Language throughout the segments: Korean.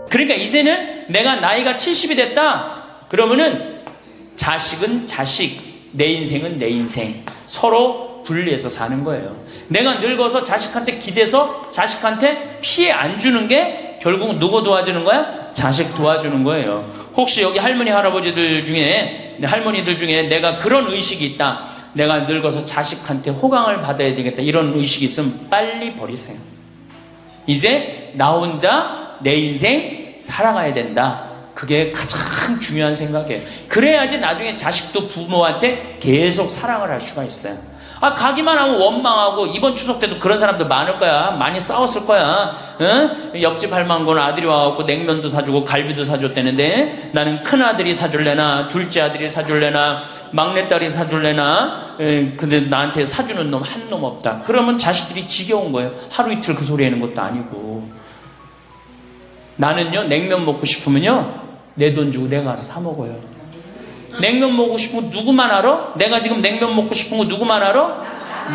그러니까 이제는 내가 나이가 70이 됐다. 그러면은 자식은 자식, 내 인생은 내 인생. 서로 분리해서 사는 거예요. 내가 늙어서 자식한테 기대서 자식한테 피해 안 주는 게 결국은 누구 도와주는 거야? 자식 도와주는 거예요. 혹시 여기 할머니, 할아버지들 중에, 할머니들 중에 내가 그런 의식이 있다. 내가 늙어서 자식한테 호강을 받아야 되겠다. 이런 의식이 있으면 빨리 버리세요. 이제 나 혼자 내 인생 살아가야 된다. 그게 가장 중요한 생각이에요. 그래야지 나중에 자식도 부모한테 계속 사랑을 할 수가 있어요. 가기만 하면 원망하고, 이번 추석 때도 그런 사람들 많을 거야. 많이 싸웠을 거야. 응? 옆집 할망구는 아들이 와갖고 냉면도 사주고 갈비도 사줬다는데, 나는 큰 아들이 사줄래나 둘째 아들이 사줄래나 막내딸이 사줄래나, 근데 나한테 사주는 놈 한 놈 없다. 그러면 자식들이 지겨운 거예요. 하루 이틀 그 소리 하는 것도 아니고. 나는요, 냉면 먹고 싶으면요, 내 돈 주고 내가 가서 사 먹어요. 냉면 먹고 싶은 거 누구만 알아? 내가 지금 냉면 먹고 싶은 거 누구만 알아?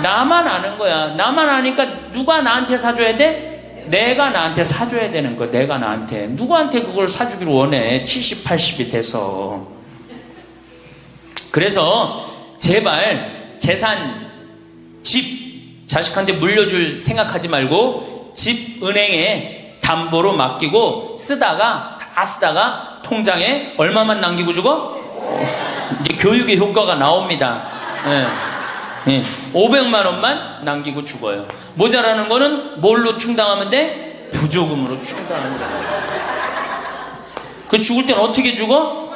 나만 아는 거야. 나만 아니까 누가 나한테 사줘야 돼? 내가 나한테 사줘야 되는 거야. 내가 나한테. 누구한테 그걸 사주기를 원해. 70, 80이 돼서. 그래서 제발 재산, 집, 자식한테 물려줄 생각하지 말고 집 은행에 담보로 맡기고 다 쓰다가 통장에 얼마만 남기고 주고? 이제 교육의 효과가 나옵니다. 500만 원만 남기고 죽어요. 모자라는 거는 뭘로 충당하면 돼? 부조금으로 충당하는 거예요. 그 죽을 땐 어떻게 죽어?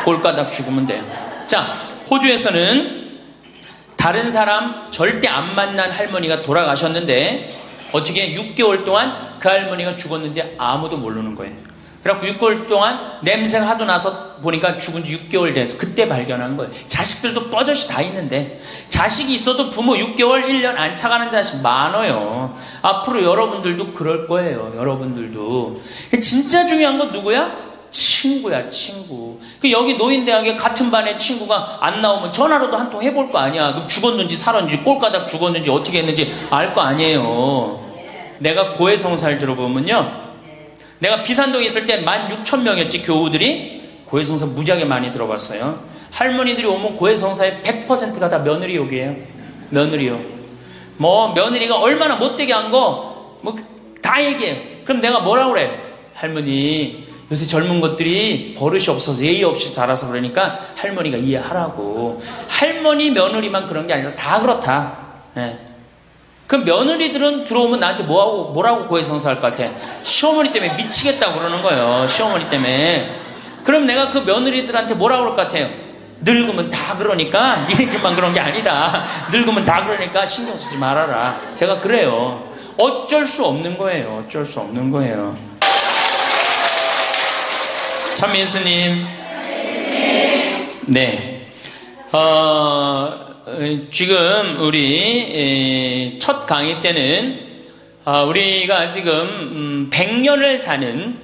꼴가닥 죽으면 돼요. 자, 호주에서는 다른 사람 절대 안 만난 할머니가 돌아가셨는데 어떻게 6개월 동안 그 할머니가 죽었는지 아무도 모르는 거예요. 그래갖고 6개월 동안 냄새가 하도 나서 보니까 죽은 지 6개월 돼서 그때 발견한 거예요. 자식들도 뻐젓이 다 있는데, 자식이 있어도 부모 6개월, 1년 안 차가는 자식 많아요. 앞으로 여러분들도 그럴 거예요. 여러분들도. 진짜 중요한 건 누구야? 친구야, 친구. 여기 노인대학에 같은 반에 친구가 안 나오면 전화로도 한 통 해볼 거 아니야. 그럼 죽었는지 살았는지 꼴가닥 죽었는지 어떻게 했는지 알 거 아니에요. 내가 고해성사를 들어보면요, 내가 비산동에 있을 때 16,000명이었지, 교우들이. 고해성사 무지하게 많이 들어봤어요. 할머니들이 오면 고해성사의 100%가 다 며느리욕이에요. 며느리욕. 며느리가 얼마나 못되게 한 거, 다 얘기해요. 그럼 내가 뭐라고 그래? 할머니, 요새 젊은 것들이 버릇이 없어서 예의 없이 자라서 그러니까 할머니가 이해하라고. 할머니, 며느리만 그런 게 아니라 다 그렇다. 예. 그럼 며느리들은 들어오면 나한테 뭐라고 고해성사할 것 같아? 시어머니 때문에 미치겠다고 그러는 거예요. 시어머니 때문에. 그럼 내가 그 며느리들한테 뭐라고 그럴 것 같아요? 늙으면 다 그러니까, 니네 집만 그런 게 아니다. 늙으면 다 그러니까 신경 쓰지 말아라. 제가 그래요. 어쩔 수 없는 거예요. 어쩔 수 없는 거예요. 참 예수님. 네. 지금 우리 첫 강의 때는 우리가 지금 100년을 사는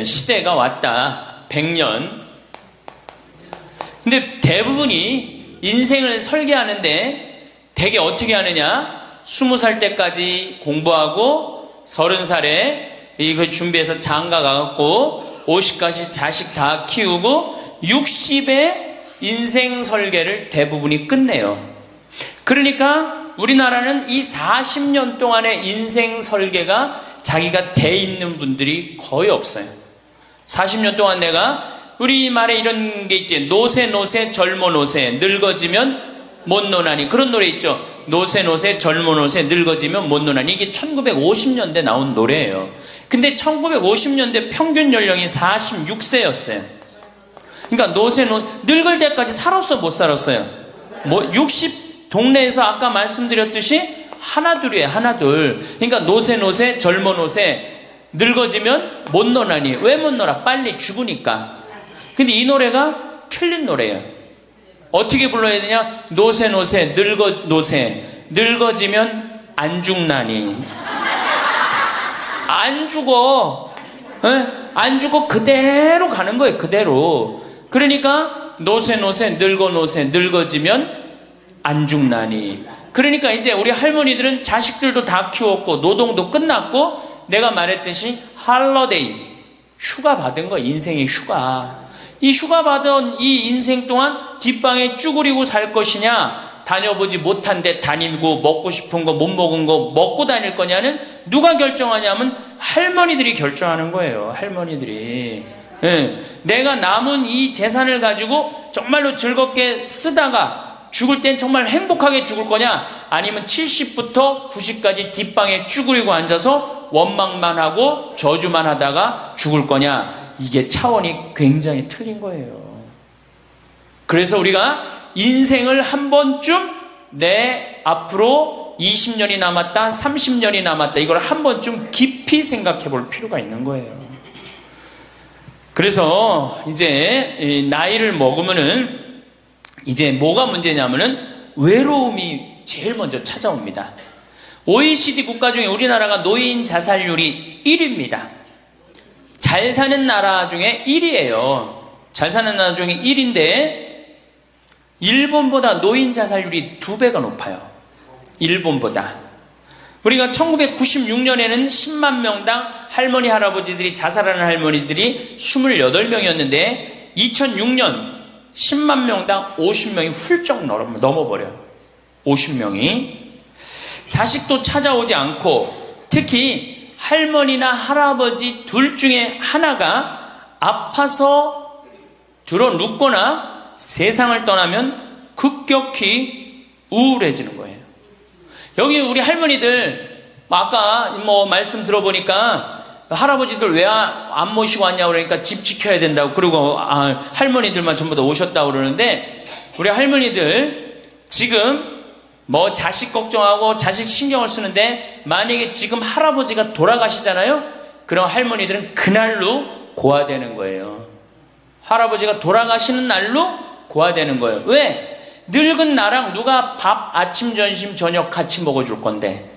시대가 왔다. 100년. 근데 대부분이 인생을 설계하는데 되게 어떻게 하느냐? 20살 때까지 공부하고 30살에 이거 준비해서 장가 가갖고 50까지 자식 다 키우고 60에 인생 설계를 대부분이 끝내요. 그러니까 우리나라는 이 40년 동안의 인생 설계가 자기가 돼 있는 분들이 거의 없어요. 40년 동안 내가, 우리 말에 이런 게 있지. 노세 젊어 노세 늙어지면 못 노나니. 그런 노래 있죠. 노세 젊어 노세 늙어지면 못 노나니. 이게 1950년대 나온 노래예요. 근데 1950년대 평균 연령이 46세였어요. 그러니까 늙을 때까지 살았어, 못 살았어요? 60 동네에서 아까 말씀드렸듯이 하나둘이에요, 하나둘. 그러니까 노세 젊어 노세 늙어지면 못 노나니. 왜 못 놀아? 빨리 죽으니까. 근데 이 노래가 틀린 노래예요. 어떻게 불러야 되냐? 노세 늙어지면 안 죽나니. 안 죽어. 에? 안 죽어. 그대로 가는 거예요, 그대로. 그러니까 노세 늙어지면 안 죽나니. 그러니까 이제 우리 할머니들은 자식들도 다 키웠고 노동도 끝났고 내가 말했듯이 할러데이, 휴가 받은 거, 인생의 휴가. 이 휴가 받은 이 인생 동안 뒷방에 쭈그리고 살 것이냐, 다녀보지 못한 데 다니고 먹고 싶은 거 못 먹은 거 먹고 다닐 거냐는 누가 결정하냐면 할머니들이 결정하는 거예요. 할머니들이. 예, 내가 남은 이 재산을 가지고 정말로 즐겁게 쓰다가 죽을 땐 정말 행복하게 죽을 거냐, 아니면 70부터 90까지 뒷방에 쭈그리고 앉아서 원망만 하고 저주만 하다가 죽을 거냐, 이게 차원이 굉장히 틀린 거예요. 그래서 우리가 인생을 한 번쯤 내 앞으로 20년이 남았다, 30년이 남았다, 이걸 한 번쯤 깊이 생각해 볼 필요가 있는 거예요. 그래서 이제 나이를 먹으면은 이제 뭐가 문제냐면은 외로움이 제일 먼저 찾아옵니다. OECD 국가 중에 우리나라가 노인 자살률이 1위입니다. 잘 사는 나라 중에 1위예요. 잘 사는 나라 중에 1위인데 일본보다 노인 자살률이 2배가 높아요. 일본보다. 우리가 1996년에는 10만 명당 할머니, 할아버지들이 자살하는 할머니들이 28명이었는데 2006년 10만 명당 50명이 훌쩍 넘어버려요. 50명이. 자식도 찾아오지 않고 특히 할머니나 할아버지 둘 중에 하나가 아파서 들어 눕거나 세상을 떠나면 급격히 우울해지는 거예요. 여기 우리 할머니들 아까 말씀 들어보니까 할아버지들 왜 안 모시고 왔냐고 그러니까 집 지켜야 된다고, 그리고 할머니들만 전부 다 오셨다고 그러는데, 우리 할머니들 지금 자식 걱정하고 자식 신경을 쓰는데 만약에 지금 할아버지가 돌아가시잖아요? 그럼 할머니들은 그날로 고아되는 거예요. 할아버지가 돌아가시는 날로 고아되는 거예요. 왜? 늙은 나랑 누가 밥, 아침, 점심, 저녁 같이 먹어줄 건데,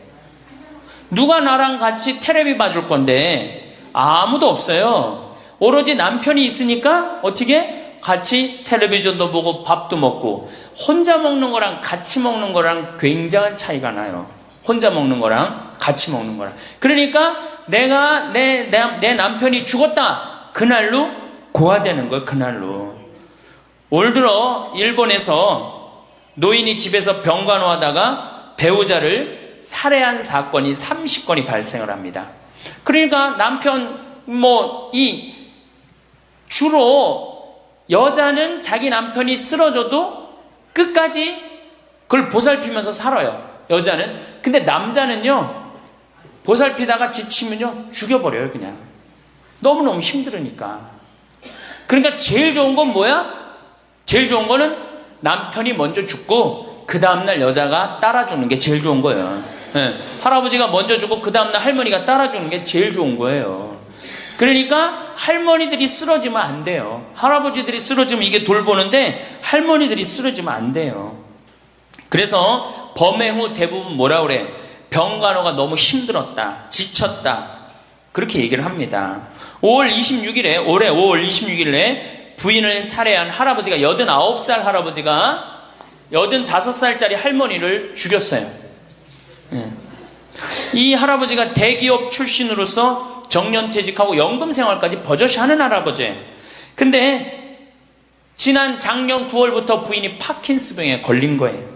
누가 나랑 같이 텔레비 봐줄 건데, 아무도 없어요. 오로지 남편이 있으니까 어떻게 같이 텔레비전도 보고 밥도 먹고. 혼자 먹는 거랑 같이 먹는 거랑 굉장한 차이가 나요. 혼자 먹는 거랑 같이 먹는 거랑. 그러니까 내가 내 남편이 죽었다, 그날로 고아되는 거예요. 그날로. 올 들어 일본에서 노인이 집에서 병간호하다가 배우자를 살해한 사건이 30건이 발생을 합니다. 그러니까 남편 주로 여자는 자기 남편이 쓰러져도 끝까지 그걸 보살피면서 살아요. 여자는. 근데 남자는요, 보살피다가 지치면요 죽여버려요. 그냥 너무너무 힘들으니까. 그러니까 제일 좋은 건 뭐야? 제일 좋은 거는 남편이 먼저 죽고 그 다음날 여자가 따라주는 게 제일 좋은 거예요. 네. 할아버지가 먼저 죽고 그 다음날 할머니가 따라주는 게 제일 좋은 거예요. 그러니까 할머니들이 쓰러지면 안 돼요. 할아버지들이 쓰러지면 이게 돌보는데 할머니들이 쓰러지면 안 돼요. 그래서 범행 후 대부분 뭐라 그래? 병간호가 너무 힘들었다, 지쳤다, 그렇게 얘기를 합니다. 올해 5월 26일에 부인을 살해한 할아버지가, 89살 할아버지가 85살짜리 할머니를 죽였어요. 이 할아버지가 대기업 출신으로서 정년퇴직하고 연금생활까지 버젓이 하는 할아버지예요. 근데 지난 작년 9월부터 부인이 파킨스병에 걸린 거예요.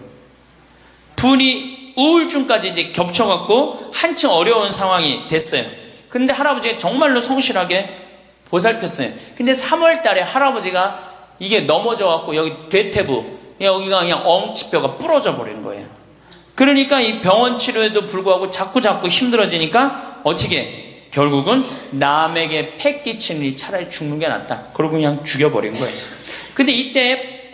부인이 우울증까지 이제 겹쳐갖고 한층 어려운 상황이 됐어요. 근데 할아버지가 정말로 성실하게 보살폈어요. 근데 3월 달에 할아버지가 이게 넘어져갖고 여기 대퇴부, 여기가 그냥 엉치뼈가 부러져 버린 거예요. 그러니까 이 병원 치료에도 불구하고 자꾸 힘들어지니까 어떻게 결국은 남에게 패 끼치니 차라리 죽는 게 낫다. 그러고 그냥 죽여버린 거예요. 근데 이때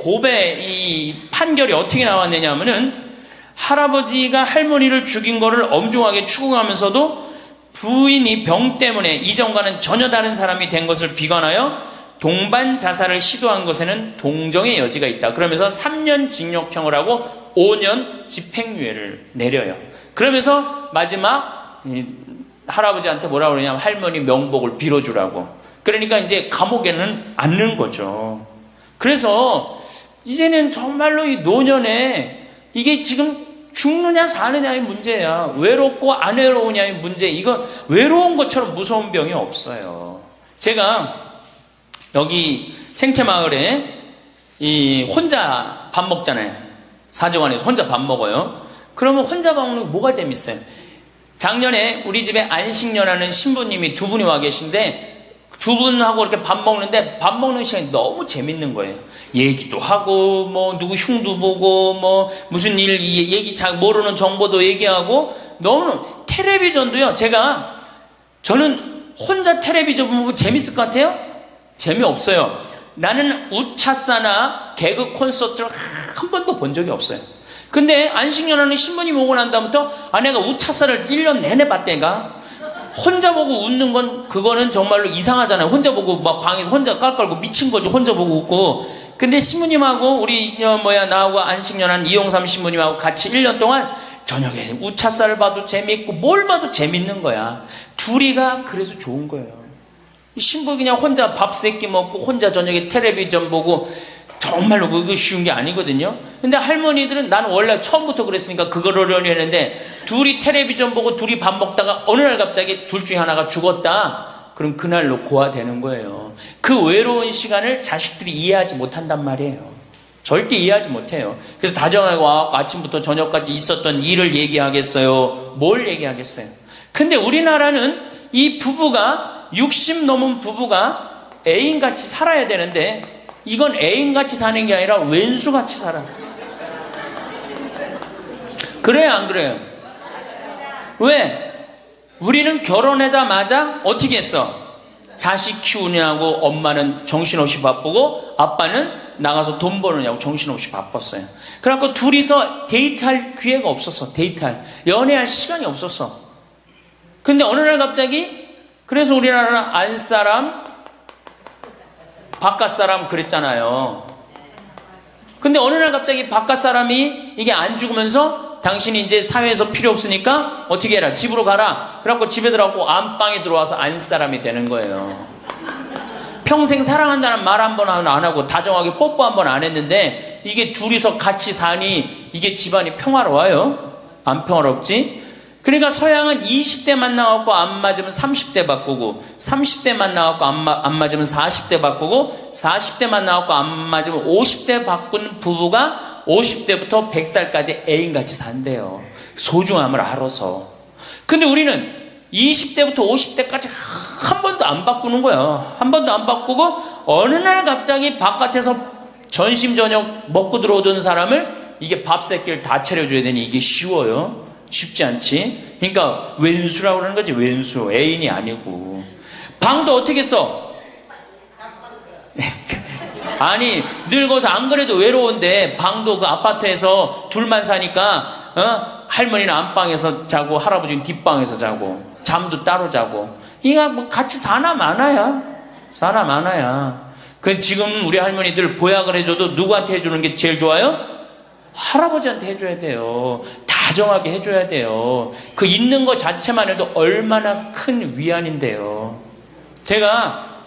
이 판결이 어떻게 나왔느냐면은 할아버지가 할머니를 죽인 거를 엄중하게 추궁하면서도 부인이 병 때문에 이전과는 전혀 다른 사람이 된 것을 비관하여 동반 자살을 시도한 것에는 동정의 여지가 있다. 그러면서 3년 징역형을 하고 5년 집행유예를 내려요. 그러면서 마지막 할아버지한테 뭐라 그러냐면 할머니 명복을 빌어주라고. 그러니까 이제 감옥에는 안 넣는 거죠. 그래서 이제는 정말로 이 노년에 이게 지금 죽느냐 사느냐의 문제야. 외롭고 안 외로우냐의 문제. 이거 외로운 것처럼 무서운 병이 없어요. 제가 여기 생태마을에 이 혼자 밥 먹잖아요. 사정원에서 혼자 밥 먹어요. 그러면 혼자 밥 먹는 게 뭐가 재밌어요? 작년에 우리 집에 안식년하는 신부님이 두 분이 와 계신데 두 분하고 이렇게 밥 먹는데 밥 먹는 시간이 너무 재밌는 거예요. 얘기도 하고 뭐 누구 흉도 보고 뭐 무슨 일 얘기 잘 모르는 정보도 얘기하고 너무 텔레비전도요. 저는 혼자 텔레비전 보면 재밌을 것 같아요? 재미없어요. 나는 우차사나 개그 콘서트를 한 번도 본 적이 없어요. 근데 안식년하는 신부님 오고 난 다음부터 내가 우차사를 1년 내내 봤다니까. 혼자 보고 웃는 건 그거는 정말로 이상하잖아요. 혼자 보고 막 방에서 혼자 깔깔고 미친 거지. 혼자 보고 웃고. 근데 신부님하고 우리 나하고 안식년한 이용삼 신부님하고 같이 1년 동안 저녁에 우차사를 봐도 재밌고 뭘 봐도 재밌는 거야. 둘이가 그래서 좋은 거예요. 신부 그냥 혼자 밥 세끼 먹고 혼자 저녁에 텔레비전 보고 정말로 그거 쉬운 게 아니거든요. 근데 할머니들은 나는 원래 처음부터 그랬으니까 그거를 했는데 둘이 텔레비전 보고 둘이 밥 먹다가 어느 날 갑자기 둘 중에 하나가 죽었다. 그럼 그날로 고아되는 거예요. 그 외로운 시간을 자식들이 이해하지 못한단 말이에요. 절대 이해하지 못해요. 그래서 다정하고 아침부터 저녁까지 있었던 일을 얘기하겠어요? 뭘 얘기하겠어요? 근데 우리나라는 이 부부가 60 넘은 부부가 애인같이 살아야 되는데 이건 애인같이 사는 게 아니라 왼수같이 살아. 그래요 안 그래요? 왜? 우리는 결혼하자마자 어떻게 했어? 자식 키우느냐고 엄마는 정신없이 바쁘고 아빠는 나가서 돈 버느냐고 정신없이 바빴어요. 그래갖고 둘이서 데이트할 기회가 없었어. 연애할 시간이 없었어. 근데 어느 날 갑자기 그래서 우리나라는 안사람 바깥사람 그랬잖아요. 근데 어느 날 갑자기 바깥사람이 이게 안 죽으면서 당신이 이제 사회에서 필요 없으니까 어떻게 해라 집으로 가라. 그래갖고 집에 들어가고 안방에 들어와서 안사람이 되는 거예요. 평생 사랑한다는 말 한 번 안 하고 다정하게 뽀뽀 한 번 안 했는데 이게 둘이서 같이 사니 이게 집안이 평화로워요? 안 평화롭지? 그러니까 서양은 20대 만나갖고 안 맞으면 30대 바꾸고 30대 만나갖고 안 맞으면 40대 바꾸고 40대 만나갖고 안 맞으면 50대 바꾼 부부가 50대부터 100살까지 애인같이 산대요. 소중함을 알아서. 근데 우리는 20대부터 50대까지 한 번도 안 바꾸는 거야. 한 번도 안 바꾸고 어느 날 갑자기 바깥에서 점심 저녁 먹고 들어오던 사람을 이게 밥 새끼를 다 차려줘야 되니 이게 쉬워요? 쉽지 않지. 그러니까 왼수라고 그러는 거지. 왼수. 애인이 아니고. 방도 어떻게 써? 아니 늙어서 안 그래도 외로운데 방도 그 아파트에서 둘만 사니까 할머니는 안방에서 자고 할아버지는 뒷방에서 자고 잠도 따로 자고 이거 뭐 같이 사나 마나야. 그 지금 우리 할머니들 보약을 해줘도 누구한테 해주는 게 제일 좋아요? 할아버지한테 해줘야 돼요. 다정하게 해줘야 돼요. 그 있는 것 자체만 해도 얼마나 큰 위안인데요. 제가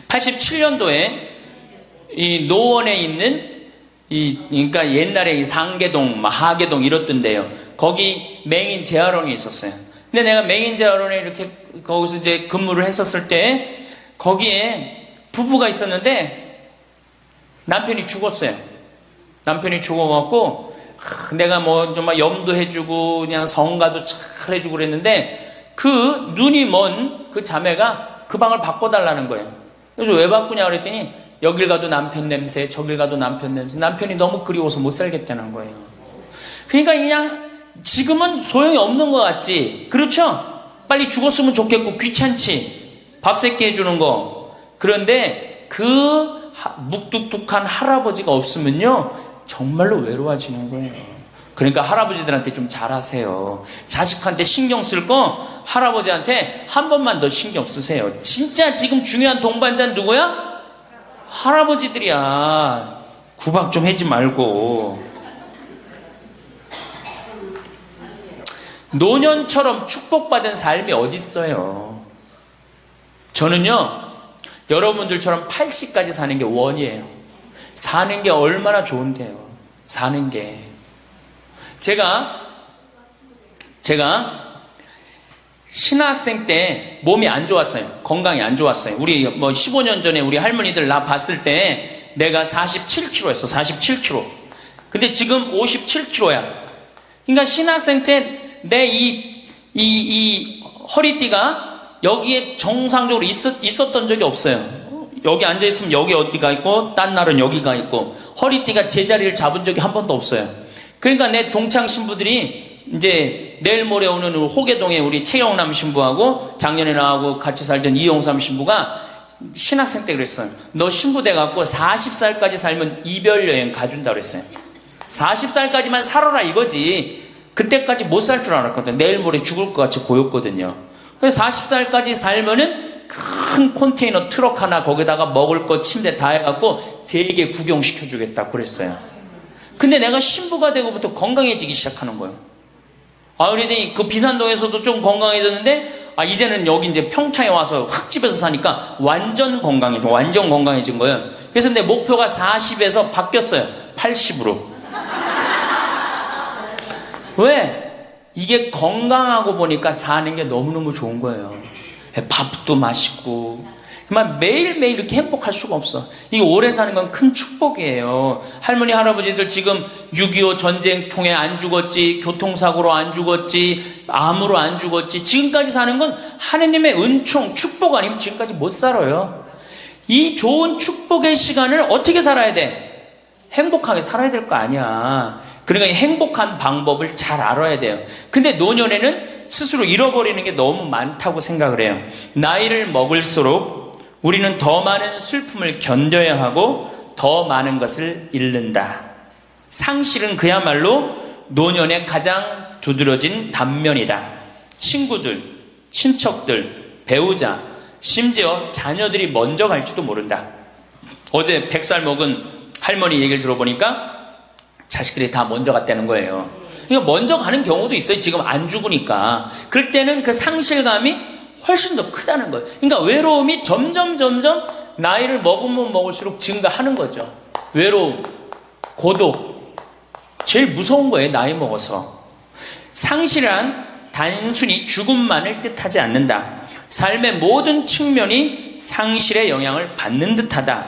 87년도에 이 노원에 있는 그러니까 옛날에 이 상계동, 하계동 이렇던데요. 거기 맹인 재활원이 있었어요. 근데 내가 맹인 재활원에 이렇게 거기서 이제 근무를 했었을 때 거기에 부부가 있었는데 남편이 죽었어요. 남편이 죽어갖고 내가 뭐 정말 염도해주고 그냥 성가도 잘 해주고 그랬는데 그 눈이 먼 그 자매가 그 방을 바꿔달라는 거예요. 그래서 왜 바꾸냐 그랬더니 여길 가도 남편 냄새, 저길 가도 남편 냄새. 남편이 너무 그리워서 못 살겠다는 거예요. 그러니까 그냥 지금은 소용이 없는 것 같지. 그렇죠? 빨리 죽었으면 좋겠고 귀찮지. 밥 새끼 해주는 거. 그런데 그 묵뚝뚝한 할아버지가 없으면요 정말로 외로워지는 거예요. 그러니까 할아버지들한테 좀 잘하세요. 자식한테 신경 쓸 거 할아버지한테 한 번만 더 신경 쓰세요. 진짜 지금 중요한 동반자는 누구야? 할아버지들이야. 구박 좀 하지 말고. 노년처럼 축복받은 삶이 어딨어요. 저는요 여러분들처럼 80까지 사는 게 원이에요. 사는 게 얼마나 좋은데요. 사는 게 제가 신학생 때 몸이 안 좋았어요. 건강이 안 좋았어요. 우리 뭐 15년 전에 우리 할머니들 나 봤을 때 내가 47kg였어. 47kg. 근데 지금 57kg야. 그러니까 신학생 때 내 이 허리띠가 여기에 정상적으로 있었던 적이 없어요. 여기 앉아있으면 여기 어디가 있고 딴 날은 여기가 있고 허리띠가 제자리를 잡은 적이 한 번도 없어요. 그러니까 내 동창 신부들이 이제 내일 모레 오는 호계동에 우리 최영남 신부하고 작년에 나하고 같이 살던 이용삼 신부가 신학생 때 그랬어요. 너 신부 돼갖고 40살까지 살면 이별여행 가준다 그랬어요. 40살까지만 살아라 이거지. 그때까지 못 살 줄 알았거든. 내일 모레 죽을 것 같이 고였거든요. 그래서 40살까지 살면은 큰 컨테이너 트럭 하나 거기다가 먹을 것 침대 다 해갖고 세계 구경시켜주겠다 그랬어요. 근데 내가 신부가 되고부터 건강해지기 시작하는 거예요. 그러더니 그 비산동에서도 좀 건강해졌는데 이제는 여기 이제 평창에 와서 흙집에서 사니까 완전 건강해진 거예요. 그래서 내 목표가 40에서 바뀌었어요. 80으로. 왜? 이게 건강하고 보니까 사는 게 너무너무 좋은 거예요. 밥도 맛있고 정말 매일매일 이렇게 행복할 수가 없어. 이게 오래 사는 건 큰 축복이에요. 할머니 할아버지들 지금 6.25 전쟁 통해 안 죽었지, 교통사고로 안 죽었지, 암으로 안 죽었지, 지금까지 사는 건 하느님의 은총 축복 아니면 지금까지 못 살아요. 이 좋은 축복의 시간을 어떻게 살아야 돼? 행복하게 살아야 될 거 아니야. 그러니까 행복한 방법을 잘 알아야 돼요. 근데 노년에는 스스로 잃어버리는 게 너무 많다고 생각을 해요. 나이를 먹을수록 우리는 더 많은 슬픔을 견뎌야 하고 더 많은 것을 잃는다. 상실은 그야말로 노년의 가장 두드러진 단면이다. 친구들, 친척들, 배우자, 심지어 자녀들이 먼저 갈지도 모른다. 어제 100살 먹은 할머니 얘기를 들어보니까 자식들이 다 먼저 갔다는 거예요. 그러니까 먼저 가는 경우도 있어요. 지금 안 죽으니까. 그럴 때는 그 상실감이 훨씬 더 크다는 거예요. 그러니까 외로움이 점점 나이를 먹으면 먹을수록 증가하는 거죠. 외로움, 고독. 제일 무서운 거예요. 나이 먹어서. 상실은 단순히 죽음만을 뜻하지 않는다. 삶의 모든 측면이 상실의 영향을 받는 듯하다.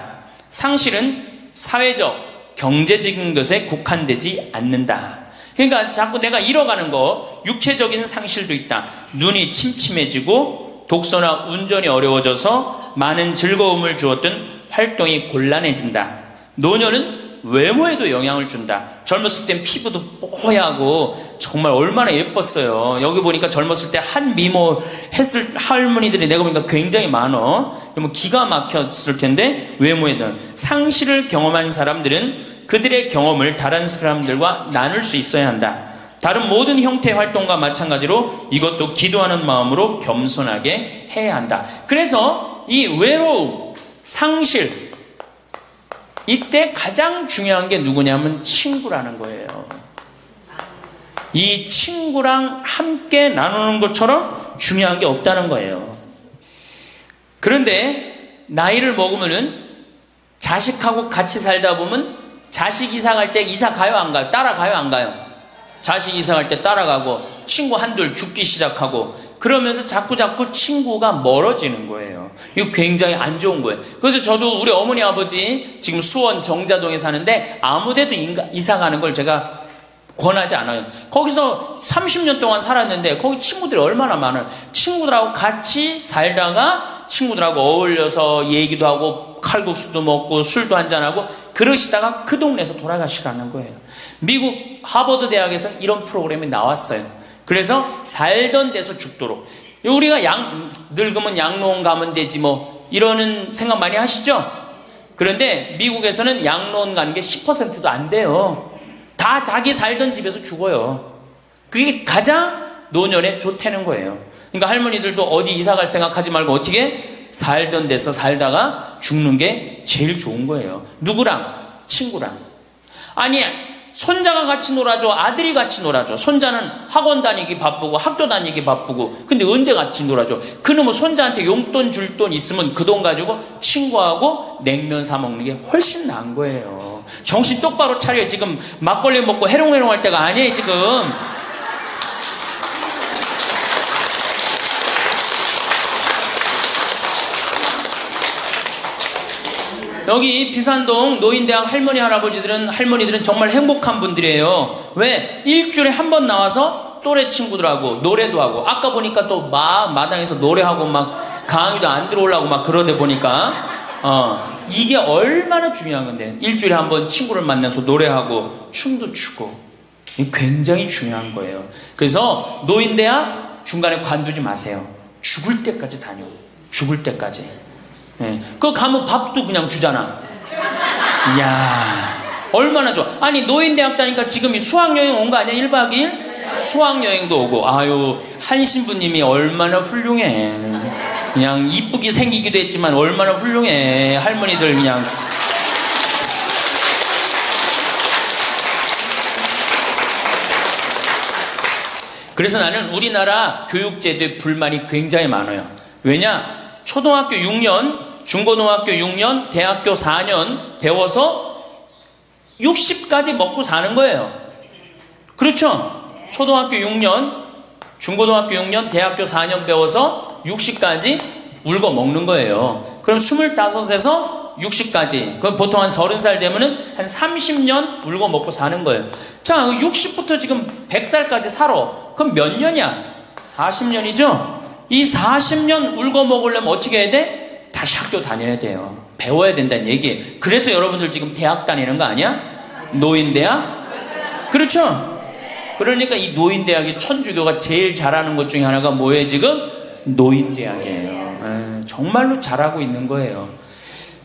상실은 사회적, 경제적인 것에 국한되지 않는다. 그러니까 자꾸 내가 잃어가는 거, 육체적인 상실도 있다. 눈이 침침해지고 독서나 운전이 어려워져서 많은 즐거움을 주었던 활동이 곤란해진다. 노년은 외모에도 영향을 준다. 젊었을 땐 피부도 뽀얗고 정말 얼마나 예뻤어요. 여기 보니까 젊었을 때 한 미모 했을 할머니들이 내가 보니까 굉장히 많어. 그러면 기가 막혔을 텐데 외모에는 상실을 경험한 사람들은 그들의 경험을 다른 사람들과 나눌 수 있어야 한다. 다른 모든 형태의 활동과 마찬가지로 이것도 기도하는 마음으로 겸손하게 해야 한다. 그래서 이 외로움, 상실, 이때 가장 중요한 게 누구냐면 친구라는 거예요. 이 친구랑 함께 나누는 것처럼 중요한 게 없다는 거예요. 그런데 나이를 먹으면은 자식하고 같이 살다 보면 자식 이사 갈 때 이사 가요 안 가요? 따라가요 안 가요? 자식 이사 갈 때 따라가고 친구 한둘 죽기 시작하고 그러면서 자꾸 친구가 멀어지는 거예요. 이거 굉장히 안 좋은 거예요. 그래서 저도 우리 어머니 아버지 지금 수원 정자동에 사는데 아무데도 이사 가는 걸 제가 권하지 않아요. 거기서 30년 동안 살았는데 거기 친구들이 얼마나 많아요. 친구들하고 같이 살다가 친구들하고 어울려서 얘기도 하고 칼국수도 먹고 술도 한잔하고 그러시다가 그 동네에서 돌아가시라는 거예요. 미국 하버드 대학에서 이런 프로그램이 나왔어요. 그래서 살던 데서 죽도록. 우리가 늙으면 양로원 가면 되지 뭐 이러는 생각 많이 하시죠? 그런데 미국에서는 양로원 가는 게 10%도 안 돼요. 다 자기 살던 집에서 죽어요. 그게 가장 노년에 좋다는 거예요. 그러니까 할머니들도 어디 이사 갈 생각하지 말고 어떻게 살던 데서 살다가 죽는 게 제일 좋은 거예요. 누구랑? 친구랑. 아니 손자가 같이 놀아줘, 아들이 같이 놀아줘. 손자는 학원 다니기 바쁘고 학교 다니기 바쁘고, 근데 언제 같이 놀아줘? 그놈의 손자한테 용돈 줄 돈 있으면 그 돈 가지고 친구하고 냉면 사 먹는 게 훨씬 나은 거예요. 정신 똑바로 차려. 지금 막걸리 먹고 해롱해롱 할 때가 아니에요 지금. 여기 비산동 노인대학 할머니들은 정말 행복한 분들이에요. 왜? 일주일에 한 번 나와서 또래 친구들하고 노래도 하고, 아까 보니까 또 마당에서 노래하고 막 강의도 안 들어오려고 막 그러다 보니까 이게 얼마나 중요한 건데, 일주일에 한 번 친구를 만나서 노래하고 춤도 추고, 이게 굉장히 중요한 거예요. 그래서 노인대학 중간에 관두지 마세요. 죽을 때까지 다녀. 죽을 때까지. 네. 그거 가면 밥도 그냥 주잖아. 이야, 얼마나 좋아. 아니, 노인대학 다니까 지금 이 수학여행 온 거 아니야? 1박 2일? 수학여행도 오고. 아유, 한 신부님이 얼마나 훌륭해. 그냥 이쁘게 생기기도 했지만 얼마나 훌륭해. 할머니들 그냥. 그래서 나는 우리나라 교육제도에 불만이 굉장히 많아요. 왜냐? 초등학교 6년, 중고등학교 6년, 대학교 4년 배워서 60까지 먹고 사는 거예요. 그렇죠? 초등학교 6년, 중고등학교 6년, 대학교 4년 배워서 60까지 울고 먹는 거예요. 그럼 25에서 60까지, 그럼 보통 한 30살 되면은 한 30년 울고 먹고 사는 거예요. 자, 60부터 지금 100살까지 살아. 그럼 몇 년이야? 40년이죠? 이 40년 울고 먹으려면 어떻게 해야 돼? 다시 학교 다녀야 돼요. 배워야 된다는 얘기예요. 그래서 여러분들 지금 대학 다니는 거 아니야? 노인대학? 그렇죠? 그러니까 이 노인대학이 천주교가 제일 잘하는 것 중에 하나가 뭐예요 지금? 노인대학이에요. 정말로 잘하고 있는 거예요.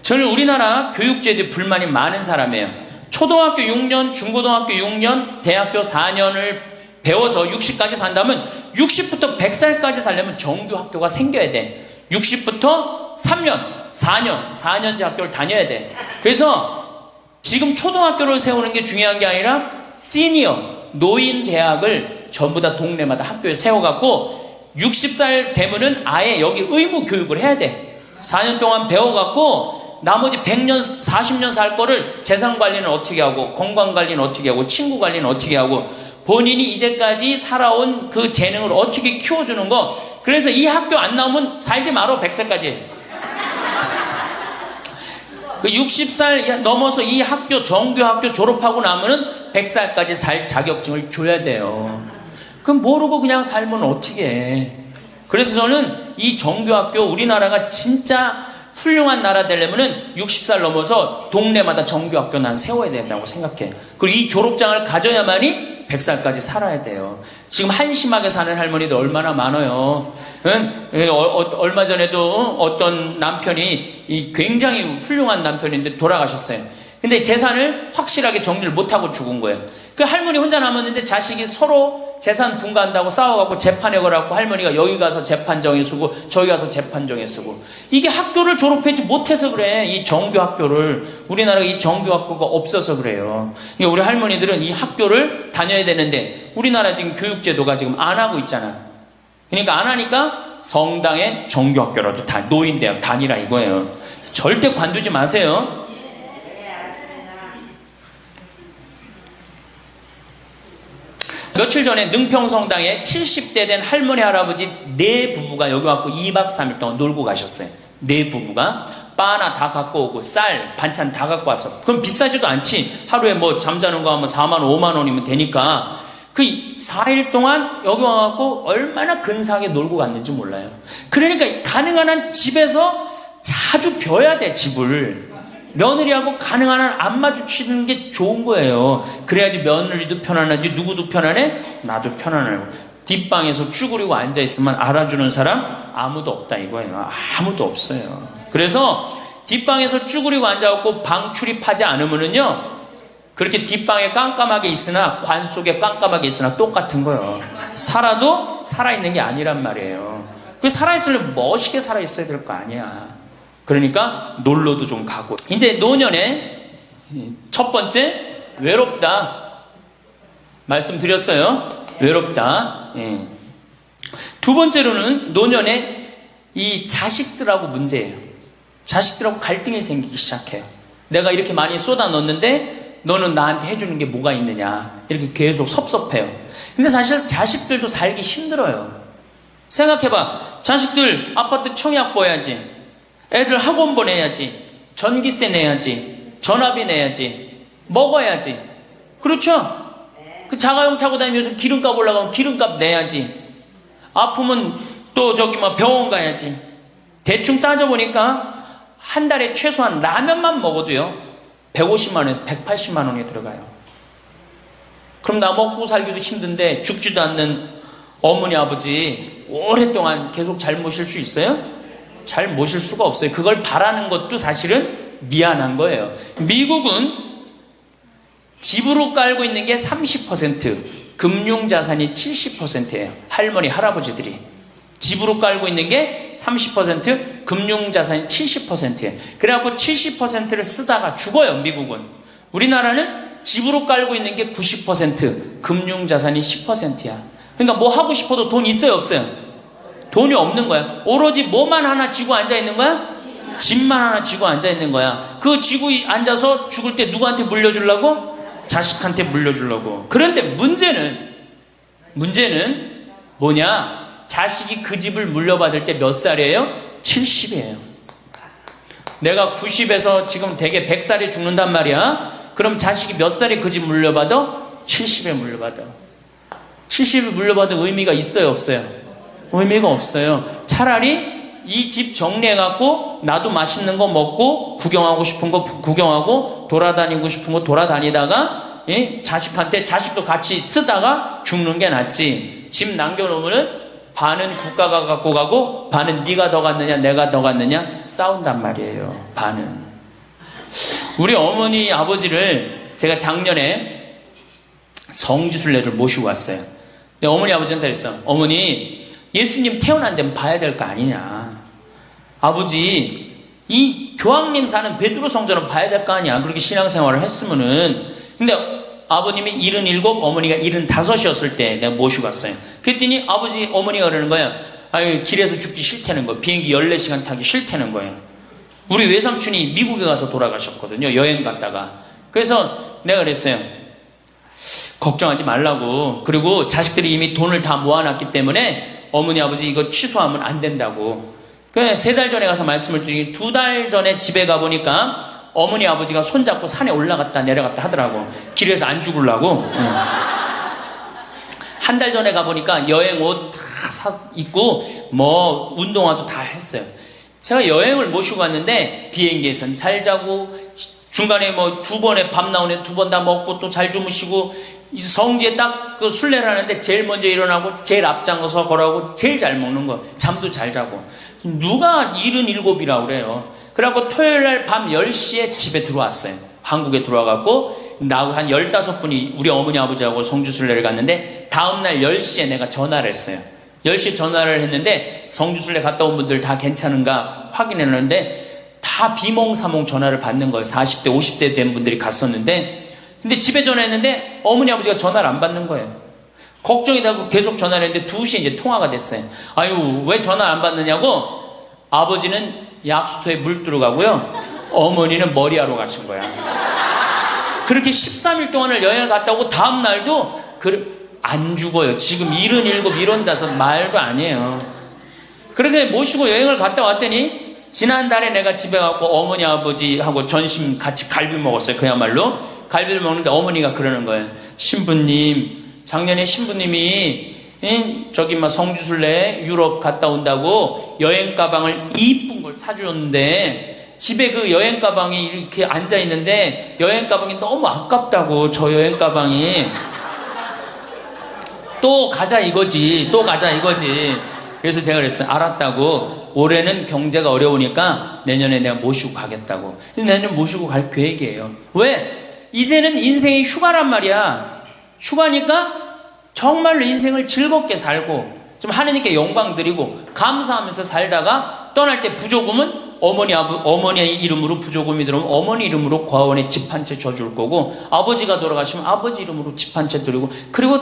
저는 우리나라 교육제도에 불만이 많은 사람이에요. 초등학교 6년, 중고등학교 6년, 대학교 4년을 배워서 60까지 산다면 60부터 100살까지 살려면 정규 학교가 생겨야 돼. 60부터 3년, 4년제 학교를 다녀야 돼. 그래서 지금 초등학교를 세우는 게 중요한 게 아니라 시니어, 노인 대학을 전부 다 동네마다 학교에 세워갖고 60살 되면은 아예 여기 의무 교육을 해야 돼. 4년 동안 배워갖고 나머지 100년, 40년 살 거를 재산 관리는 어떻게 하고, 건강 관리는 어떻게 하고, 친구 관리는 어떻게 하고, 본인이 이제까지 살아온 그 재능을 어떻게 키워주는 거. 그래서 이 학교 안 나오면 살지 말어. 100살까지. 그 60살 넘어서 이 학교, 정규학교 졸업하고 나면은 100살까지 살 자격증을 줘야 돼요. 그럼 모르고 그냥 살면 어떻게 해. 그래서 저는 이 정규학교, 우리나라가 진짜 훌륭한 나라 되려면은 60살 넘어서 동네마다 정규학교 난 세워야 된다고 생각해. 그리고 이 졸업장을 가져야만이 100살까지 살아야 돼요. 지금 한심하게 사는 할머니들 얼마나 많아요. 얼마 전에도 어떤 남편이 굉장히 훌륭한 남편인데 돌아가셨어요. 근데 재산을 확실하게 정리를 못하고 죽은 거예요. 그 할머니 혼자 남았는데 자식이 서로 재산 분가한다고 싸워갖고 재판에 걸어갖고 할머니가 여기 가서 재판정에 서고 저기 가서 재판정에 서고. 이게 학교를 졸업하지 못해서 그래. 이 정규 학교를. 우리나라가 이 정규 학교가 없어서 그래요. 그러니까 우리 할머니들은 이 학교를 다녀야 되는데 우리나라 지금 교육제도가 지금 안 하고 있잖아. 그러니까 안 하니까 성당에 정규 학교라도 노인대학 다니라 이거예요. 절대 관두지 마세요. 며칠 전에 능평성당에 70대 된 할머니 할아버지 네 부부가 여기 와서 2박 3일 동안 놀고 가셨어요. 네 부부가 바나 다 갖고 오고 쌀 반찬 다 갖고 왔어. 그럼 비싸지도 않지. 하루에 뭐 잠자는 거 하면 4만 5만 원이면 되니까 그 4일 동안 여기 와갖고 얼마나 근사하게 놀고 갔는지 몰라요. 그러니까 가능한 한 집에서 자주 벼야 돼. 집을 며느리하고 가능한 한 안 마주치는 게 좋은 거예요. 그래야지 며느리도 편안하지. 누구도 편안해? 나도 편안해요. 뒷방에서 쭈그리고 앉아있으면 알아주는 사람 아무도 없다 이거예요. 아무도 없어요. 그래서 뒷방에서 쭈그리고 앉아갖고 방 출입하지 않으면은요, 그렇게 뒷방에 깜깜하게 있으나 관 속에 깜깜하게 있으나 똑같은 거예요. 살아도 살아있는 게 아니란 말이에요. 그 살아있으려면 멋있게 살아있어야 될 거 아니야. 그러니까 놀러도 좀 가고. 이제 노년에 첫 번째, 외롭다. 말씀드렸어요. 외롭다. 예. 두 번째로는 노년에 이 자식들하고 문제예요. 자식들하고 갈등이 생기기 시작해요. 내가 이렇게 많이 쏟아 넣었는데 너는 나한테 해주는 게 뭐가 있느냐, 이렇게 계속 섭섭해요. 근데 사실 자식들도 살기 힘들어요. 생각해봐. 자식들 아파트 청약 보야지, 애들 학원 보내야지, 전기세 내야지, 전화비 내야지, 먹어야지. 그렇죠? 그 자가용 타고 다니면 요즘 기름값 올라가면 기름값 내야지. 아프면 또 저기 뭐 병원 가야지. 대충 따져보니까 한 달에 최소한 라면만 먹어도요 150만 원에서 180만 원이 들어가요. 그럼 나 먹고 살기도 힘든데 죽지도 않는 어머니 아버지 오랫동안 계속 잘 모실 수 있어요? 잘 모실 수가 없어요. 그걸 바라는 것도 사실은 미안한 거예요. 미국은 집으로 깔고 있는 게 30%, 금융자산이 70%예요. 할머니, 할아버지들이. 집으로 깔고 있는 게 30%, 금융자산이 70%예요. 그래갖고 70%를 쓰다가 죽어요, 미국은. 우리나라는 집으로 깔고 있는 게 90%, 금융자산이 10%야. 그러니까 뭐 하고 싶어도 돈 있어요, 없어요? 돈이 없는 거야. 오로지 뭐만 하나 쥐고 앉아있는 거야? 집만 하나 쥐고 앉아있는 거야. 그 쥐고 앉아서 죽을 때 누구한테 물려주려고? 자식한테 물려주려고. 그런데 문제는 뭐냐? 자식이 그 집을 물려받을 때 몇 살이에요? 70이에요. 내가 90에서 지금 대개 100살에 죽는단 말이야. 그럼 자식이 몇 살에 그 집 물려받아? 70에 물려받아. 70에 물려받은 의미가 있어요, 없어요? 의미가 없어요. 차라리 이 집 정리해갖고 나도 맛있는 거 먹고 구경하고 싶은 거 구경하고 돌아다니고 싶은 거 돌아다니다가 자식한테 자식도 같이 쓰다가 죽는 게 낫지. 집 남겨놓으면 반은 국가가 갖고 가고 반은 네가 더 갖느냐 내가 더 갖느냐 싸운단 말이에요. 반은. 우리 어머니 아버지를 제가 작년에 성지순례를 모시고 왔어요. 근데 어머니 아버지한테 그랬어. 어머니, 예수님 태어난 데는 봐야 될 거 아니냐. 아버지, 이 교황님 사는 베드로 성전은 봐야 될 거 아니야. 그렇게 신앙생활을 했으면은. 근데 아버님이 77, 어머니가 75이었을 때 내가 모시고 왔어요. 그랬더니 아버지, 어머니가 그러는 거야. 아유, 길에서 죽기 싫다는 거예요. 비행기 14시간 타기 싫다는 거예요. 우리 외삼촌이 미국에 가서 돌아가셨거든요. 여행 갔다가. 그래서 내가 그랬어요. 걱정하지 말라고. 그리고 자식들이 이미 돈을 다 모아놨기 때문에 어머니 아버지 이거 취소하면 안 된다고. 그래 3달 전에 가서 말씀을 드리니 2달 전에 집에 가보니까 어머니 아버지가 손잡고 산에 올라갔다 내려갔다 하더라고. 길에서 안 죽으려고. 한 달 전에 가보니까 여행 옷 다 입고 뭐 운동화도 다 했어요. 제가 여행을 모시고 갔는데 비행기에선 잘 자고 중간에 뭐 2번에 밥 나오네 2번 다 먹고 또 잘 주무시고 성지에 딱 그 순례를 하는데 제일 먼저 일어나고 제일 앞장서서 걸어가고 제일 잘 먹는 거. 잠도 잘 자고. 누가 77이라고 그래요. 그래갖고 토요일날 밤 10시에 집에 들어왔어요. 한국에 들어와갖고 나하고 한 15분이 우리 어머니 아버지하고 성주순례를 갔는데 다음날 10시에 내가 전화를 했어요. 10시에 전화를 했는데 성주순례 갔다 온 분들 다 괜찮은가 확인했는데 다 비몽사몽 전화를 받는 거예요. 40대 50대 된 분들이 갔었는데 근데 집에 전화했는데 어머니 아버지가 전화를 안 받는 거예요. 걱정이 되고 계속 전화를 했는데 2시에 이제 통화가 됐어요. 아유, 왜 전화 안 받느냐고. 아버지는 약수터에 물 들어가고요, 어머니는 머리하러 가신 거야. 그렇게 13일 동안을 여행을 갔다 오고 다음 날도 안 죽어요. 지금 77, 75 말도 아니에요. 그렇게 모시고 여행을 갔다 왔더니 지난달에 내가 집에 가고 어머니 아버지하고 전심 같이 갈비 먹었어요. 그야말로 갈비를 먹는데 어머니가 그러는 거예요. 신부님, 작년에 신부님이 저기 막 성주순례 유럽 갔다 온다고 여행 가방을 이쁜 걸 사주었는데 집에 그 여행 가방이 이렇게 앉아 있는데 여행 가방이 너무 아깝다고. 저 여행 가방이 또 가자 이거지. 그래서 제가 그랬어요. 알았다고. 올해는 경제가 어려우니까 내년에 내가 모시고 가겠다고. 그래서 내년 모시고 갈 계획이에요. 왜? 이제는 인생이 휴가란 말이야. 휴가니까 정말로 인생을 즐겁게 살고 좀 하느님께 영광 드리고 감사하면서 살다가 떠날 때 부조금은 어머니의 이름으로 부조금이 들어오면 어머니 이름으로 과원에 집 한 채 줘줄 거고, 아버지가 돌아가시면 아버지 이름으로 집 한 채 드리고, 그리고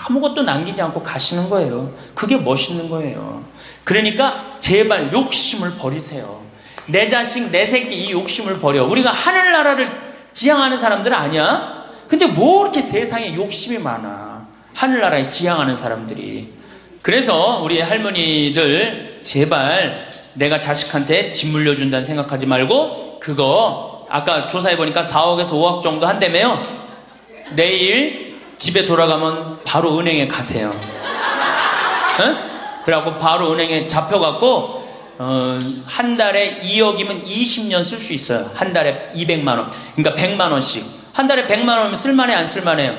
아무것도 남기지 않고 가시는 거예요. 그게 멋있는 거예요. 그러니까 제발 욕심을 버리세요. 내 자식, 내 새끼 이 욕심을 버려. 우리가 하늘나라를 지향하는 사람들 아니야? 근데 뭐 이렇게 세상에 욕심이 많아. 하늘나라에 지향하는 사람들이. 그래서 우리 할머니들 제발 내가 자식한테 집 물려준다는 생각하지 말고, 그거 아까 조사해보니까 4억에서 5억 정도 한다며요. 내일 집에 돌아가면 바로 은행에 가세요. 응? 그래갖고 바로 은행에 잡혀갖고 한 달에 2억이면 20년 쓸 수 있어요. 한 달에 200만 원. 그러니까 100만 원씩. 한 달에 100만 원이면 쓸만해, 안 쓸만해요?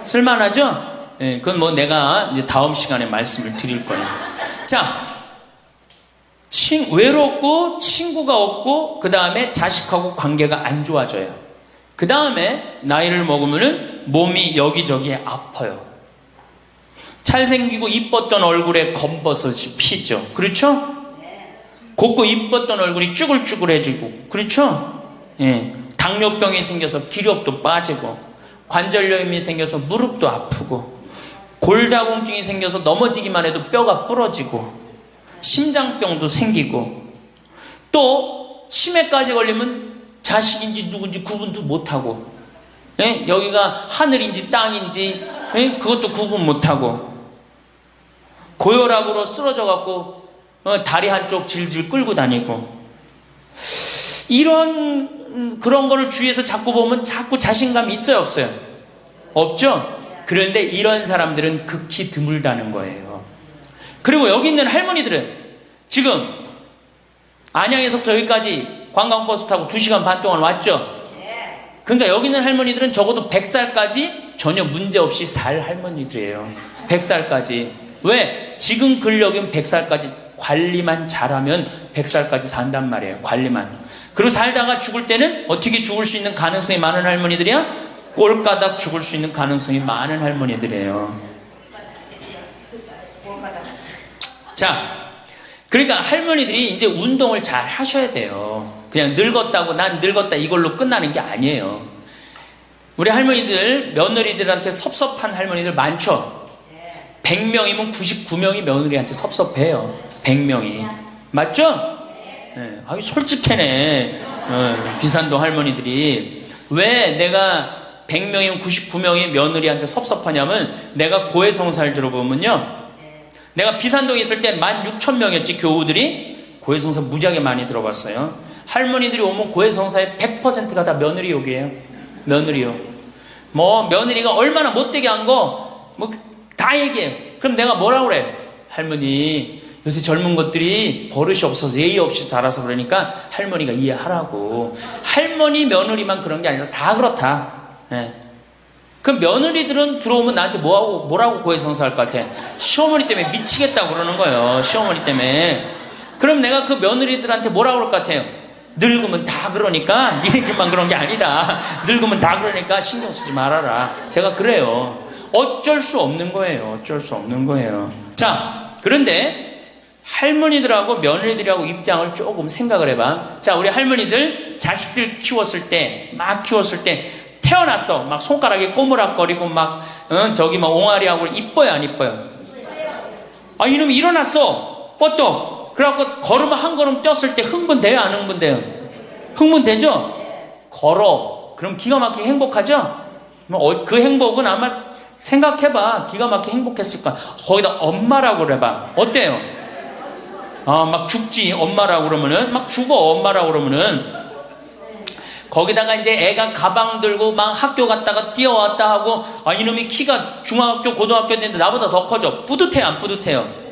쓸만하죠? 예, 그건 뭐 내가 이제 다음 시간에 말씀을 드릴 거예요. 자, 외롭고 친구가 없고 그 다음에 자식하고 관계가 안 좋아져요. 그 다음에 나이를 먹으면은 몸이 여기저기에 아파요. 잘생기고 이뻤던 얼굴에 검버섯이 피죠. 그렇죠? 곱고 이뻤던 얼굴이 쭈글쭈글해지고, 그렇죠? 예. 당뇨병이 생겨서 기력도 빠지고, 관절염이 생겨서 무릎도 아프고, 골다공증이 생겨서 넘어지기만 해도 뼈가 부러지고, 심장병도 생기고, 또 치매까지 걸리면 자식인지 누군지 구분도 못하고, 예? 여기가 하늘인지 땅인지, 예? 그것도 구분 못하고, 고혈압으로 쓰러져 갖고 다리 한쪽 질질 끌고 다니고, 그런 거를 주위에서 자꾸 보면 자꾸 자신감이 있어요, 없어요? 없죠? 그런데 이런 사람들은 극히 드물다는 거예요. 그리고 여기 있는 할머니들은 지금 안양에서부터 여기까지 관광버스 타고 2시간 반 동안 왔죠? 그러니까 여기 있는 할머니들은 적어도 100살까지 전혀 문제없이 살 할머니들이에요. 100살까지. 왜? 지금 근력은 100살까지 관리만 잘하면 100살까지 산단 말이에요. 관리만. 그리고 살다가 죽을 때는 어떻게 죽을 수 있는 가능성이 많은 할머니들이야? 꼴까닥 죽을 수 있는 가능성이 많은 할머니들이에요. 자, 그러니까 할머니들이 이제 운동을 잘 하셔야 돼요. 그냥 늙었다고 난 늙었다 이걸로 끝나는 게 아니에요. 우리 할머니들, 며느리들한테 섭섭한 할머니들 많죠? 100명이면 99명이 며느리한테 섭섭해요. 100명이. 맞죠? 네. 아유, 솔직해네. 비산동 할머니들이. 왜 내가 100명이면 99명이 며느리한테 섭섭하냐면, 내가 고해성사를 들어보면요, 내가 비산동에 있을 때 16,000명이었지, 교우들이. 고해성사 무지하게 많이 들어봤어요. 할머니들이 오면 고해성사의 100%가 다 며느리 욕이에요. 며느리 욕. 뭐 며느리가 얼마나 못되게 한 거 뭐 다 얘기해요. 그럼 내가 뭐라고 그래? 할머니, 요새 젊은 것들이 버릇이 없어서 예의 없이 자라서 그러니까 할머니가 이해하라고. 할머니, 며느리만 그런 게 아니라 다 그렇다. 예. 그럼 며느리들은 들어오면 나한테 뭐라고 고해성사할 것 같아? 시어머니 때문에 미치겠다고 그러는 거예요. 시어머니 때문에. 그럼 내가 그 며느리들한테 뭐라고 그럴 것 같아요? 늙으면 다 그러니까, 니네 집만 그런 게 아니다. 늙으면 다 그러니까 신경 쓰지 말아라. 제가 그래요. 어쩔 수 없는 거예요. 어쩔 수 없는 거예요. 자, 그런데 할머니들하고 며느리들하고 입장을 조금 생각을 해봐. 자, 우리 할머니들 자식들 키웠을 때, 막 키웠을 때 태어났어. 막 손가락에 꼬무락거리고 막 저기 막 옹알이하고 이뻐요, 안 이뻐요? 아, 이놈이 일어났어. 뻗떡. 그래갖고 걸으면 한 걸음 뛰었을 때 흥분돼요, 안 흥분돼요? 흥분되죠? 걸어. 그럼 기가 막히게 행복하죠? 그 행복은 아마 생각해봐. 기가 막히게 행복했을 거야. 거기다 엄마라고 그래봐. 어때요? 아, 막 죽지, 엄마라고 그러면은. 막 죽어, 엄마라고 그러면은. 거기다가 이제 애가 가방 들고 막 학교 갔다가 뛰어왔다 하고, 아, 이놈이 키가 중학교, 고등학교 됐는데 나보다 더 커져. 뿌듯해요, 안 뿌듯해요?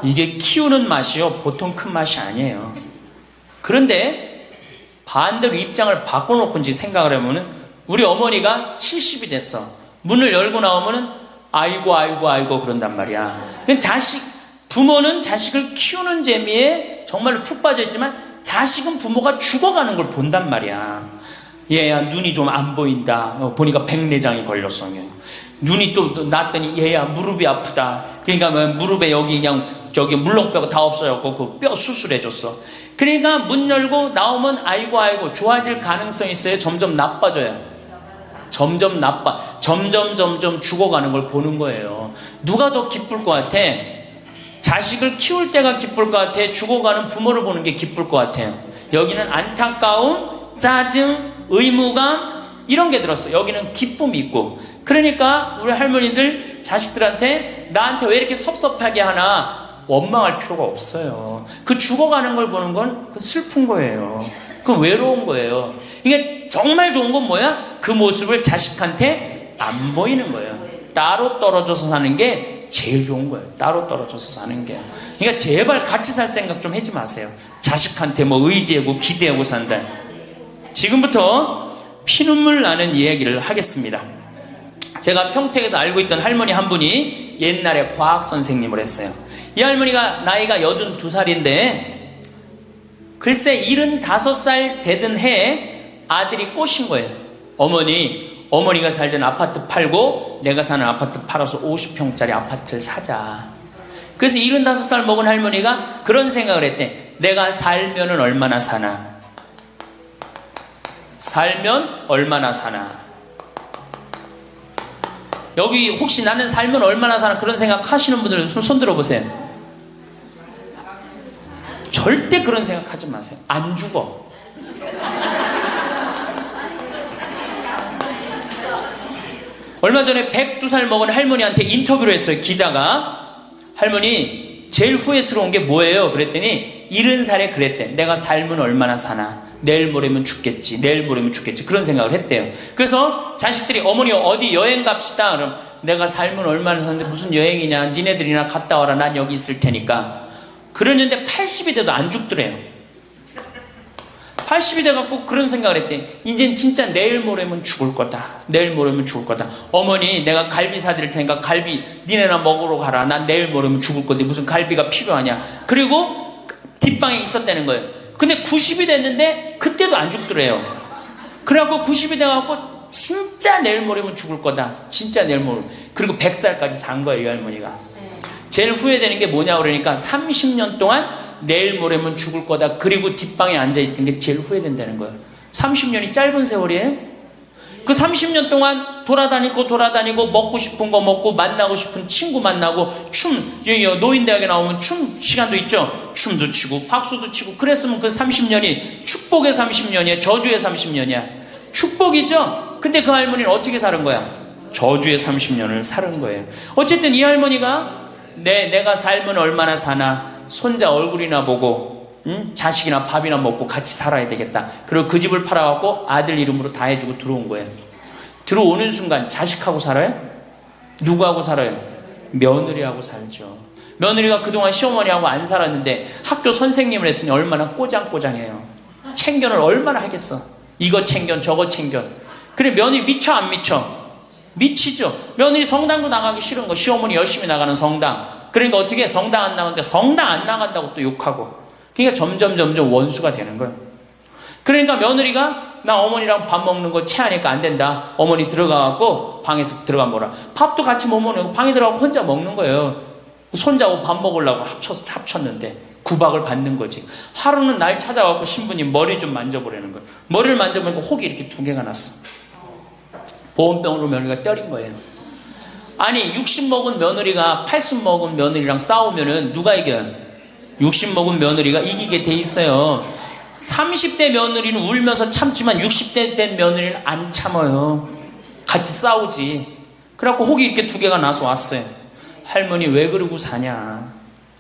이게 키우는 맛이요, 보통 큰 맛이 아니에요. 그런데 반대로 입장을 바꿔놓고 이제 생각을 해보면, 우리 어머니가 70이 됐어. 문을 열고 나오면은 아이고 그런단 말이야. 부모는 자식을 키우는 재미에 정말로 푹 빠져있지만, 자식은 부모가 죽어가는 걸 본단 말이야. 얘야 눈이 좀 안 보인다. 보니까 백내장이 걸렸어. 눈이 또 났더니 얘야 무릎이 아프다. 그러니까 무릎에 여기 그냥 저기 물렁뼈가 다 없어졌고 그 뼈 수술해줬어. 그러니까 문 열고 나오면 아이고 좋아질 가능성이 있어요? 점점 나빠져요? 점점 점점 죽어가는 걸 보는 거예요. 누가 더 기쁠 것 같아? 자식을 키울 때가 기쁠 것 같아? 죽어가는 부모를 보는 게 기쁠 것 같아요? 여기는 안타까움, 짜증, 의무감 이런 게 들었어. 여기는 기쁨이 있고. 그러니까 우리 할머니들 자식들한테 나한테 왜 이렇게 섭섭하게 하나 원망할 필요가 없어요. 그 죽어가는 걸 보는 건 그 슬픈 거예요. 그건 외로운 거예요. 이게 정말 좋은 건 뭐야? 그 모습을 자식한테 안 보이는 거예요. 따로 떨어져서 사는 게 제일 좋은 거예요. 따로 떨어져서 사는 게. 그러니까 제발 같이 살 생각 좀 하지 마세요. 자식한테 뭐 의지하고 기대하고 산다. 지금부터 피눈물 나는 이야기를 하겠습니다. 제가 평택에서 알고 있던 할머니 한 분이 옛날에 과학 선생님을 했어요. 이 할머니가 나이가 82살인데 글쎄 75살 되던 해에 아들이 꼬신 거예요. 어머니가 살던 아파트 팔고 내가 사는 아파트 팔아서 50평짜리 아파트를 사자. 그래서 75살 먹은 할머니가 그런 생각을 했대. 내가 살면은 얼마나 사나? 살면 얼마나 사나? 여기 혹시 나는 살면 얼마나 사나 그런 생각 하시는 분들 손 들어보세요. 절대 그런 생각 하지 마세요. 안 죽어. 얼마 전에 102살 먹은 할머니한테 인터뷰를 했어요. 기자가. 할머니 제일 후회스러운 게 뭐예요? 그랬더니 70살에 그랬대. 내가 살면 얼마나 사나? 내일 모레면 죽겠지. 내일 모레면 죽겠지. 그런 생각을 했대요. 그래서 자식들이 어머니 어디 여행 갑시다. 그럼 내가 살면 얼마나 사는데 무슨 여행이냐. 니네들이나 갔다 와라. 난 여기 있을 테니까. 그러는데 80이 돼도 안 죽더래요. 80이 돼갖고 그런 생각을 했대. 이젠 진짜 내일 모레면 죽을 거다. 내일 모레면 죽을 거다. 어머니 내가 갈비 사드릴 테니까 갈비 니네나 먹으러 가라. 난 내일 모레면 죽을 건데 무슨 갈비가 필요하냐. 그리고 뒷방에 있었다는 거예요. 근데 90이 됐는데 그때도 안 죽더래요. 그래갖고 90이 돼갖고 진짜 내일 모레면 죽을 거다. 진짜 내일 모레. 그리고 100살까지 산 거예요. 이 할머니가. 제일 후회되는 게 뭐냐 그러니까 30년 동안 내일 모레면 죽을 거다. 그리고 뒷방에 앉아있던 게 제일 후회된다는 거예요. 30년이 짧은 세월이에요? 그 30년 동안 돌아다니고 먹고 싶은 거 먹고 만나고 싶은 친구 만나고 노인대학에 나오면 춤 시간도 있죠. 춤도 추고 박수도 치고 그랬으면 그 30년이 축복의 30년이야? 저주의 30년이야? 축복이죠? 근데 그 할머니는 어떻게 사는 거야? 저주의 30년을 사는 거예요. 어쨌든 이 할머니가 내가 살면 얼마나 사나? 손자 얼굴이나 보고 자식이나 밥이나 먹고 같이 살아야 되겠다. 그리고 그 집을 팔아갖고 아들 이름으로 다 해주고 들어온 거예요. 들어오는 순간 자식하고 살아요? 누구하고 살아요? 며느리하고 살죠. 며느리가 그동안 시어머니하고 안 살았는데 학교 선생님을 했으니 얼마나 꼬장꼬장해요. 챙견을 얼마나 하겠어. 이거 챙견 저거 챙견. 그래 며느리 미쳐 안 미쳐? 미치죠. 며느리 성당도 나가기 싫은 거. 시어머니 열심히 나가는 성당. 그러니까 어떻게 성당 안 나가는데 성당 안 나간다고 또 욕하고. 그러니까 점점 원수가 되는 거예요. 그러니까 며느리가 나 어머니랑 밥 먹는 거 체하니까 안 된다. 어머니 들어가갖고 방에서 들어가 먹어라. 밥도 같이 못 먹는 거 방에 들어가고 혼자 먹는 거예요. 손자하고 밥 먹으려고 합쳤는데 구박을 받는 거지. 하루는 날 찾아갖고 신부님 머리 좀 만져보라는 거예요. 머리를 만져보니까 혹이 이렇게 2개가 났어. 보온병으로 며느리가 때린 거예요. 아니 60 먹은 며느리가 80 먹은 며느리랑 싸우면은 누가 이겨요? 60 먹은 며느리가 이기게 돼 있어요. 30대 며느리는 울면서 참지만 60대 된 며느리는 안 참아요. 같이 싸우지. 그래갖고 혹이 이렇게 2개가 나서 왔어요. 할머니 왜 그러고 사냐.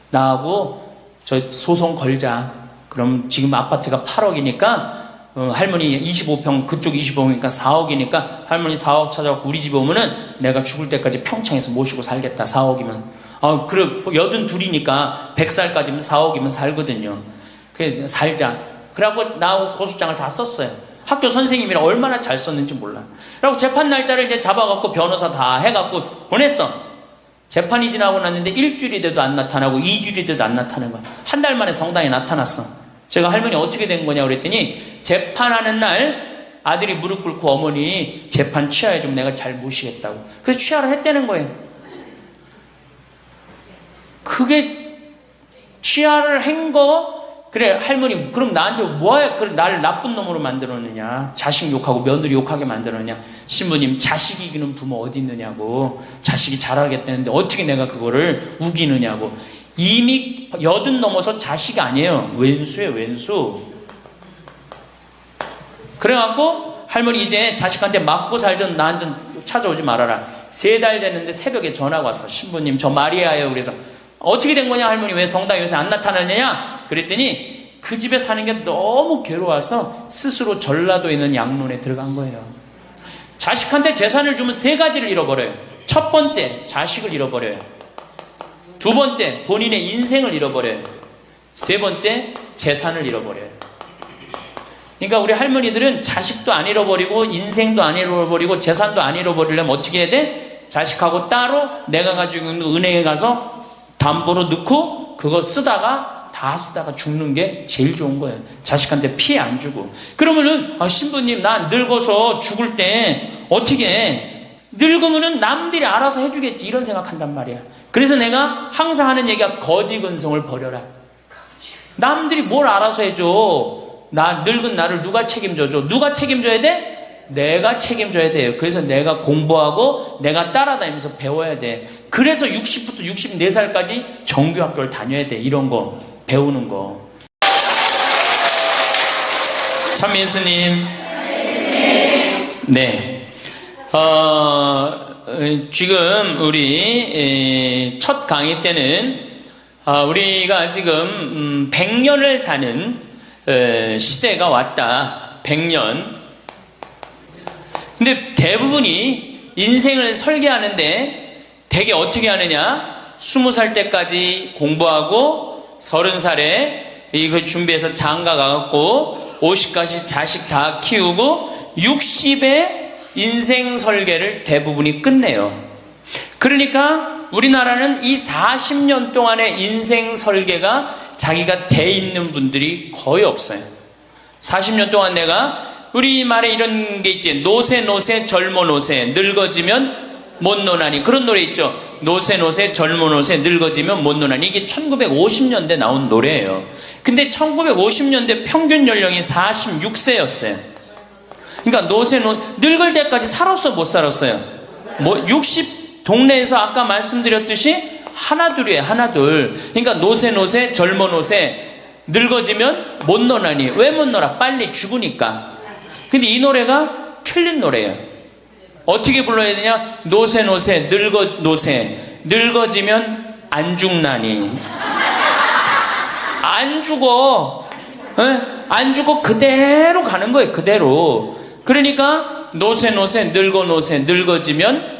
나하고 저 소송 걸자. 그럼 지금 아파트가 8억이니까 할머니 25평 그쪽 25평이니까 4억이니까 할머니 4억 찾아갖고 우리 집에 오면은 내가 죽을 때까지 평창에서 모시고 살겠다. 4억이면 그래 82이니까 100살까지면 4억이면 살거든요. 그래 살자. 그래갖고 나하고 고소장을 다 썼어요. 학교 선생님이랑 얼마나 잘 썼는지 몰라. 그래갖고 재판 날짜를 이제 잡아갖고 변호사 다 해갖고 보냈어. 재판이 지나고 났는데 1주일이 돼도 안 나타나고 2주일이 돼도 안 나타나는 거야. 한 달 만에 성당에 나타났어. 제가 할머니 어떻게 된 거냐 그랬더니 재판하는 날 아들이 무릎 꿇고 어머니 재판 취하해 좀 내가 잘 모시겠다고. 그래서 취하를 했다는 거예요. 그게 취하를 한 거, 그래 할머니 그럼 나한테 뭐야 그래 날 나쁜 놈으로 만들었느냐, 자식 욕하고 며느리 욕하게 만들었느냐, 신부님 자식 이기는 부모 어디 있느냐고, 자식이 잘하겠다는데 어떻게 내가 그거를 우기느냐고. 이미 80 넘어서 자식이 아니에요, 왼수예요, 왼수. 그래갖고 할머니 이제 자식한테 맞고 살던 나한테 찾아오지 말아라. 3달 됐는데 새벽에 전화가 왔어. 신부님 저 마리아예요. 그래서 어떻게 된 거냐 할머니, 왜 성당에 요새 안 나타나느냐 그랬더니 그 집에 사는 게 너무 괴로워서 스스로 전라도에 있는 양론에 들어간 거예요. 자식한테 재산을 주면 3가지를 잃어버려요. 첫 번째 자식을 잃어버려요. 두 번째 본인의 인생을 잃어버려요. 세 번째 재산을 잃어버려요. 그러니까 우리 할머니들은 자식도 안 잃어버리고 인생도 안 잃어버리고 재산도 안 잃어버리려면 어떻게 해야 돼? 자식하고 따로 내가 가지고 있는 은행에 가서 담보로 넣고 그거 쓰다가 다 쓰다가 죽는 게 제일 좋은 거예요. 자식한테 피해 안 주고. 그러면은 신부님 나 늙어서 죽을 때 어떻게 해? 늙으면은 남들이 알아서 해주겠지 이런 생각한단 말이야. 그래서 내가 항상 하는 얘기가 거지 근성을 버려라. 남들이 뭘 알아서 해줘. 나 늙은 나를 누가 책임져줘? 누가 책임져야 돼? 내가 책임져야 돼요. 그래서 내가 공부하고 내가 따라다니면서 배워야 돼. 그래서 60부터 64살까지 정규학교를 다녀야 돼. 이런 거 배우는 거. 참 예수님. 네. 지금 우리 첫 강의 때는 우리가 지금 100년을 사는 시대가 왔다. 100년. 근데 대부분이 인생을 설계하는데 되게 어떻게 하느냐? 20살 때까지 공부하고 30살에 이거 준비해서 장가 가갖고 50까지 자식 다 키우고 60에 인생 설계를 대부분이 끝내요. 그러니까 우리나라는 이 40년 동안의 인생 설계가 자기가 돼 있는 분들이 거의 없어요. 40년 동안 내가 우리 말에 이런 게 있지. 노세 노세 젊어 노세 늙어지면 못 노나니. 그런 노래 있죠. 노세 노세 젊어 노세 늙어지면 못 노나니. 이게 1950년대 나온 노래예요. 근데 1950년대 평균 연령이 46세였어요. 그러니까 노세 늙을 때까지 살았어 못 살았어요? 뭐 60 동네에서 아까 말씀드렸듯이 하나둘이에요. 하나둘. 그러니까 노세 노세 젊어 노세 늙어지면 못 노나니. 왜 못 놀아? 빨리 죽으니까. 근데 이 노래가 틀린 노래예요. 어떻게 불러야 되냐? 노세 노세 노세 늙어지면 안 죽나니. 안 죽어. 에? 안 죽어. 그대로 가는 거예요. 그대로. 그러니까 노세 노세 늙어지면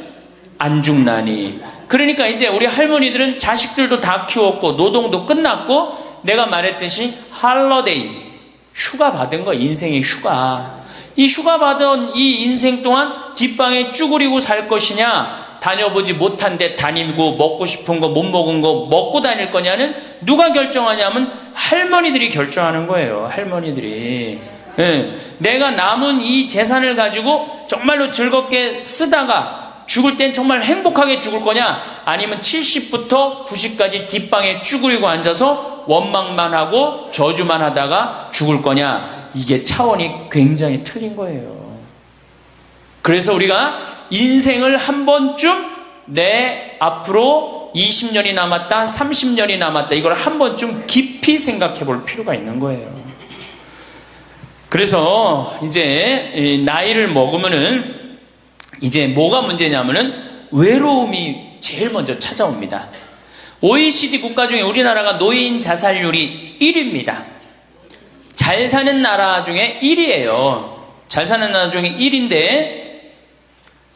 안 죽나니. 그러니까 이제 우리 할머니들은 자식들도 다 키웠고 노동도 끝났고 내가 말했듯이 할러데이 휴가 받은 거. 인생의 휴가. 이 휴가 받은 이 인생 동안 뒷방에 쭈그리고 살 것이냐, 다녀보지 못한 데 다니고 먹고 싶은 거 못 먹은 거 먹고 다닐 거냐는 누가 결정하냐면 할머니들이 결정하는 거예요. 할머니들이. 네. 내가 남은 이 재산을 가지고 정말로 즐겁게 쓰다가 죽을 땐 정말 행복하게 죽을 거냐, 아니면 70부터 90까지 뒷방에 쭈그리고 앉아서 원망만 하고 저주만 하다가 죽을 거냐. 이게 차원이 굉장히 틀린 거예요. 그래서 우리가 인생을 한 번쯤 내 앞으로 20년이 남았다, 30년이 남았다, 이걸 한 번쯤 깊이 생각해 볼 필요가 있는 거예요. 그래서 이제 나이를 먹으면은 이제 뭐가 문제냐면은 외로움이 제일 먼저 찾아옵니다. OECD 국가 중에 우리나라가 노인 자살률이 1위입니다. 잘 사는 나라 중에 1위예요. 잘 사는 나라 중에 1위인데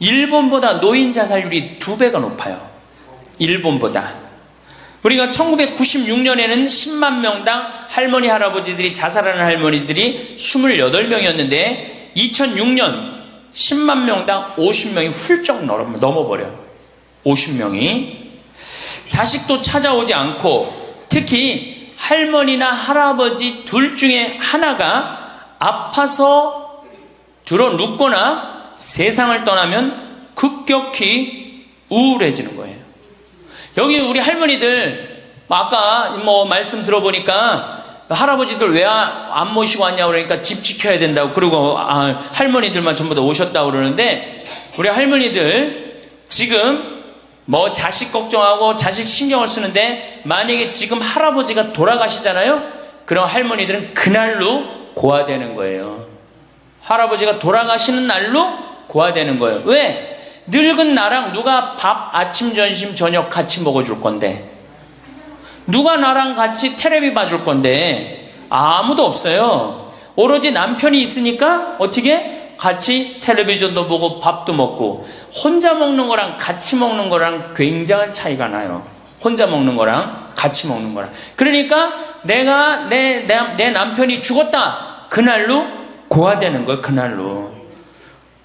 일본보다 노인 자살률이 2배가 높아요. 일본보다. 우리가 1996년에는 10만 명당 할머니 할아버지들이 자살하는 할머니들이 28명이었는데 2006년 10만 명당 50명이 훌쩍 넘어버려요. 50명이. 자식도 찾아오지 않고 특히 할머니나 할아버지 둘 중에 하나가 아파서 들어 눕거나 세상을 떠나면 급격히 우울해지는 거예요. 여기 우리 할머니들 아까 뭐 말씀 들어보니까 할아버지들 왜 안 모시고 왔냐고 그러니까 집 지켜야 된다고, 그리고 할머니들만 전부 다 오셨다고 그러는데, 우리 할머니들 지금 뭐 자식 걱정하고 자식 신경을 쓰는데, 만약에 지금 할아버지가 돌아가시잖아요? 그럼 할머니들은 그날로 고아되는 거예요. 할아버지가 돌아가시는 날로 고아되는 거예요. 왜? 늙은 나랑 누가 밥 아침 점심 저녁 같이 먹어줄 건데, 누가 나랑 같이 텔레비 봐줄 건데, 아무도 없어요. 오로지 남편이 있으니까 어떻게 같이 텔레비전도 보고 밥도 먹고. 혼자 먹는 거랑 같이 먹는 거랑 굉장한 차이가 나요. 혼자 먹는 거랑 같이 먹는 거랑. 그러니까 내가 내 남편이 죽었다, 그날로 고아되는 거예요. 그날로.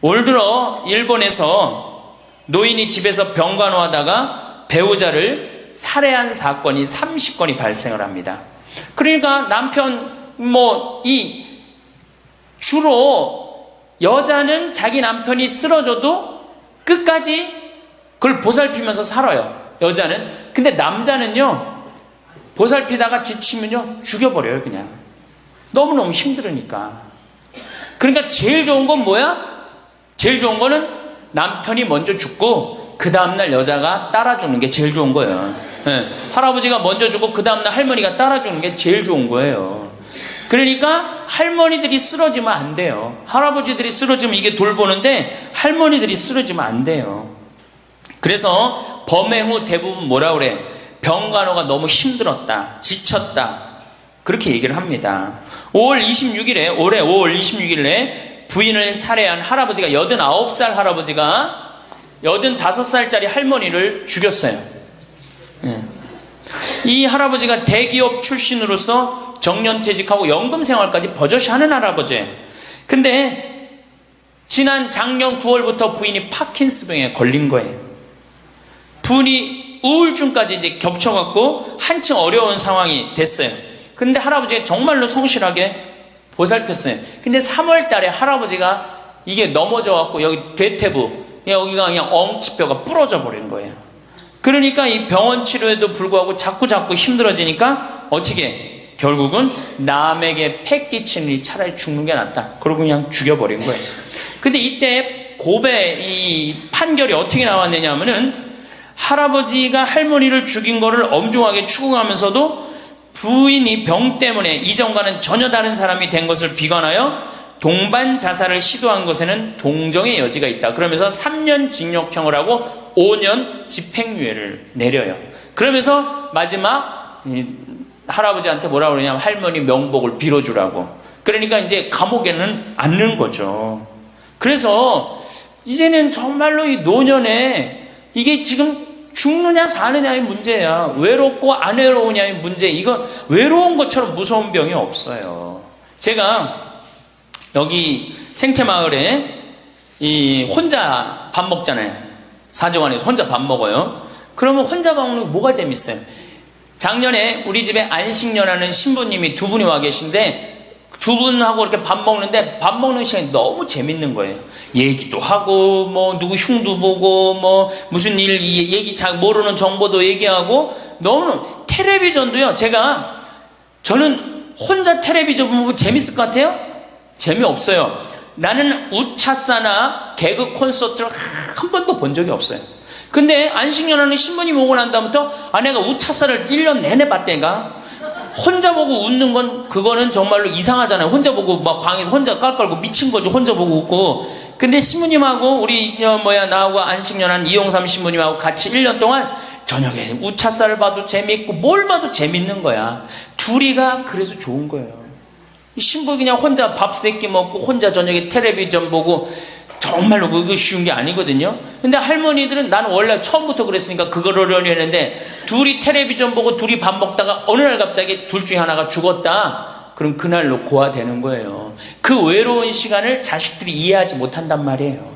올 들어 일본에서 노인이 집에서 병간호하다가 배우자를 살해한 사건이 30건이 발생을 합니다. 그러니까 남편 주로 여자는 자기 남편이 쓰러져도 끝까지 그걸 보살피면서 살아요. 여자는. 근데 남자는요, 보살피다가 지치면요 죽여버려요. 그냥 너무너무 힘들으니까. 그러니까 제일 좋은 건 뭐야? 제일 좋은 거는 남편이 먼저 죽고 그 다음날 여자가 따라주는 게 제일 좋은 거예요. 네. 할아버지가 먼저 죽고 그 다음날 할머니가 따라주는 게 제일 좋은 거예요. 그러니까 할머니들이 쓰러지면 안 돼요. 할아버지들이 쓰러지면 이게 돌보는데 할머니들이 쓰러지면 안 돼요. 그래서 범행 후 대부분 뭐라 그래? 병간호가 너무 힘들었다, 지쳤다, 그렇게 얘기를 합니다. 5월 26일에 올해 5월 26일에 부인을 살해한 할아버지가, 89살 할아버지가 85살짜리 할머니를 죽였어요. 이 할아버지가 대기업 출신으로서 정년퇴직하고 연금생활까지 버젓이 하는 할아버지예요. 근데 지난 작년 9월부터 부인이 파킨스병에 걸린 거예요. 부인이 우울증까지 이제 겹쳐갖고 한층 어려운 상황이 됐어요. 근데 할아버지가 정말로 성실하게 보살폈어요. 근데 3월 달에 할아버지가 이게 넘어져갖고 여기 대퇴부, 여기가 그냥 엉치뼈가 부러져 버린 거예요. 그러니까 이 병원 치료에도 불구하고 자꾸 힘들어지니까 어떻게 결국은 남에게 패 끼치니 차라리 죽는 게 낫다. 그러고 그냥 죽여버린 거예요. 근데 이때 이 판결이 어떻게 나왔느냐 하면은, 할아버지가 할머니를 죽인 거를 엄중하게 추궁하면서도 부인이 병 때문에 이전과는 전혀 다른 사람이 된 것을 비관하여 동반 자살을 시도한 것에는 동정의 여지가 있다. 그러면서 3년 징역형을 하고 5년 집행유예를 내려요. 그러면서 마지막 할아버지한테 뭐라고 그러냐면 할머니 명복을 빌어주라고. 그러니까 이제 감옥에는 안 넣은 거죠. 그래서 이제는 정말로 이 노년에 이게 지금 죽느냐 사느냐의 문제야. 외롭고 안 외로우냐의 문제. 이거 외로운 것처럼 무서운 병이 없어요. 제가 여기 생태마을에 혼자 밥 먹잖아요. 사정안에서 혼자 밥 먹어요. 그러면 혼자 밥 먹는 게 뭐가 재밌어요? 작년에 우리 집에 안식년하는 신부님이 2분이 와 계신데, 2분하고 이렇게 밥 먹는데 밥 먹는 시간이 너무 재밌는 거예요. 얘기도 하고 누구 흉도 보고 무슨 일 얘기 잘 모르는 정보도 얘기하고, 너무 텔레비전도요. 저는 혼자 텔레비전 보면 재밌을 것 같아요? 재미없어요. 나는 우차사나 개그 콘서트를 한 번도 본 적이 없어요. 근데 안식년하는 신부님 오고 난 다음부터 내가 우차사를 1년 내내 봤다니까. 혼자 보고 웃는 건 그거는 정말로 이상하잖아요. 혼자 보고 막 방에서 혼자 깔깔고 미친 거죠. 혼자 보고 웃고. 근데 신부님하고 우리 나하고 안식년한 이용삼 신부님하고 같이 1년 동안 저녁에 우차사를 봐도 재밌고 뭘 봐도 재밌는 거야. 둘이가 그래서 좋은 거예요. 신부 그냥 혼자 밥 세끼 먹고 혼자 저녁에 텔레비전 보고, 정말로 그거 쉬운 게 아니거든요. 근데 할머니들은, 나는 원래 처음부터 그랬으니까 그거를 하려는데, 둘이 텔레비전 보고 둘이 밥 먹다가 어느 날 갑자기 둘 중에 하나가 죽었다. 그럼 그날로 고아되는 거예요. 그 외로운 시간을 자식들이 이해하지 못한단 말이에요.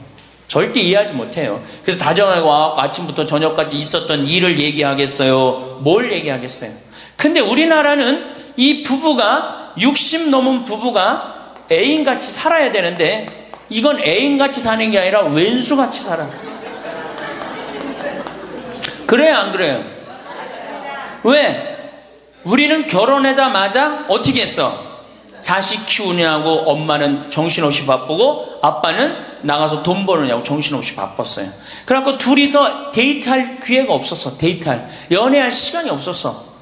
절대 이해하지 못해요. 그래서 다정하고 아침부터 저녁까지 있었던 일을 얘기하겠어요? 뭘 얘기하겠어요? 근데 우리나라는 이 부부가 60 넘은 부부가 애인같이 살아야 되는데, 이건 애인같이 사는 게 아니라 왼수같이 살아. 그래요 안 그래요? 왜? 우리는 결혼하자마자 어떻게 했어? 자식 키우느냐고 엄마는 정신없이 바쁘고 아빠는 나가서 돈 버느냐고 정신없이 바빴어요. 그래갖고 둘이서 데이트할 기회가 없었어. 연애할 시간이 없었어.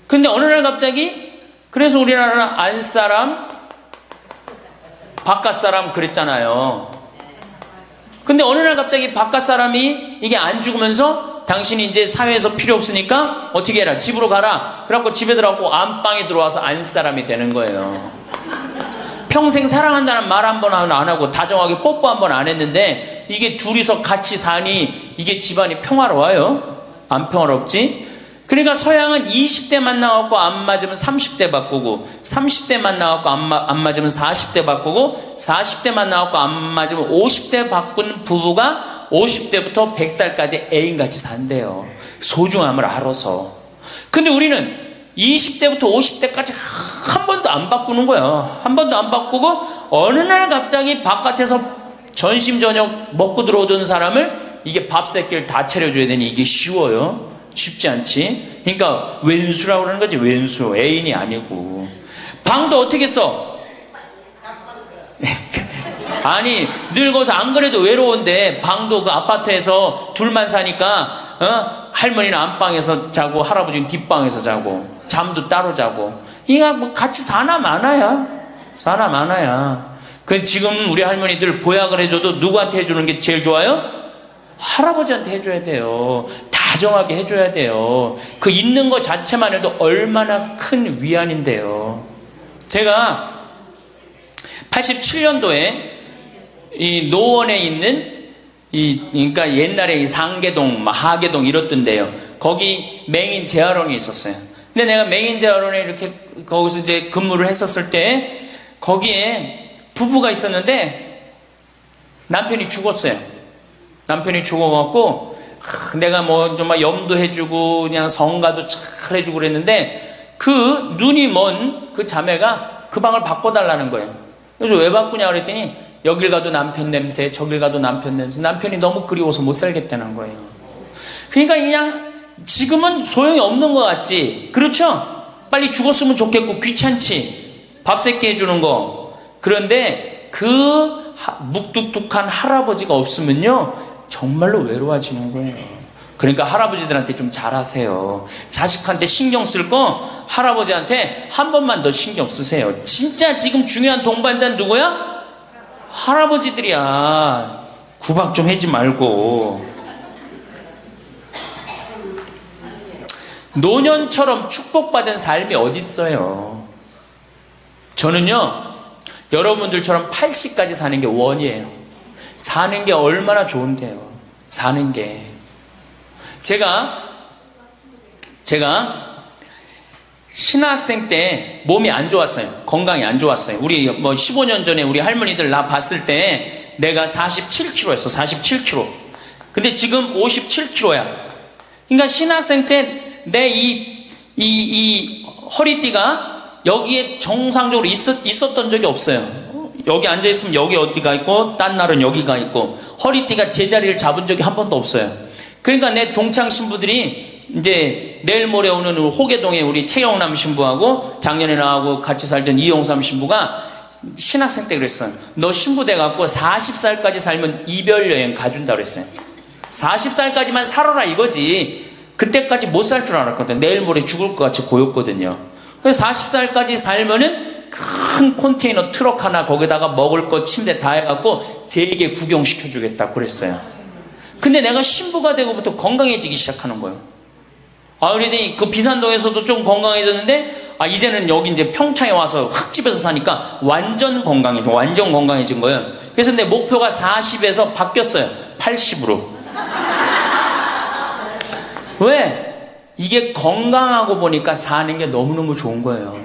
근데 어느 날 갑자기, 그래서 우리나라는 안사람 바깥사람 그랬잖아요. 근데 어느 날 갑자기 바깥사람이 이게 안 죽으면서 당신이 이제 사회에서 필요 없으니까 어떻게 해라, 집으로 가라. 그래갖고 집에 들어가고 안방에 들어와서 안사람이 되는 거예요. 평생 사랑한다는 말 한 번 안 하고 다정하게 뽀뽀 한 번 안 했는데 이게 둘이서 같이 사니 이게 집안이 평화로워요? 안 평화롭지? 그러니까 서양은 20대 만나갖고 안 맞으면 30대 바꾸고, 30대 만나갖고 안 맞으면 40대 바꾸고, 40대 만나갖고 안 맞으면 50대 바꾼 부부가 50대부터 100살까지 애인같이 산대요. 소중함을 알아서. 근데 우리는 20대부터 50대까지 한 번도 안 바꾸는 거야. 한 번도 안 바꾸고 어느 날 갑자기 바깥에서 전심 저녁 먹고 들어오던 사람을 이게 밥 새끼를 다 차려줘야 되니 이게 쉬워요? 쉽지 않지. 그러니까 왼수라고 그러는 거지. 왼수, 애인이 아니고. 방도 어떻게 써? 아니 늙어서 안 그래도 외로운데 방도 그 아파트에서 둘만 사니까 할머니는 안방에서 자고 할아버지는 뒷방에서 자고 잠도 따로 자고. 이거 뭐 같이 사나 마나야. 그 지금 우리 할머니들 보약을 해줘도 누구한테 해주는 게 제일 좋아요? 할아버지한테 해줘야 돼요. 다정하게 해줘야 돼요. 그 있는 것 자체만 해도 얼마나 큰 위안인데요. 제가 87년도에 이 노원에 있는 그러니까 옛날에 이 상계동, 하계동 이렇던데요. 거기 맹인 재활원이 있었어요. 근데 내가 맹인 재활원에 이렇게 거기서 이제 근무를 했었을 때 거기에 부부가 있었는데 남편이 죽었어요. 남편이 죽어갖고 내가 뭐 정말 염도해주고 그냥 성가도 잘 해주고 그랬는데 그 눈이 먼 그 자매가 그 방을 바꿔달라는 거예요. 그래서 왜 바꾸냐 그랬더니 여길 가도 남편 냄새, 저길 가도 남편 냄새, 남편이 너무 그리워서 못 살겠다는 거예요. 그러니까 그냥 지금은 소용이 없는 것 같지. 그렇죠? 빨리 죽었으면 좋겠고 귀찮지. 밥 새끼 해주는 거. 그런데 그 묵뚝뚝한 할아버지가 없으면요 정말로 외로워지는 거예요. 그러니까 할아버지들한테 좀 잘하세요. 자식한테 신경 쓸 거 할아버지한테 한 번만 더 신경 쓰세요. 진짜 지금 중요한 동반자는 누구야? 할아버지들이야. 구박 좀 하지 말고. 노년처럼 축복받은 삶이 어딨어요. 저는요 여러분들처럼 80까지 사는 게 원이에요. 사는 게 얼마나 좋은데요. 사는 게. 제가 신학생 때 몸이 안 좋았어요. 건강이 안 좋았어요. 우리 뭐 15년 전에 우리 할머니들 나 봤을 때 내가 47kg였어. 47kg. 근데 지금 57kg야. 그러니까 신학생 때 내 이 허리띠가 여기에 정상적으로 있었던 적이 없어요. 여기 앉아있으면 여기 어디가 있고 딴 날은 여기가 있고 허리띠가 제자리를 잡은 적이 한 번도 없어요. 그러니까 내 동창 신부들이 이제 내일 모레 오는 호계동에 우리 최영남 신부하고 작년에 나하고 같이 살던 이용삼 신부가 신학생 때 그랬어요. 너 신부 돼갖고 40살까지 살면 이별여행 가준다 그랬어요. 40살까지만 살아라 이거지. 그때까지 못 살 줄 알았거든. 내일 모레 죽을 것 같이 보였거든요. 그래서 40살까지 살면은 큰 컨테이너 트럭 하나 거기다가 먹을 거 침대 다 해갖고 세계 구경시켜주겠다 그랬어요. 근데 내가 신부가 되고부터 건강해지기 시작하는 거예요. 그러더니 그 비산동에서도 좀 건강해졌는데 이제는 여기 이제 평창에 와서 흙집에서 사니까 완전 건강해진 거예요. 그래서 내 목표가 40에서 바뀌었어요. 80으로. 왜? 이게 건강하고 보니까 사는 게 너무너무 좋은 거예요.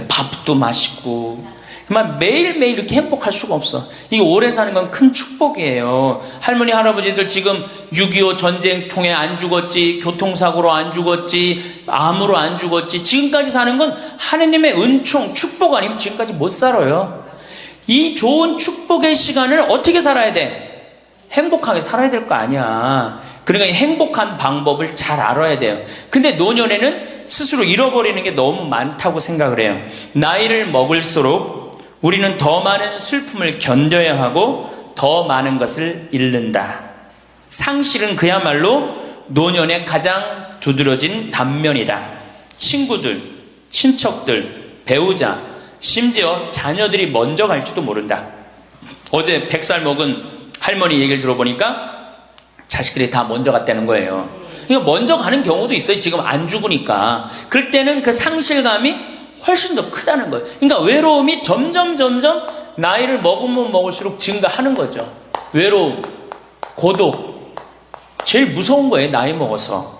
밥도 맛있고 그만 매일매일 이렇게 행복할 수가 없어. 이게 오래 사는 건 큰 축복이에요. 할머니 할아버지들 지금 6.25 전쟁 통해 안 죽었지, 교통사고로 안 죽었지, 암으로 안 죽었지, 지금까지 사는 건 하느님의 은총 축복 아니면 지금까지 못 살아요. 이 좋은 축복의 시간을 어떻게 살아야 돼? 행복하게 살아야 될 거 아니야. 그러니까 이 행복한 방법을 잘 알아야 돼요. 근데 노년에는 스스로 잃어버리는 게 너무 많다고 생각을 해요. 나이를 먹을수록 우리는 더 많은 슬픔을 견뎌야 하고 더 많은 것을 잃는다. 상실은 그야말로 노년의 가장 두드러진 단면이다. 친구들, 친척들, 배우자, 심지어 자녀들이 먼저 갈지도 모른다. 어제 100살 먹은 할머니 얘기를 들어보니까 자식들이 다 먼저 갔다는 거예요. 그러니까 먼저 가는 경우도 있어요. 지금 안 죽으니까. 그럴 때는 그 상실감이 훨씬 더 크다는 거예요. 그러니까 외로움이 점점 나이를 먹으면 먹을수록 증가하는 거죠. 외로움, 고독. 제일 무서운 거예요. 나이 먹어서.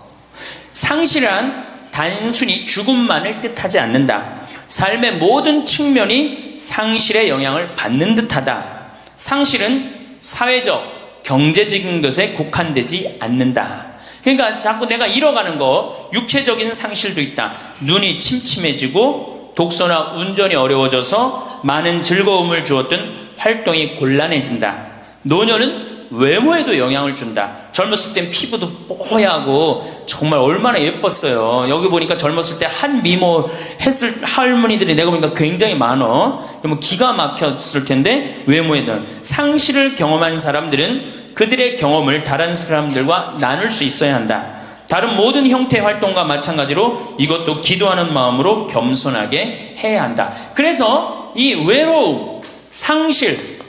상실한 단순히 죽음만을 뜻하지 않는다. 삶의 모든 측면이 상실의 영향을 받는 듯하다. 상실은 사회적, 경제적인 것에 국한되지 않는다. 그러니까 자꾸 내가 잃어가는 거, 육체적인 상실도 있다. 눈이 침침해지고 독서나 운전이 어려워져서 많은 즐거움을 주었던 활동이 곤란해진다. 노년은 외모에도 영향을 준다. 젊었을 땐 피부도 뽀얗고 정말 얼마나 예뻤어요. 여기 보니까 젊었을 때 한 미모 했을 할머니들이 내가 보니까 굉장히 많어. 그러면 기가 막혔을 텐데 외모에는. 상실을 경험한 사람들은 그들의 경험을 다른 사람들과 나눌 수 있어야 한다. 다른 모든 형태의 활동과 마찬가지로 이것도 기도하는 마음으로 겸손하게 해야 한다. 그래서 이 외로움, 상실,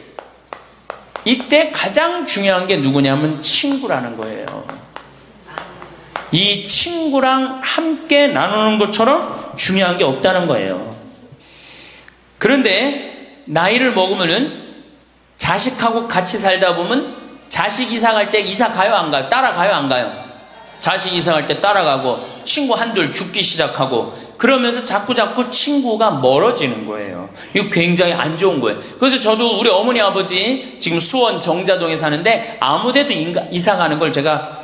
이때 가장 중요한 게 누구냐면 친구라는 거예요. 이 친구랑 함께 나누는 것처럼 중요한 게 없다는 거예요. 그런데 나이를 먹으면은 자식하고 같이 살다 보면 자식 이사 갈 때 이사 가요 안 가요? 따라가요 안 가요? 자식 이사 갈 때 따라가고 친구 한둘 죽기 시작하고 그러면서 자꾸 친구가 멀어지는 거예요. 이거 굉장히 안 좋은 거예요. 그래서 저도 우리 어머니 아버지 지금 수원 정자동에 사는데 아무데도 이사 가는 걸 제가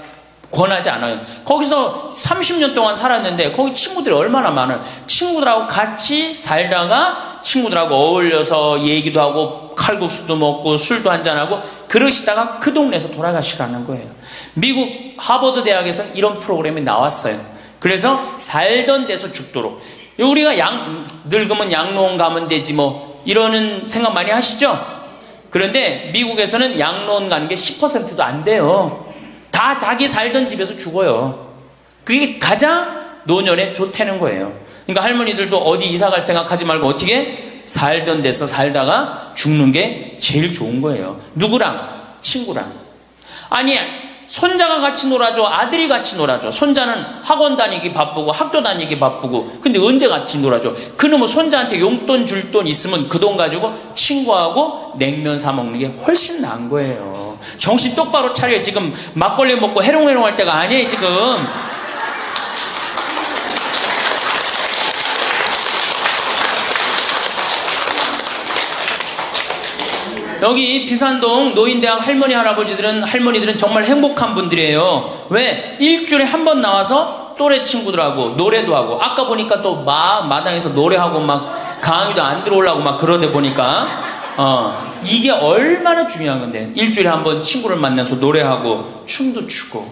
권하지 않아요. 거기서 30년 동안 살았는데 거기 친구들이 얼마나 많아요. 친구들하고 같이 살다가 친구들하고 어울려서 얘기도 하고 칼국수도 먹고 술도 한잔하고 그러시다가 그 동네에서 돌아가시라는 거예요. 미국 하버드 대학에서 이런 프로그램이 나왔어요. 그래서 살던 데서 죽도록. 우리가 늙으면 양로원 가면 되지 뭐 이러는 생각 많이 하시죠? 그런데 미국에서는 양로원 가는 게 10%도 안 돼요. 다 자기 살던 집에서 죽어요. 그게 가장 노년에 좋다는 거예요. 그러니까 할머니들도 어디 이사 갈 생각하지 말고 어떻게 살던 데서 살다가 죽는 게 제일 좋은 거예요. 누구랑? 친구랑. 아니 손자가 같이 놀아줘, 아들이 같이 놀아줘. 손자는 학원 다니기 바쁘고 학교 다니기 바쁘고 근데 언제 같이 놀아줘? 그놈은 손자한테 용돈 줄 돈 있으면 그 돈 가지고 친구하고 냉면 사 먹는 게 훨씬 나은 거예요. 정신 똑바로 차려. 지금 막걸리 먹고 해롱해롱 할 때가 아니에요 지금. 여기 비산동 노인대학 할머니들은 정말 행복한 분들이에요. 왜? 일주일에 한 번 나와서 또래 친구들하고 노래도 하고, 아까 보니까 또 마당에서 노래하고 막 강의도 안 들어오려고 막 그러다 보니까 이게 얼마나 중요한 건데. 일주일에 한 번 친구를 만나서 노래하고 춤도 추고,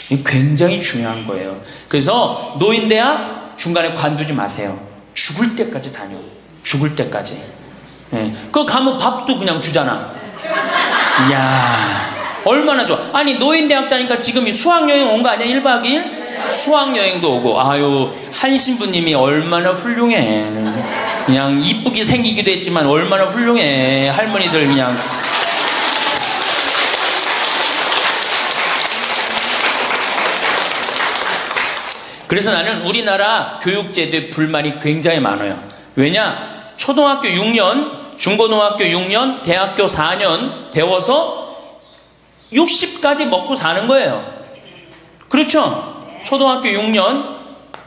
이게 굉장히 중요한 거예요. 그래서 노인대학 중간에 관두지 마세요. 죽을 때까지 다녀. 죽을 때까지. 네. 그거 가면 밥도 그냥 주잖아. 이야, 얼마나 좋아. 아니 노인대학 다니까 지금 수학여행 온 거 아니야? 1박 2일? 수학여행도 오고. 아유, 한 신부님이 얼마나 훌륭해. 그냥 이쁘게 생기기도 했지만 얼마나 훌륭해. 할머니들 그냥. 그래서 나는 우리나라 교육제도에 불만이 굉장히 많아요. 왜냐? 초등학교 6년, 중고등학교 6년, 대학교 4년 배워서 60까지 먹고 사는 거예요. 그렇죠? 초등학교 6년,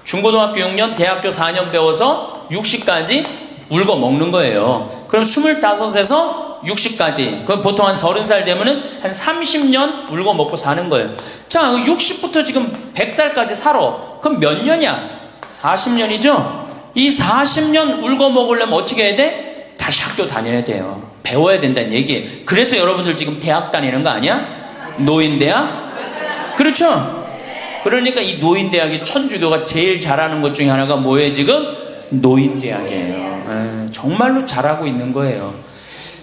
중고등학교 6년, 대학교 4년 배워서 60까지 울고 먹는 거예요. 그럼 25에서 60까지. 그럼 보통 한 30살 되면은 한 30년 울고 먹고 사는 거예요. 자, 60부터 지금 100살까지 살아. 그럼 몇 년이야? 40년이죠? 이 40년 울고 먹으려면 어떻게 해야 돼? 다시 학교 다녀야 돼요. 배워야 된다는 얘기예요. 그래서 여러분들 지금 대학 다니는 거 아니야? 노인대학? 그렇죠? 그러니까 이 노인대학이 천주교가 제일 잘하는 것 중에 하나가 뭐예요 지금? 노인대학이에요. 정말로 잘하고 있는 거예요.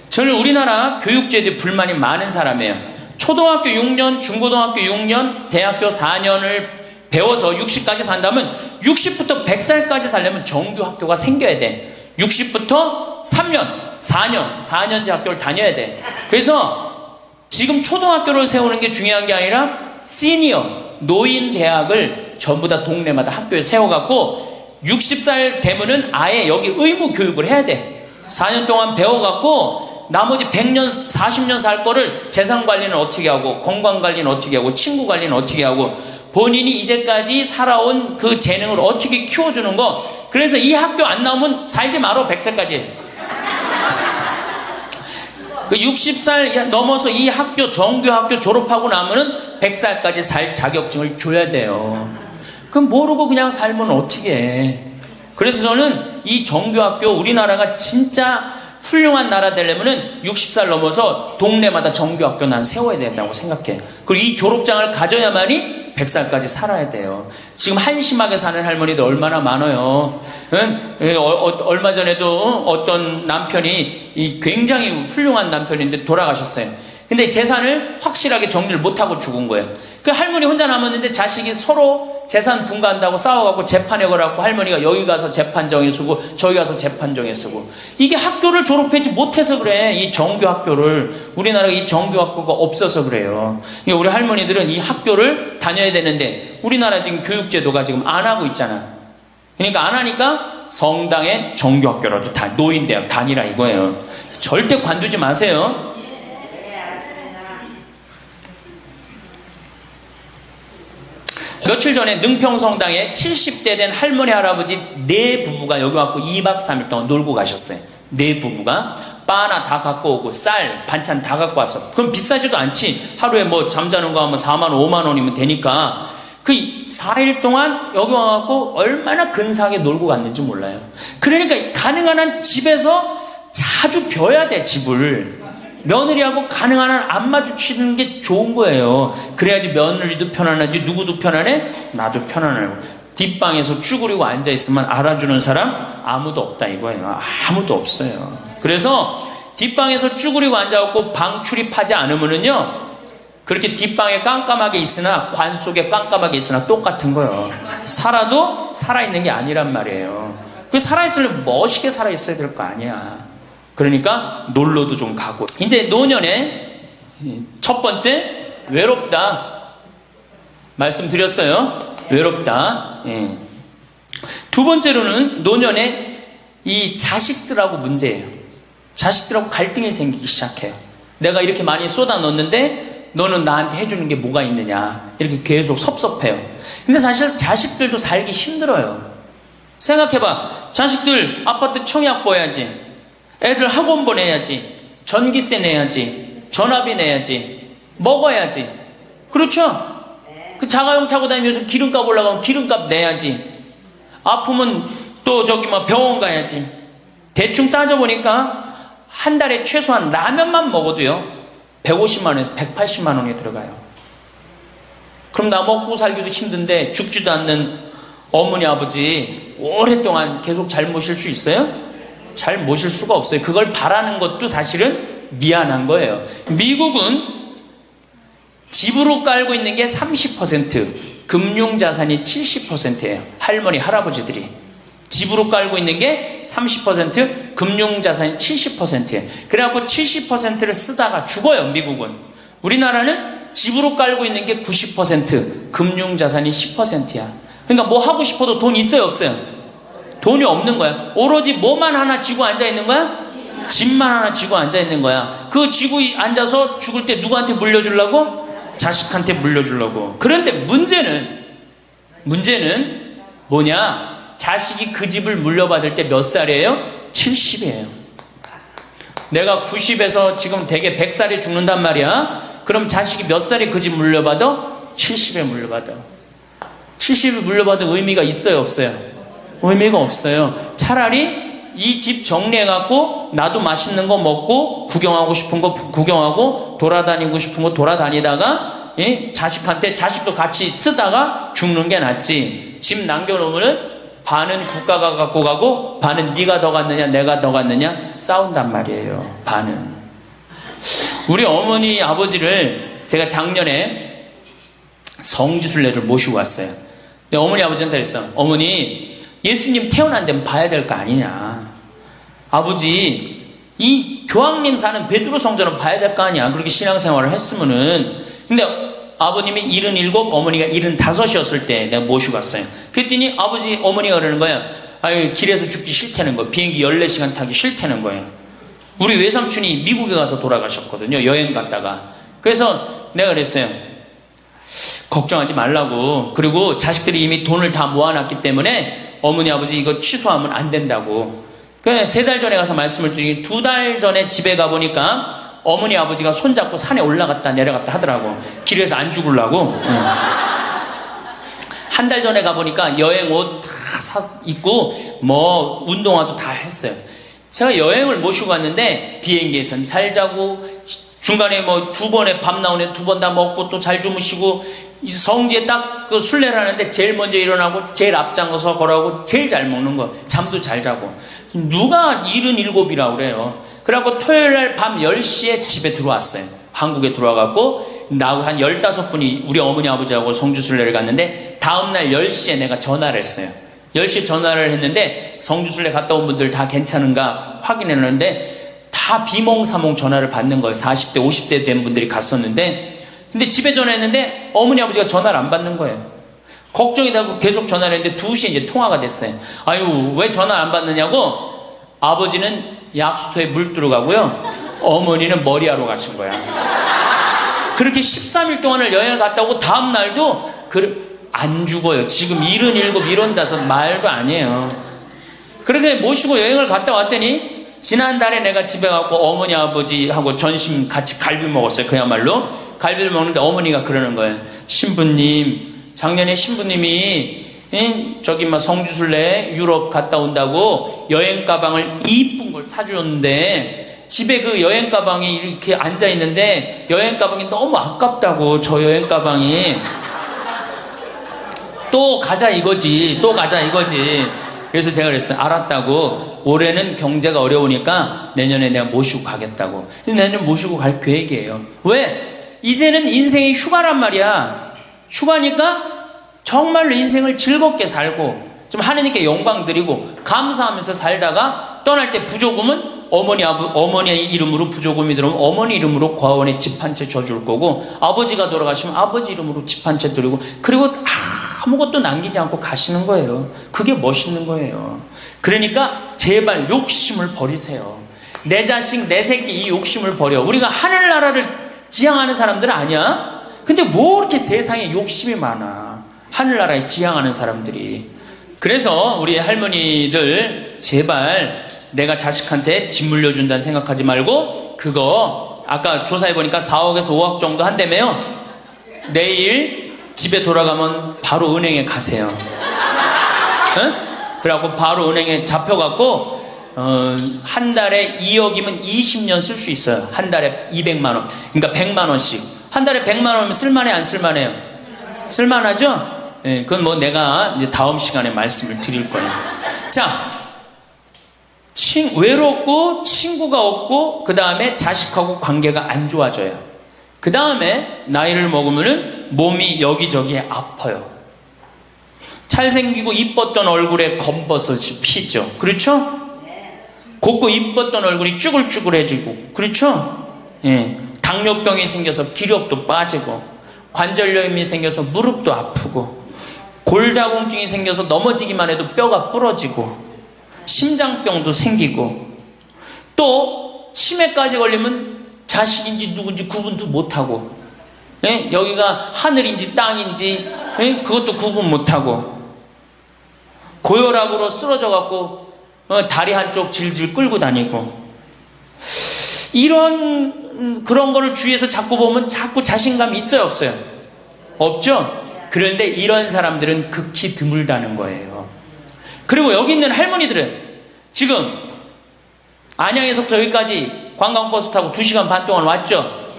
저는 우리나라 교육제도에 불만이 많은 사람이에요. 초등학교 6년, 중고등학교 6년, 대학교 4년을 배워서 60까지 산다면 60부터 100살까지 살려면 정규학교가 생겨야 돼. 60부터 3년, 4년제 학교를 다녀야 돼. 그래서 지금 초등학교를 세우는 게 중요한 게 아니라 시니어, 노인 대학을 전부 다 동네마다 학교에 세워갖고 60살 되면은 아예 여기 의무 교육을 해야 돼. 4년 동안 배워갖고 나머지 100년, 40년 살 거를 재산 관리는 어떻게 하고, 건강 관리는 어떻게 하고, 친구 관리는 어떻게 하고, 본인이 이제까지 살아온 그 재능을 어떻게 키워주는 거. 그래서 이 학교 안 나오면 살지 말어, 100살까지. 그 60살 넘어서 이 학교, 정규학교 졸업하고 나면은 100살까지 살 자격증을 줘야 돼요. 그럼 모르고 그냥 살면 어떻게 해. 그래서 저는 이 정규학교, 우리나라가 진짜 훌륭한 나라 되려면은 60살 넘어서 동네마다 정규학교 난 세워야 된다고 생각해. 그리고 이 졸업장을 가져야만이 100살까지 살아야 돼요. 지금 한심하게 사는 할머니들 얼마나 많아요. 얼마 전에도 어떤 남편이 굉장히 훌륭한 남편인데 돌아가셨어요. 근데 재산을 확실하게 정리를 못하고 죽은 거예요. 그 할머니 혼자 남았는데 자식이 서로 재산 분가한다고 싸워갖고 재판에 걸어갖고 할머니가 여기 가서 재판 정해쓰고 저기 가서 재판 정해쓰고. 이게 학교를 졸업하지 못해서 그래. 이 정규 학교를. 우리나라가 이 정규 학교가 없어서 그래요. 우리 할머니들은 이 학교를 다녀야 되는데 우리나라 지금 교육제도가 지금 안 하고 있잖아. 그러니까 안 하니까 성당에 정규 학교라도 노인대학 다니라 이거예요. 절대 관두지 마세요. 며칠 전에 능평성당에 70대 된 할머니 할아버지 네 부부가 여기 와서 2박 3일 동안 놀고 가셨어요. 네 부부가 바나 다 갖고 오고 쌀 반찬 다 갖고 왔어. 그럼 비싸지도 않지. 하루에 뭐 잠자는 거 하면 4만 원 5만 원이면 되니까 그 4일 동안 여기 와갖고 얼마나 근사하게 놀고 갔는지 몰라요. 그러니까 가능한 한 집에서 자주 벼야 돼. 집을 며느리하고 가능한 한 안 마주치는 게 좋은 거예요. 그래야지 며느리도 편안하지. 누구도 편안해? 나도 편안하고. 뒷방에서 쭈그리고 앉아있으면 알아주는 사람 아무도 없다 이거예요. 아무도 없어요. 그래서 뒷방에서 쭈그리고 앉아갖고 방 출입하지 않으면은요, 그렇게 뒷방에 깜깜하게 있으나 관 속에 깜깜하게 있으나 똑같은 거예요. 살아도 살아있는 게 아니란 말이에요. 그 살아있으려면 멋있게 살아있어야 될 거 아니야. 그러니까 놀러도 좀 가고. 이제 노년에 첫 번째 외롭다 말씀드렸어요. 외롭다. 예. 두 번째로는 노년에 이 자식들하고 문제예요. 자식들하고 갈등이 생기기 시작해요. 내가 이렇게 많이 쏟아 넣었는데 너는 나한테 해주는 게 뭐가 있느냐, 이렇게 계속 섭섭해요. 근데 사실 자식들도 살기 힘들어요. 생각해봐. 자식들 아파트 청약 보야지, 애들 학원 보내야지, 전기세 내야지, 전화비 내야지, 먹어야지. 그렇죠? 그 자가용 타고 다니면서 기름값 올라가면 기름값 내야지. 아프면 또 저기 뭐 병원 가야지. 대충 따져보니까 한 달에 최소한 라면만 먹어도요 150만 원에서 180만 원이 들어가요. 그럼 나 먹고 살기도 힘든데 죽지도 않는 어머니 아버지 오랫동안 계속 잘 모실 수 있어요? 잘 모실 수가 없어요. 그걸 바라는 것도 사실은 미안한 거예요. 미국은 집으로 깔고 있는 게 30%, 금융자산이 70%예요. 할머니, 할아버지들이. 집으로 깔고 있는 게 30%, 금융자산이 70%예요. 그래갖고 70%를 쓰다가 죽어요, 미국은. 우리나라는 집으로 깔고 있는 게 90%, 금융자산이 10%야. 그러니까 뭐 하고 싶어도 돈 있어요, 없어요? 돈이 없는 거야. 오로지 뭐만 하나 쥐고 앉아있는 거야? 집만 하나 쥐고 앉아있는 거야. 그 쥐고 앉아서 죽을 때 누구한테 물려주려고? 자식한테 물려주려고. 그런데 문제는 뭐냐? 자식이 그 집을 물려받을 때 몇 살이에요? 70이에요. 내가 90에서 지금 대개 100살에 죽는단 말이야. 그럼 자식이 몇 살에 그 집 물려받아? 70에 물려받아. 70에 물려받은 의미가 있어요, 없어요? 의미가 없어요. 차라리 이 집 정리해갖고 나도 맛있는 거 먹고 구경하고 싶은 거 구경하고 돌아다니고 싶은 거 돌아다니다가 예? 자식한테 자식도 같이 쓰다가 죽는 게 낫지. 집 남겨놓으면 반은 국가가 갖고 가고 반은 네가 더 갖느냐 내가 더 갖느냐 싸운단 말이에요. 반은. 우리 어머니 아버지를 제가 작년에 성지순례를 모시고 왔어요. 근데 어머니 아버지한테 그랬어. 어머니 예수님 태어난 데는 봐야 될 거 아니냐. 아버지 이 교황님 사는 베드로 성전은 봐야 될 거 아니야. 그렇게 신앙생활을 했으면은. 근데 아버님이 77, 어머니가 75이었을 때 내가 모시고 갔어요. 그랬더니 아버지, 어머니가 그러는 거야. 아유, 길에서 죽기 싫다는 거야. 비행기 14시간 타기 싫다는 거예요. 우리 외삼촌이 미국에 가서 돌아가셨거든요. 여행 갔다가. 그래서 내가 그랬어요. 걱정하지 말라고. 그리고 자식들이 이미 돈을 다 모아놨기 때문에 어머니, 아버지 이거 취소하면 안 된다고. 그래, 3달 전에 가서 말씀을 드리니 2달 전에 집에 가보니까 어머니 아버지가 손잡고 산에 올라갔다 내려갔다 하더라고. 길에서 안 죽으려고. 한 달 전에 가보니까 여행 옷 다 입고 뭐 운동화도 다 했어요. 제가 여행을 모시고 갔는데 비행기에선 잘 자고 중간에 뭐 2번에 밥 나오는데 2번 다 먹고 또 잘 주무시고 성지에 딱 그 순례를 하는데 제일 먼저 일어나고 제일 앞장서서 걸어가고 제일 잘 먹는 거. 잠도 잘 자고. 누가 77이라고 그래요. 그래갖고 토요일날 밤 10시에 집에 들어왔어요. 한국에 들어와갖고 나하고 한 15분이 우리 어머니 아버지하고 성주순례를 갔는데 다음날 10시에 내가 전화를 했어요. 10시에 전화를 했는데 성주순례 갔다 온 분들 다 괜찮은가 확인했는데 다 비몽사몽 전화를 받는 거예요. 40대 50대 된 분들이 갔었는데 근데 집에 전화했는데 어머니 아버지가 전화를 안 받는 거예요. 걱정이 되고 계속 전화를 했는데 2시에 이제 통화가 됐어요. 아유, 왜 전화 안 받느냐고. 아버지는 약수터에 물 들어가고요. 어머니는 머리하러 가신 거야. 그렇게 13일 동안을 여행을 갔다 오고 다음 날도 안 죽어요. 지금 77, 75 말도 아니에요. 그렇게 모시고 여행을 갔다 왔더니 지난달에 내가 집에 가고 어머니 아버지하고 전심 같이 갈비 먹었어요. 그야말로 갈비를 먹는데 어머니가 그러는 거예요. 신부님, 작년에 신부님이 저기 막 성주순례 유럽 갔다 온다고 여행 가방을 이쁜 걸 사주었는데 집에 그 여행 가방이 이렇게 앉아 있는데 여행 가방이 너무 아깝다고. 저 여행 가방이 또 가자 이거지. 또 가자 이거지. 그래서 제가 그랬어요. 알았다고. 올해는 경제가 어려우니까 내년에 내가 모시고 가겠다고. 그래서 내년 모시고 갈 계획이에요. 왜? 이제는 인생이 휴가란 말이야. 휴가니까 정말로 인생을 즐겁게 살고 좀 하느님께 영광 드리고 감사하면서 살다가 떠날 때 부조금은 어머니의 이름으로 부조금이 들어오면 어머니 이름으로 과원에 집 한 채 줘줄 거고 아버지가 돌아가시면 아버지 이름으로 집 한 채 드리고 그리고 아무것도 남기지 않고 가시는 거예요. 그게 멋있는 거예요. 그러니까 제발 욕심을 버리세요. 내 자식 내 새끼 이 욕심을 버려. 우리가 하늘나라를 지향하는 사람들은 아니야? 근데 뭐 이렇게 세상에 욕심이 많아. 하늘나라에 지향하는 사람들이. 그래서 우리 할머니들 제발 내가 자식한테 집 물려준다는 생각하지 말고 그거 아까 조사해보니까 4억에서 5억 정도 한다며요. 내일 집에 돌아가면 바로 은행에 가세요. 응? 그래갖고 바로 은행에 잡혀갖고 한 달에 2억이면 20년 쓸 수 있어요. 한 달에 200만 원. 그러니까 100만 원씩. 한 달에 100만 원이면 쓸만해 안 쓸만해요? 쓸만하죠? 예, 그건 뭐 내가 이제 다음 시간에 말씀을 드릴 거예요. 자, 외롭고 친구가 없고 그 다음에 자식하고 관계가 안 좋아져요. 그 다음에 나이를 먹으면은 몸이 여기저기 아파요. 잘생기고 이뻤던 얼굴에 검버섯이 피죠. 그렇죠? 곱고 이뻤던 얼굴이 쭈글쭈글해지고 그렇죠? 예, 당뇨병이 생겨서 기력도 빠지고 관절염이 생겨서 무릎도 아프고 골다공증이 생겨서 넘어지기만 해도 뼈가 부러지고 심장병도 생기고 또 치매까지 걸리면 자식인지 누군지 구분도 못하고 예? 여기가 하늘인지 땅인지 예? 그것도 구분 못하고 고혈압으로 쓰러져 갖고 다리 한쪽 질질 끌고 다니고 그런 거를 주위에서 자꾸 보면 자꾸 자신감이 있어요 없어요? 없죠? 그런데 이런 사람들은 극히 드물다는 거예요. 그리고 여기 있는 할머니들은 지금 안양에서부터 여기까지 관광버스 타고 2시간 반 동안 왔죠?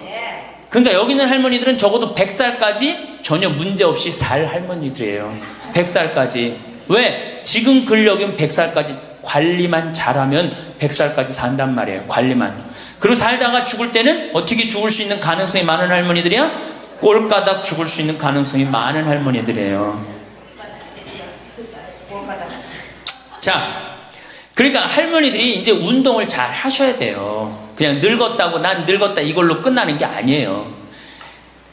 그러니까 여기 있는 할머니들은 적어도 100살까지 전혀 문제없이 살 할머니들이에요. 100살까지. 왜? 지금 근력은 100살까지 관리만 잘하면 100살까지 산단 말이에요. 관리만. 그리고 살다가 죽을 때는 어떻게 죽을 수 있는 가능성이 많은 할머니들이야? 꼴까닥 죽을 수 있는 가능성이 많은 할머니들이에요. 자, 그러니까 할머니들이 이제 운동을 잘 하셔야 돼요. 그냥 늙었다고 난 늙었다 이걸로 끝나는 게 아니에요.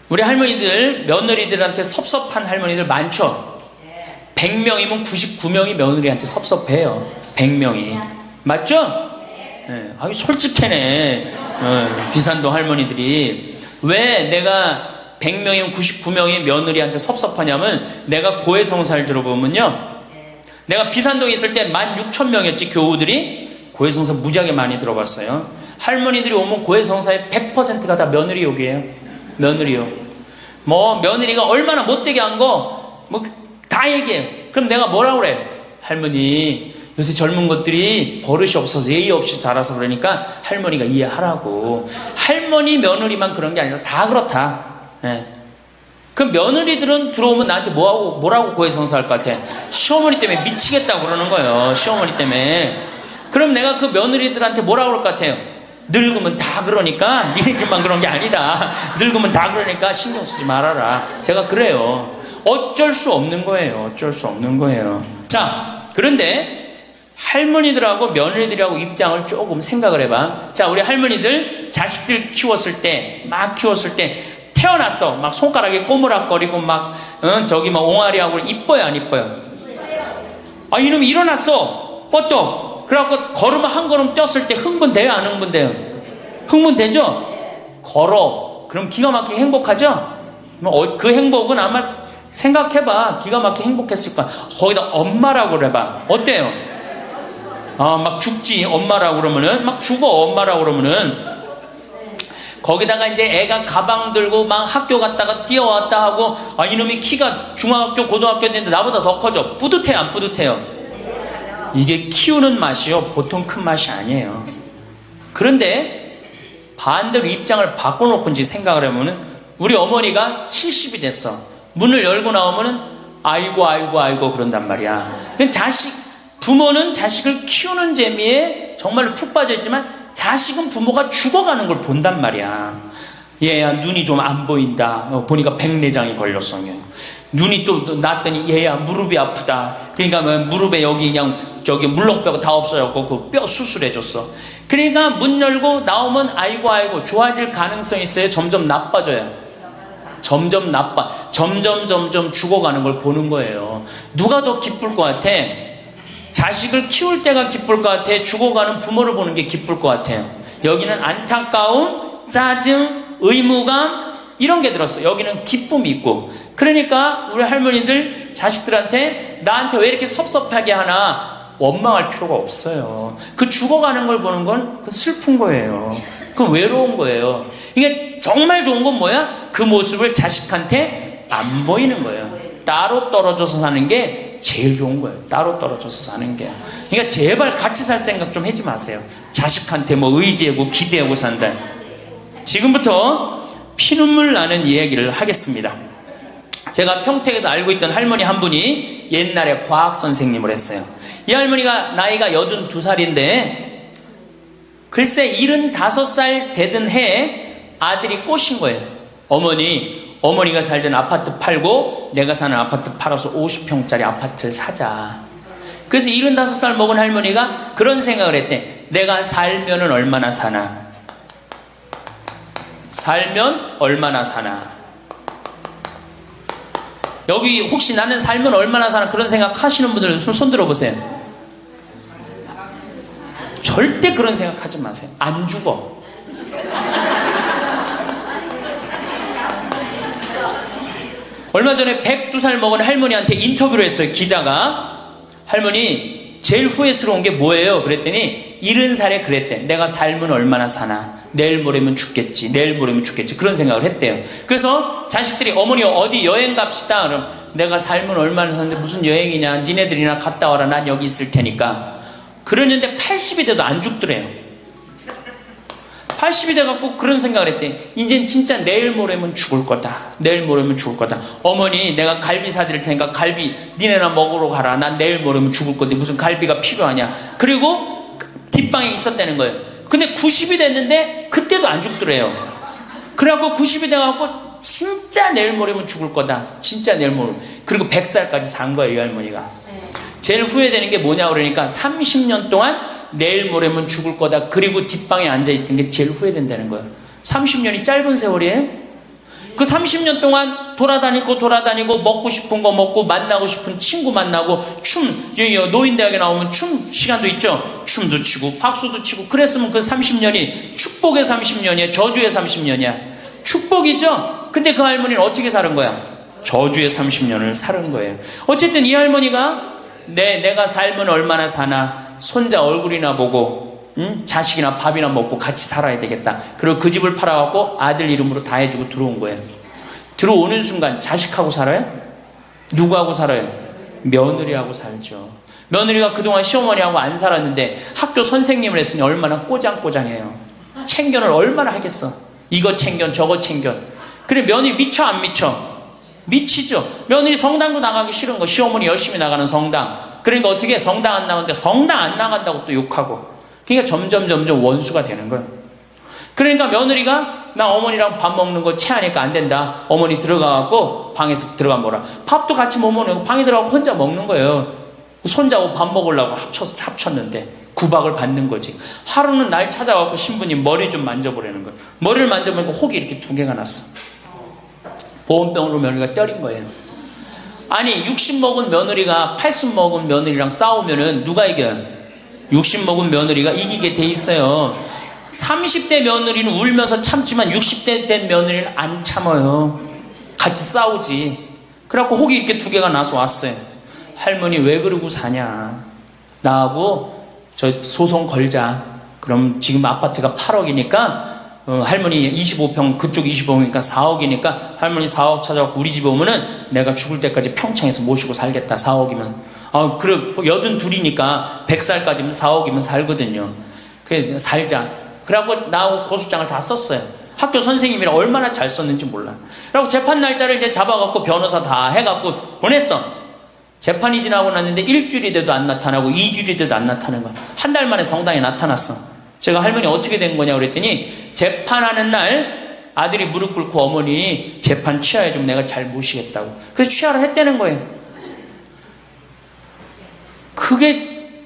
우리 할머니들, 며느리들한테 섭섭한 할머니들 많죠? 100명이면 99명이 며느리한테 섭섭해요. 100명이. 맞죠? 네. 아유, 솔직해네. 비산동 할머니들이. 왜 내가 100명이면 99명이 며느리한테 섭섭하냐면, 내가 고해성사를 들어보면요, 내가 비산동에 있을 때 16,000명이었지, 교우들이. 고해성사 무지하게 많이 들어봤어요. 할머니들이 오면 고해성사의 100%가 다 며느리 욕이에요. 며느리 욕. 뭐 며느리가 얼마나 못되게 한 거 뭐 다 얘기해요. 그럼 내가 뭐라고 그래? 할머니, 요새 젊은 것들이 버릇이 없어서 예의 없이 자라서 그러니까 할머니가 이해하라고. 할머니 며느리만 그런 게 아니라 다 그렇다. 예. 그럼 며느리들은 들어오면 나한테 뭐라고 고해성사할 것 같아? 시어머니 때문에 미치겠다고 그러는 거예요. 시어머니 때문에. 그럼 내가 그 며느리들한테 뭐라고 그럴 것 같아요? 늙으면 다 그러니까, 니네 집만 그런 게 아니다. 늙으면 다 그러니까 신경 쓰지 말아라. 제가 그래요. 어쩔 수 없는 거예요. 어쩔 수 없는 거예요. 자, 그런데 할머니들하고 며느리들하고 입장을 조금 생각을 해봐. 자, 우리 할머니들 자식들 키웠을 때, 막 키웠을 때 태어났어. 막 손가락에 꼬무락거리고 막 저기 막 옹알이하고 이뻐요, 안 이뻐요? 아, 이놈이 일어났어. 뻗떡. 그래갖고 걸으면 한 걸음 뛰었을 때 흥분돼요, 안 흥분돼요? 흥분되죠? 걸어. 그럼 기가 막히게 행복하죠? 그 행복은 아마 생각해봐. 기가 막히게 행복했을 거야. 거기다 엄마라고 그래봐. 어때요? 막 죽지. 엄마라고 그러면은 막 죽어. 엄마라고 그러면은. 거기다가 이제 애가 가방 들고 막 학교 갔다가 뛰어왔다 하고, 아, 이놈이 키가 중학교 고등학교 됐는데 나보다 더 커져. 뿌듯해요, 안 뿌듯해요? 이게 키우는 맛이요, 보통 큰 맛이 아니에요. 그런데 반대로 입장을 바꿔놓고 이제 생각을 해보면, 우리 어머니가 70이 됐어. 문을 열고 나오면은 아이고 아이고 아이고 그런단 말이야. 부모는 자식을 키우는 재미에 정말로 푹 빠져있지만, 자식은 부모가 죽어가는 걸 본단 말이야. 얘야 눈이 좀 안 보인다. 보니까 백내장이 걸렸어. 눈이 또 났더니 얘야 무릎이 아프다. 그러니까 무릎에 여기 그냥 저기 물렁뼈가 다 없어졌고 그 뼈 수술해줬어. 그러니까 문 열고 나오면 아이고 아이고. 좋아질 가능성이 있어요? 점점 나빠져요? 점점 점점 죽어가는 걸 보는 거예요. 누가 더 기쁠 것 같아? 자식을 키울 때가 기쁠 것 같아? 죽어가는 부모를 보는 게 기쁠 것 같아요? 여기는 안타까움, 짜증, 의무감 이런 게 들었어. 여기는 기쁨이 있고. 그러니까 우리 할머니들 자식들한테 나한테 왜 이렇게 섭섭하게 하나 원망할 필요가 없어요. 그 죽어가는 걸 보는 건 그 슬픈 거예요. 그 외로운 거예요. 이게 정말 좋은 건 뭐야? 그 모습을 자식한테 안 보이는 거예요. 따로 떨어져서 사는 게 제일 좋은 거예요. 따로 떨어져서 사는 게. 그러니까 제발 같이 살 생각 좀 하지 마세요. 자식한테 뭐 의지하고 기대하고 산다. 지금부터 피눈물 나는 이야기를 하겠습니다. 제가 평택에서 알고 있던 할머니 한 분이 옛날에 과학 선생님을 했어요. 이 할머니가 나이가 82살인데 글쎄 75살 되던 해에 아들이 꼬신 거예요. 어머니가 살던 아파트 팔고 내가 사는 아파트 팔아서 50평짜리 아파트를 사자. 그래서 75살 먹은 할머니가 그런 생각을 했대. 내가 살면은 얼마나 사나? 살면 얼마나 사나? 여기 혹시 나는 살면 얼마나 사나 그런 생각 하시는 분들 손 들어보세요. 절대 그런 생각 하지 마세요. 안 죽어. 얼마 전에 102살 먹은 할머니한테 인터뷰를 했어요. 기자가. 할머니 제일 후회스러운 게 뭐예요? 그랬더니 70살에 그랬대. 내가 살면 얼마나 사나? 내일 모레면 죽겠지. 내일 모레면 죽겠지. 그런 생각을 했대요. 그래서 자식들이 어머니 어디 여행 갑시다. 그럼 내가 살면 얼마나 사는데 무슨 여행이냐. 니네들이나 갔다 와라. 난 여기 있을 테니까. 그러는데 80이 돼도 안 죽더래요. 80이 돼갖고 그런 생각을 했대. 이젠 진짜 내일 모레면 죽을 거다. 내일 모레면 죽을 거다. 어머니 내가 갈비 사드릴 테니까 갈비 니네나 먹으러 가라. 난 내일 모레면 죽을 건데 무슨 갈비가 필요하냐. 그리고 뒷방에 있었다는 거예요. 근데 90이 됐는데 그때도 안 죽더래요. 그래갖고 90이 돼갖고 진짜 내일 모레면 죽을 거다. 진짜 내일 모레. 그리고 100살까지 산 거예요, 이 할머니가. 제일 후회되는 게 뭐냐 그러니까 30년 동안 내일 모레면 죽을 거다. 그리고 뒷방에 앉아있던 게 제일 후회된다는 거예요. 30년이 짧은 세월이에요. 그 30년 동안 돌아다니고 먹고 싶은 거 먹고 만나고 싶은 친구 만나고 노인대학에 나오면 춤 시간도 있죠. 춤도 추고 박수도 치고 그랬으면 그 30년이 축복의 30년이야. 저주의 30년이야. 축복이죠. 근데 그 할머니는 어떻게 사는 거야? 저주의 30년을 사는 거예요. 어쨌든 이 할머니가 내가 살면 얼마나 사나 손자 얼굴이나 보고 자식이나 밥이나 먹고 같이 살아야 되겠다. 그리고 그 집을 팔아갖고 아들 이름으로 다 해주고 들어온 거예요. 들어오는 순간 자식하고 살아요? 누구하고 살아요? 며느리하고 살죠. 며느리가 그동안 시어머니하고 안 살았는데 학교 선생님을 했으니 얼마나 꼬장꼬장해요. 챙견을 얼마나 하겠어. 이거 챙견 저거 챙견. 그래 며느리 미쳐 안 미쳐? 미치죠. 며느리 성당도 나가기 싫은 거. 시어머니 열심히 나가는 성당. 그러니까 어떻게 성당 안 나가는데 성당 안 나간다고 또 욕하고. 그러니까 점점 원수가 되는 거예요. 그러니까 며느리가 나 어머니랑 밥 먹는 거 체하니까 안 된다. 어머니 들어가갖고 방에서 들어가 먹어라. 밥도 같이 못 먹는 거 방에 들어가고 혼자 먹는 거예요. 손자하고 밥 먹으려고 합쳤는데 구박을 받는 거지. 하루는 날 찾아갖고 신부님 머리 좀 만져보라는 거예요. 머리를 만져보니까 혹이 이렇게 2개가 났어. 보온병으로 며느리가 때린 거예요. 아니 60 먹은 며느리가 80 먹은 며느리랑 싸우면은 누가 이겨요? 60 먹은 며느리가 이기게 돼 있어요. 30대 며느리는 울면서 참지만 60대 된 며느리는 안 참아요. 같이 싸우지. 그래갖고 혹이 이렇게 2개가 나서 왔어요. 할머니 왜 그러고 사냐. 나하고 저 소송 걸자. 그럼 지금 아파트가 8억이니까 할머니 25평 그쪽 25평이니까 4억이니까 할머니 4억 찾아갖고 우리 집에 오면은 내가 죽을 때까지 평창에서 모시고 살겠다. 4억이면 그래 82이니까 100살까지면 4억이면 살거든요. 그래 살자. 그래갖고 나하고 고소장을 다 썼어요. 학교 선생님이라 얼마나 잘 썼는지 몰라. 그래갖고 재판 날짜를 이제 잡아갖고 변호사 다 해갖고 보냈어. 재판이 지나고 났는데 일주일이 돼도 안 나타나고 2주일이 돼도 안 나타나는 거야. 한 달 만에 성당에 나타났어. 제가 할머니 어떻게 된 거냐 그랬더니 재판하는 날 아들이 무릎 꿇고 어머니 재판 취하해 좀 내가 잘 모시겠다고. 그래서 취하를 했다는 거예요. 그게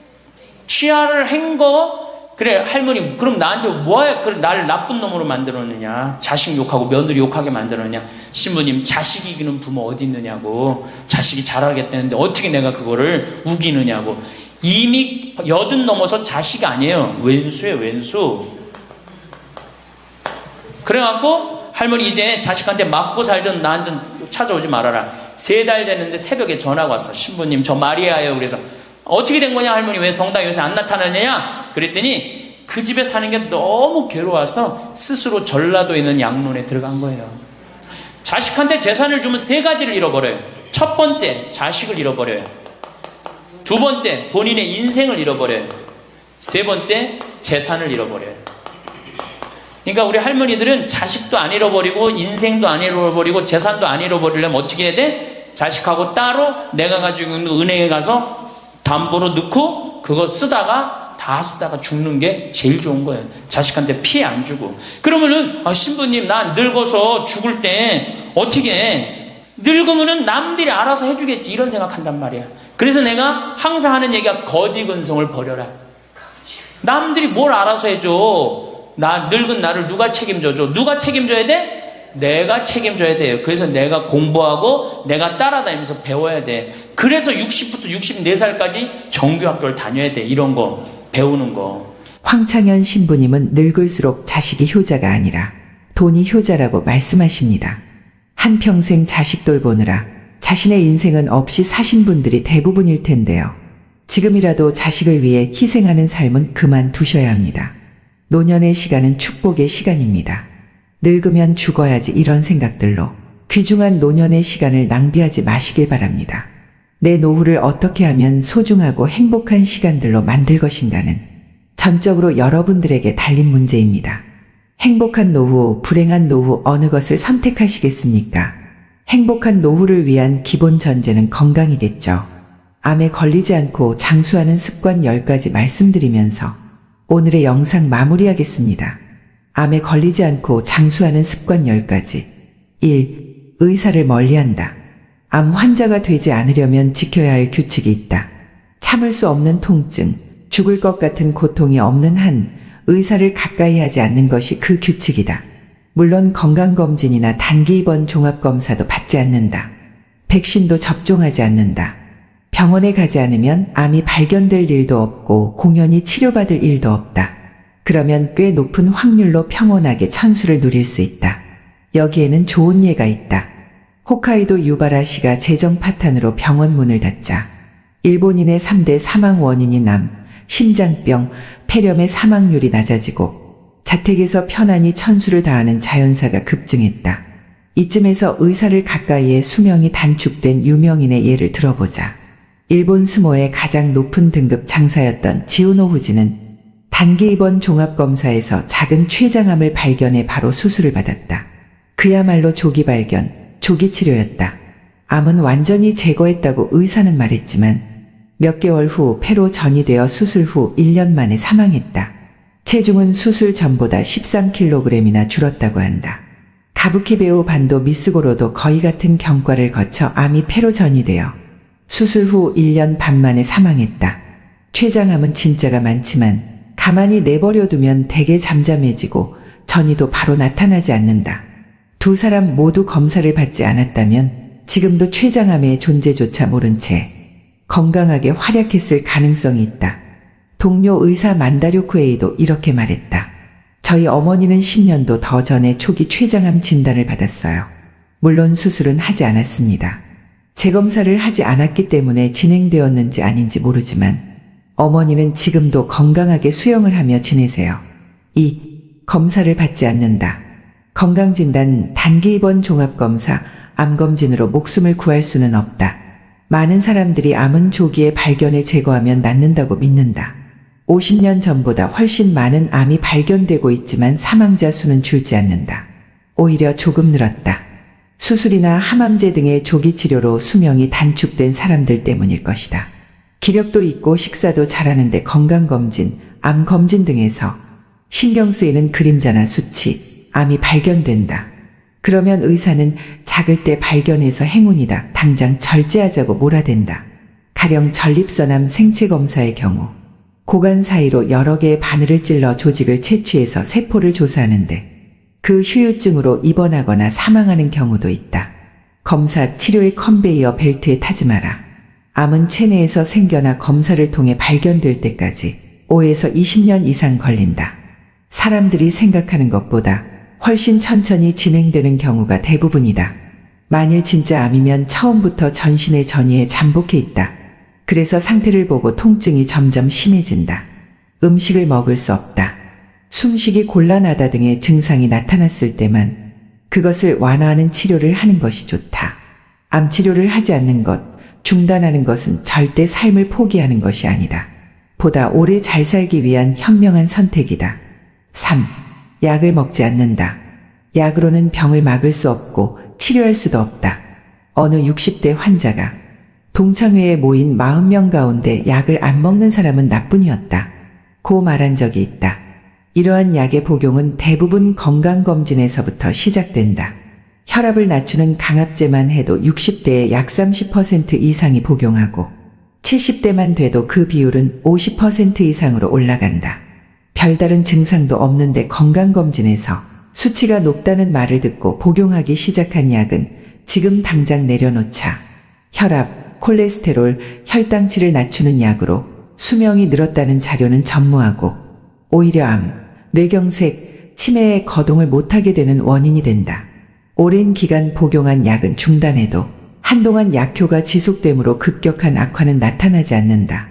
취하를 한 거. 그래 할머니 그럼 나한테 뭐야 나를 나쁜 놈으로 만들었느냐. 자식 욕하고 며느리 욕하게 만들었느냐. 신부님 자식 이기는 부모 어디 있느냐고. 자식이 잘하겠다는데 어떻게 내가 그거를 우기느냐고. 이미 80 넘어서 자식이 아니에요. 왼수예요 왼수. 그래갖고 할머니 이제 자식한테 맞고 살던 나한테 찾아오지 말아라. 3달 됐는데 새벽에 전화가 왔어. 신부님 저 마리아예요. 그래서 어떻게 된 거냐 할머니 왜 성당 요새 안 나타나느냐 그랬더니 그 집에 사는 게 너무 괴로워서 스스로 전라도에 있는 양론에 들어간 거예요. 자식한테 재산을 주면 3가지를 잃어버려요. 첫 번째 자식을 잃어버려요. 2번째 본인의 인생을 잃어버려요. 3번째 재산을 잃어버려요. 그러니까 우리 할머니들은 자식도 안 잃어버리고 인생도 안 잃어버리고 재산도 안 잃어버리려면 어떻게 해야 돼? 자식하고 따로 내가 가지고 있는 은행에 가서 담보로 넣고 그거 다 쓰다가 죽는 게 제일 좋은 거예요. 자식한테 피해 안 주고. 그러면은 신부님 나 늙어서 죽을 때 어떻게 해? 늙으면은 남들이 알아서 해주겠지 이런 생각한단 말이야. 그래서 내가 항상 하는 얘기가 거지 근성을 버려라. 남들이 뭘 알아서 해줘. 늙은 나를 누가 책임져줘? 누가 책임져야 돼? 내가 책임져야 돼요. 그래서 내가 공부하고 내가 따라다니면서 배워야 돼. 그래서 60부터 64살까지 정규학교를 다녀야 돼. 이런 거 배우는 거. 황창현 신부님은 늙을수록 자식이 효자가 아니라 돈이 효자라고 말씀하십니다. 한평생 자식 돌보느라 자신의 인생은 없이 사신 분들이 대부분일 텐데요. 지금이라도 자식을 위해 희생하는 삶은 그만두셔야 합니다. 노년의 시간은 축복의 시간입니다. 늙으면 죽어야지 이런 생각들로 귀중한 노년의 시간을 낭비하지 마시길 바랍니다. 내 노후를 어떻게 하면 소중하고 행복한 시간들로 만들 것인가는 전적으로 여러분들에게 달린 문제입니다. 행복한 노후, 불행한 노후 어느 것을 선택하시겠습니까? 행복한 노후를 위한 기본 전제는 건강이겠죠. 암에 걸리지 않고 장수하는 습관 10가지 말씀드리면서 오늘의 영상 마무리하겠습니다. 암에 걸리지 않고 장수하는 습관 10가지. 1. 의사를 멀리한다. 암 환자가 되지 않으려면 지켜야 할 규칙이 있다. 참을 수 없는 통증, 죽을 것 같은 고통이 없는 한 의사를 가까이 하지 않는 것이 그 규칙이다. 물론 건강검진이나 단기 입원 종합검사도 받지 않는다. 백신도 접종하지 않는다. 병원에 가지 않으면 암이 발견될 일도 없고 공연히 치료받을 일도 없다. 그러면 꽤 높은 확률로 평온하게 천수를 누릴 수 있다. 여기에는 좋은 예가 있다. 홋카이도 유바라시가 재정 파탄으로 병원 문을 닫자 일본인의 3대 사망 원인인 암, 심장병, 폐렴의 사망률이 낮아지고 자택에서 편안히 천수를 다하는 자연사가 급증했다. 이쯤에서 의사를 가까이에 수명이 단축된 유명인의 예를 들어보자. 일본 스모의 가장 높은 등급 장사였던 지오노 후지는 단기 입원 종합검사에서 작은 췌장암을 발견해 바로 수술을 받았다. 그야말로 조기 발견, 조기 치료였다. 암은 완전히 제거했다고 의사는 말했지만 몇 개월 후 폐로 전이되어 수술 후 1년 만에 사망했다. 체중은 수술 전보다 13kg이나 줄었다고 한다. 가부키 배우 반도 미스고로도 거의 같은 경과를 거쳐 암이 폐로 전이되어 수술 후 1년 반 만에 사망했다. 췌장암은 진짜가 많지만 가만히 내버려두면 대개 잠잠해지고 전이도 바로 나타나지 않는다. 두 사람 모두 검사를 받지 않았다면 지금도 췌장암의 존재조차 모른 채 건강하게 활약했을 가능성이 있다. 동료 의사 만다료쿠에이도 이렇게 말했다. 저희 어머니는 10년도 더 전에 초기 췌장암 진단을 받았어요. 물론 수술은 하지 않았습니다. 재검사를 하지 않았기 때문에 진행되었는지 아닌지 모르지만 어머니는 지금도 건강하게 수영을 하며 지내세요. 2. 검사를 받지 않는다. 건강진단, 단기 입원 종합검사, 암검진으로 목숨을 구할 수는 없다. 많은 사람들이 암은 조기에 발견해 제거하면 낫는다고 믿는다. 50년 전보다 훨씬 많은 암이 발견되고 있지만 사망자 수는 줄지 않는다. 오히려 조금 늘었다. 수술이나 항암제 등의 조기 치료로 수명이 단축된 사람들 때문일 것이다. 기력도 있고 식사도 잘하는데 건강검진, 암검진 등에서 신경 쓰이는 그림자나 수치, 암이 발견된다. 그러면 의사는 작을 때 발견해서 행운이다. 당장 절제하자고 몰아댄다. 가령 전립선암 생체검사의 경우 고관 사이로 여러 개의 바늘을 찔러 조직을 채취해서 세포를 조사하는데 그 후유증으로 입원하거나 사망하는 경우도 있다. 검사, 치료의 컨베이어 벨트에 타지 마라. 암은 체내에서 생겨나 검사를 통해 발견될 때까지 5에서 20년 이상 걸린다. 사람들이 생각하는 것보다 훨씬 천천히 진행되는 경우가 대부분이다. 만일 진짜 암이면 처음부터 전신의 전이에 잠복해 있다. 그래서 상태를 보고 통증이 점점 심해진다. 음식을 먹을 수 없다. 숨쉬기 곤란하다 등의 증상이 나타났을 때만 그것을 완화하는 치료를 하는 것이 좋다. 암 치료를 하지 않는 것, 중단하는 것은 절대 삶을 포기하는 것이 아니다. 보다 오래 잘 살기 위한 현명한 선택이다. 3. 약을 먹지 않는다. 약으로는 병을 막을 수 없고 치료할 수도 없다. 어느 60대 환자가 동창회에 모인 40명 가운데 약을 안 먹는 사람은 나뿐이었다. 고 말한 적이 있다. 이러한 약의 복용은 대부분 건강검진에서부터 시작된다. 혈압을 낮추는 강압제만 해도 60대의 약 30% 이상이 복용하고 70대만 돼도 그 비율은 50% 이상으로 올라간다. 별다른 증상도 없는데 건강검진에서 수치가 높다는 말을 듣고 복용하기 시작한 약은 지금 당장 내려놓자. 혈압, 콜레스테롤, 혈당치를 낮추는 약으로 수명이 늘었다는 자료는 전무하고 오히려 암, 뇌경색, 치매에 거동을 못하게 되는 원인이 된다. 오랜 기간 복용한 약은 중단해도 한동안 약효가 지속되므로 급격한 악화는 나타나지 않는다.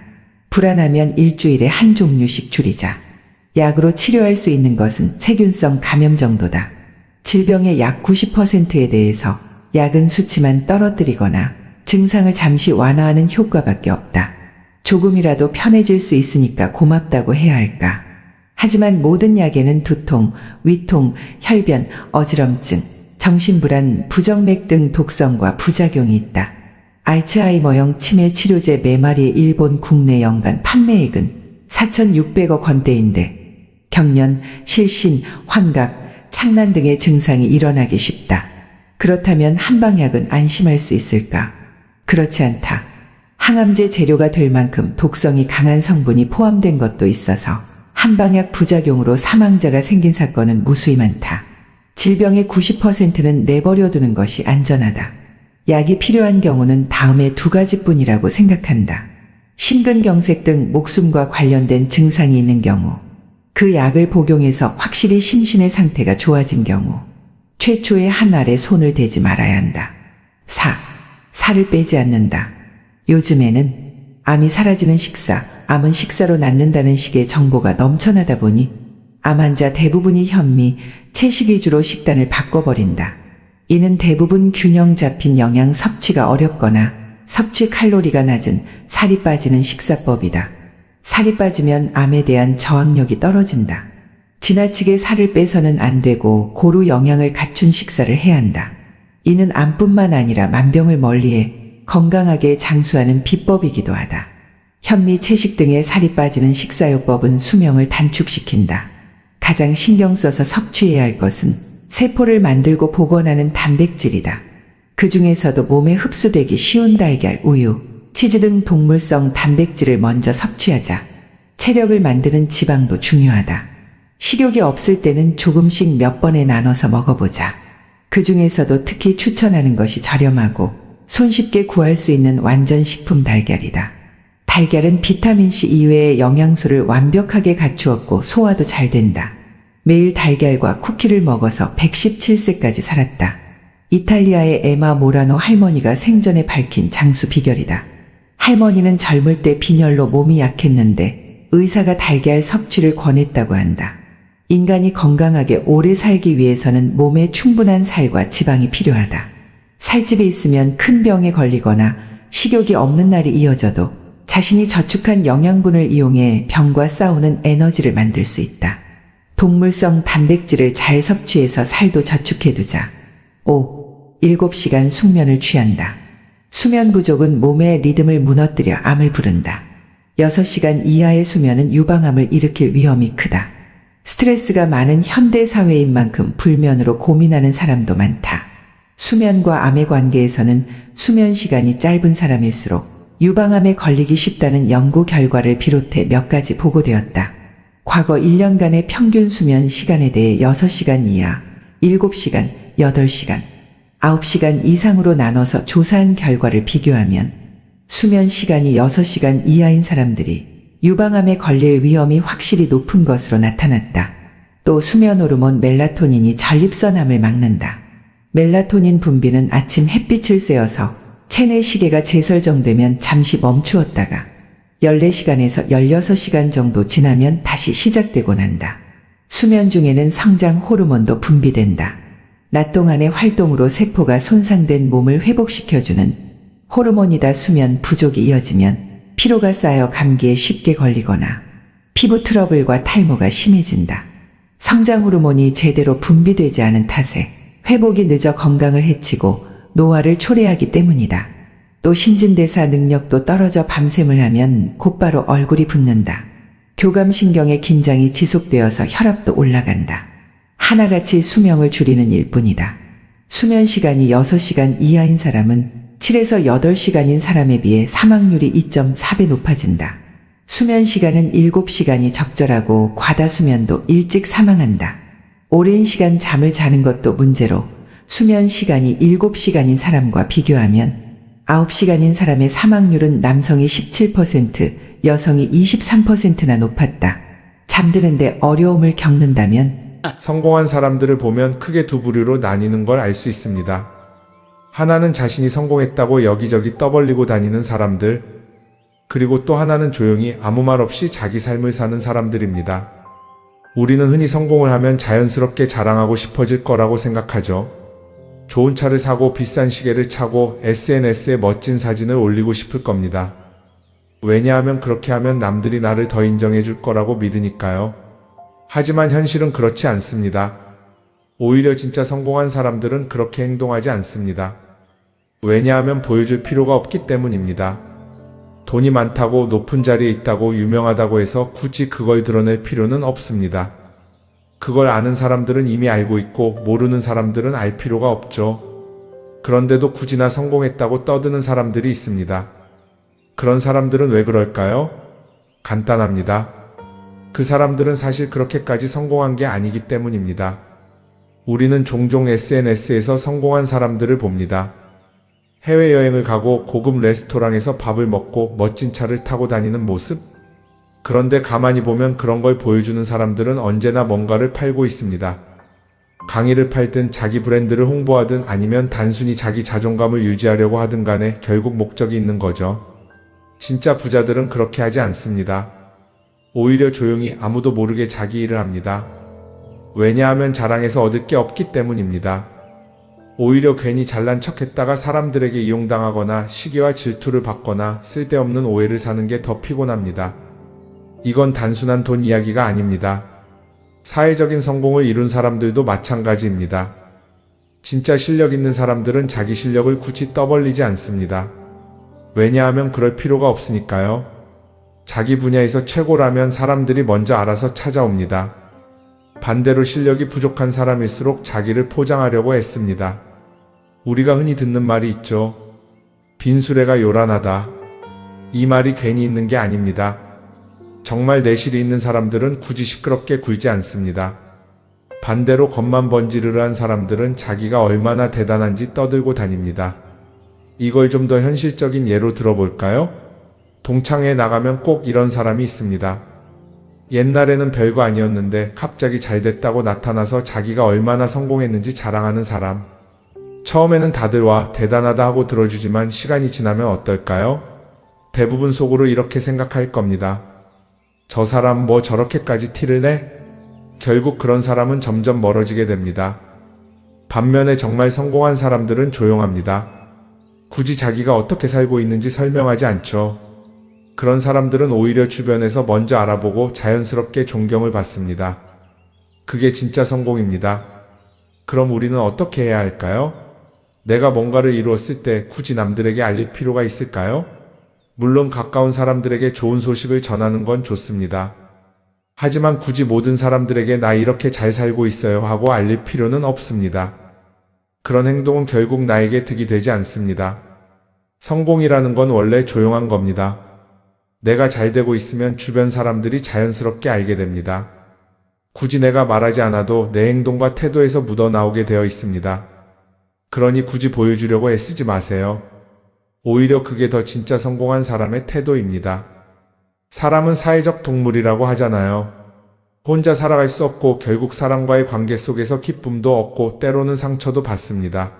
불안하면 일주일에 한 종류씩 줄이자. 약으로 치료할 수 있는 것은 세균성 감염 정도다. 질병의 약 90%에 대해서 약은 수치만 떨어뜨리거나 증상을 잠시 완화하는 효과밖에 없다. 조금이라도 편해질 수 있으니까 고맙다고 해야 할까? 하지만 모든 약에는 두통, 위통, 혈변, 어지럼증, 정신불안, 부정맥 등 독성과 부작용이 있다. 알츠하이머형 치매 치료제 매마리의 일본 국내 연간 판매액은 4,600억 원대인데 경련, 실신, 환각, 창난 등의 증상이 일어나기 쉽다. 그렇다면 한방약은 안심할 수 있을까? 그렇지 않다. 항암제 재료가 될 만큼 독성이 강한 성분이 포함된 것도 있어서 한방약 부작용으로 사망자가 생긴 사건은 무수히 많다. 질병의 90%는 내버려두는 것이 안전하다. 약이 필요한 경우는 다음에 2가지뿐이라고 생각한다. 심근경색 등 목숨과 관련된 증상이 있는 경우, 그 약을 복용해서 확실히 심신의 상태가 좋아진 경우, 최초의 한 알에 손을 대지 말아야 한다. 살을 빼지 않는다. 요즘에는 암이 사라지는 식사, 암은 식사로 낫는다는 식의 정보가 넘쳐나다 보니 암 환자 대부분이 현미, 채식 위주로 식단을 바꿔버린다. 이는 대부분 균형 잡힌 영양 섭취가 어렵거나 섭취 칼로리가 낮은 살이 빠지는 식사법이다. 살이 빠지면 암에 대한 저항력이 떨어진다. 지나치게 살을 빼서는 안 되고 고루 영양을 갖춘 식사를 해야 한다. 이는 암뿐만 아니라 만병을 멀리해 건강하게 장수하는 비법이기도 하다. 현미, 채식 등의 살이 빠지는 식사요법은 수명을 단축시킨다. 가장 신경 써서 섭취해야 할 것은 세포를 만들고 복원하는 단백질이다. 그 중에서도 몸에 흡수되기 쉬운 달걀, 우유, 치즈 등 동물성 단백질을 먼저 섭취하자. 체력을 만드는 지방도 중요하다. 식욕이 없을 때는 조금씩 몇 번에 나눠서 먹어보자. 그 중에서도 특히 추천하는 것이 저렴하고 손쉽게 구할 수 있는 완전식품 달걀이다. 달걀은 비타민C 이외의 영양소를 완벽하게 갖추었고 소화도 잘 된다. 매일 달걀과 쿠키를 먹어서 117세까지 살았다. 이탈리아의 에마 모라노 할머니가 생전에 밝힌 장수 비결이다. 할머니는 젊을 때 빈혈로 몸이 약했는데 의사가 달걀 섭취를 권했다고 한다. 인간이 건강하게 오래 살기 위해서는 몸에 충분한 살과 지방이 필요하다. 살집에 있으면 큰 병에 걸리거나 식욕이 없는 날이 이어져도 자신이 저축한 영양분을 이용해 병과 싸우는 에너지를 만들 수 있다. 동물성 단백질을 잘 섭취해서 살도 저축해두자. 7시간 숙면을 취한다. 수면 부족은 몸의 리듬을 무너뜨려 암을 부른다. 6시간 이하의 수면은 유방암을 일으킬 위험이 크다. 스트레스가 많은 현대 사회인 만큼 불면으로 고민하는 사람도 많다. 수면과 암의 관계에서는 수면 시간이 짧은 사람일수록 유방암에 걸리기 쉽다는 연구 결과를 비롯해 몇 가지 보고되었다. 과거 1년간의 평균 수면 시간에 대해 6시간 이하, 7시간, 8시간, 9시간 이상으로 나눠서 조사한 결과를 비교하면 수면 시간이 6시간 이하인 사람들이 유방암에 걸릴 위험이 확실히 높은 것으로 나타났다. 또 수면 호르몬 멜라토닌이 전립선암을 막는다. 멜라토닌 분비는 아침 햇빛을 쐬어서 체내 시계가 재설정되면 잠시 멈추었다가 14시간에서 16시간 정도 지나면 다시 시작되곤 한다. 수면 중에는 성장 호르몬도 분비된다. 낮 동안의 활동으로 세포가 손상된 몸을 회복시켜주는 호르몬이다. 수면 부족이 이어지면 피로가 쌓여 감기에 쉽게 걸리거나 피부 트러블과 탈모가 심해진다. 성장 호르몬이 제대로 분비되지 않은 탓에 회복이 늦어 건강을 해치고 노화를 초래하기 때문이다. 또 신진대사 능력도 떨어져 밤샘을 하면 곧바로 얼굴이 붓는다. 교감신경의 긴장이 지속되어서 혈압도 올라간다. 하나같이 수명을 줄이는 일뿐이다. 수면 시간이 6시간 이하인 사람은 7에서 8시간인 사람에 비해 사망률이 2.4배 높아진다. 수면 시간은 7시간이 적절하고 과다 수면도 일찍 사망한다. 오랜 시간 잠을 자는 것도 문제로 수면 시간이 7시간인 사람과 비교하면 9시간인 사람의 사망률은 남성이 17%, 여성이 23%나 높았다. 잠드는데 어려움을 겪는다면 성공한 사람들을 보면 크게 두 부류로 나뉘는 걸 알 수 있습니다. 하나는 자신이 성공했다고 여기저기 떠벌리고 다니는 사람들, 그리고 또 하나는 조용히 아무 말 없이 자기 삶을 사는 사람들입니다. 우리는 흔히 성공을 하면 자연스럽게 자랑하고 싶어질 거라고 생각하죠. 좋은 차를 사고 비싼 시계를 차고 SNS에 멋진 사진을 올리고 싶을 겁니다. 왜냐하면 그렇게 하면 남들이 나를 더 인정해 줄 거라고 믿으니까요. 하지만 현실은 그렇지 않습니다. 오히려 진짜 성공한 사람들은 그렇게 행동하지 않습니다. 왜냐하면 보여줄 필요가 없기 때문입니다. 돈이 많다고 높은 자리에 있다고 유명하다고 해서 굳이 그걸 드러낼 필요는 없습니다. 그걸 아는 사람들은 이미 알고 있고 모르는 사람들은 알 필요가 없죠. 그런데도 굳이 나 성공했다고 떠드는 사람들이 있습니다. 그런 사람들은 왜 그럴까요? 간단합니다. 그 사람들은 사실 그렇게까지 성공한 게 아니기 때문입니다. 우리는 종종 SNS에서 성공한 사람들을 봅니다. 해외여행을 가고 고급 레스토랑에서 밥을 먹고 멋진 차를 타고 다니는 모습? 그런데 가만히 보면 그런 걸 보여주는 사람들은 언제나 뭔가를 팔고 있습니다. 강의를 팔든 자기 브랜드를 홍보하든 아니면 단순히 자기 자존감을 유지하려고 하든 간에 결국 목적이 있는 거죠. 진짜 부자들은 그렇게 하지 않습니다. 오히려 조용히 아무도 모르게 자기 일을 합니다. 왜냐하면 자랑해서 얻을 게 없기 때문입니다. 오히려 괜히 잘난 척했다가 사람들에게 이용당하거나 시기와 질투를 받거나 쓸데없는 오해를 사는 게 더 피곤합니다. 이건 단순한 돈 이야기가 아닙니다. 사회적인 성공을 이룬 사람들도 마찬가지입니다. 진짜 실력 있는 사람들은 자기 실력을 굳이 떠벌리지 않습니다. 왜냐하면 그럴 필요가 없으니까요. 자기 분야에서 최고라면 사람들이 먼저 알아서 찾아옵니다. 반대로 실력이 부족한 사람일수록 자기를 포장하려고 애씁니다. 우리가 흔히 듣는 말이 있죠. 빈수레가 요란하다. 이 말이 괜히 있는 게 아닙니다. 정말 내실이 있는 사람들은 굳이 시끄럽게 굴지 않습니다. 반대로 겉만 번지르르한 사람들은 자기가 얼마나 대단한지 떠들고 다닙니다. 이걸 좀 더 현실적인 예로 들어볼까요? 동창회에 나가면 꼭 이런 사람이 있습니다. 옛날에는 별거 아니었는데 갑자기 잘 됐다고 나타나서 자기가 얼마나 성공했는지 자랑하는 사람. 처음에는 다들 와 대단하다 하고 들어주지만 시간이 지나면 어떨까요? 대부분 속으로 이렇게 생각할 겁니다. 저 사람 뭐 저렇게까지 티를 내? 결국 그런 사람은 점점 멀어지게 됩니다. 반면에 정말 성공한 사람들은 조용합니다. 굳이 자기가 어떻게 살고 있는지 설명하지 않죠. 그런 사람들은 오히려 주변에서 먼저 알아보고 자연스럽게 존경을 받습니다. 그게 진짜 성공입니다. 그럼 우리는 어떻게 해야 할까요? 내가 뭔가를 이루었을 때 굳이 남들에게 알릴 필요가 있을까요? 물론 가까운 사람들에게 좋은 소식을 전하는 건 좋습니다. 하지만 굳이 모든 사람들에게 나 이렇게 잘 살고 있어요 하고 알릴 필요는 없습니다. 그런 행동은 결국 나에게 득이 되지 않습니다. 성공이라는 건 원래 조용한 겁니다. 내가 잘 되고 있으면 주변 사람들이 자연스럽게 알게 됩니다. 굳이 내가 말하지 않아도 내 행동과 태도에서 묻어나오게 되어 있습니다. 그러니 굳이 보여주려고 애쓰지 마세요. 오히려 그게 더 진짜 성공한 사람의 태도입니다. 사람은 사회적 동물이라고 하잖아요. 혼자 살아갈 수 없고 결국 사람과의 관계 속에서 기쁨도 얻고 때로는 상처도 받습니다.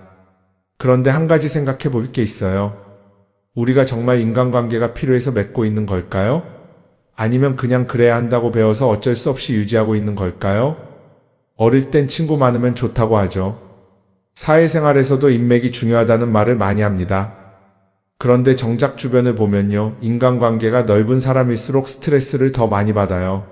그런데 한 가지 생각해 볼 게 있어요. 우리가 정말 인간관계가 필요해서 맺고 있는 걸까요? 아니면 그냥 그래야 한다고 배워서 어쩔 수 없이 유지하고 있는 걸까요? 어릴 땐 친구 많으면 좋다고 하죠. 사회생활에서도 인맥이 중요하다는 말을 많이 합니다. 그런데 정작 주변을 보면요. 인간관계가 넓은 사람일수록 스트레스를 더 많이 받아요.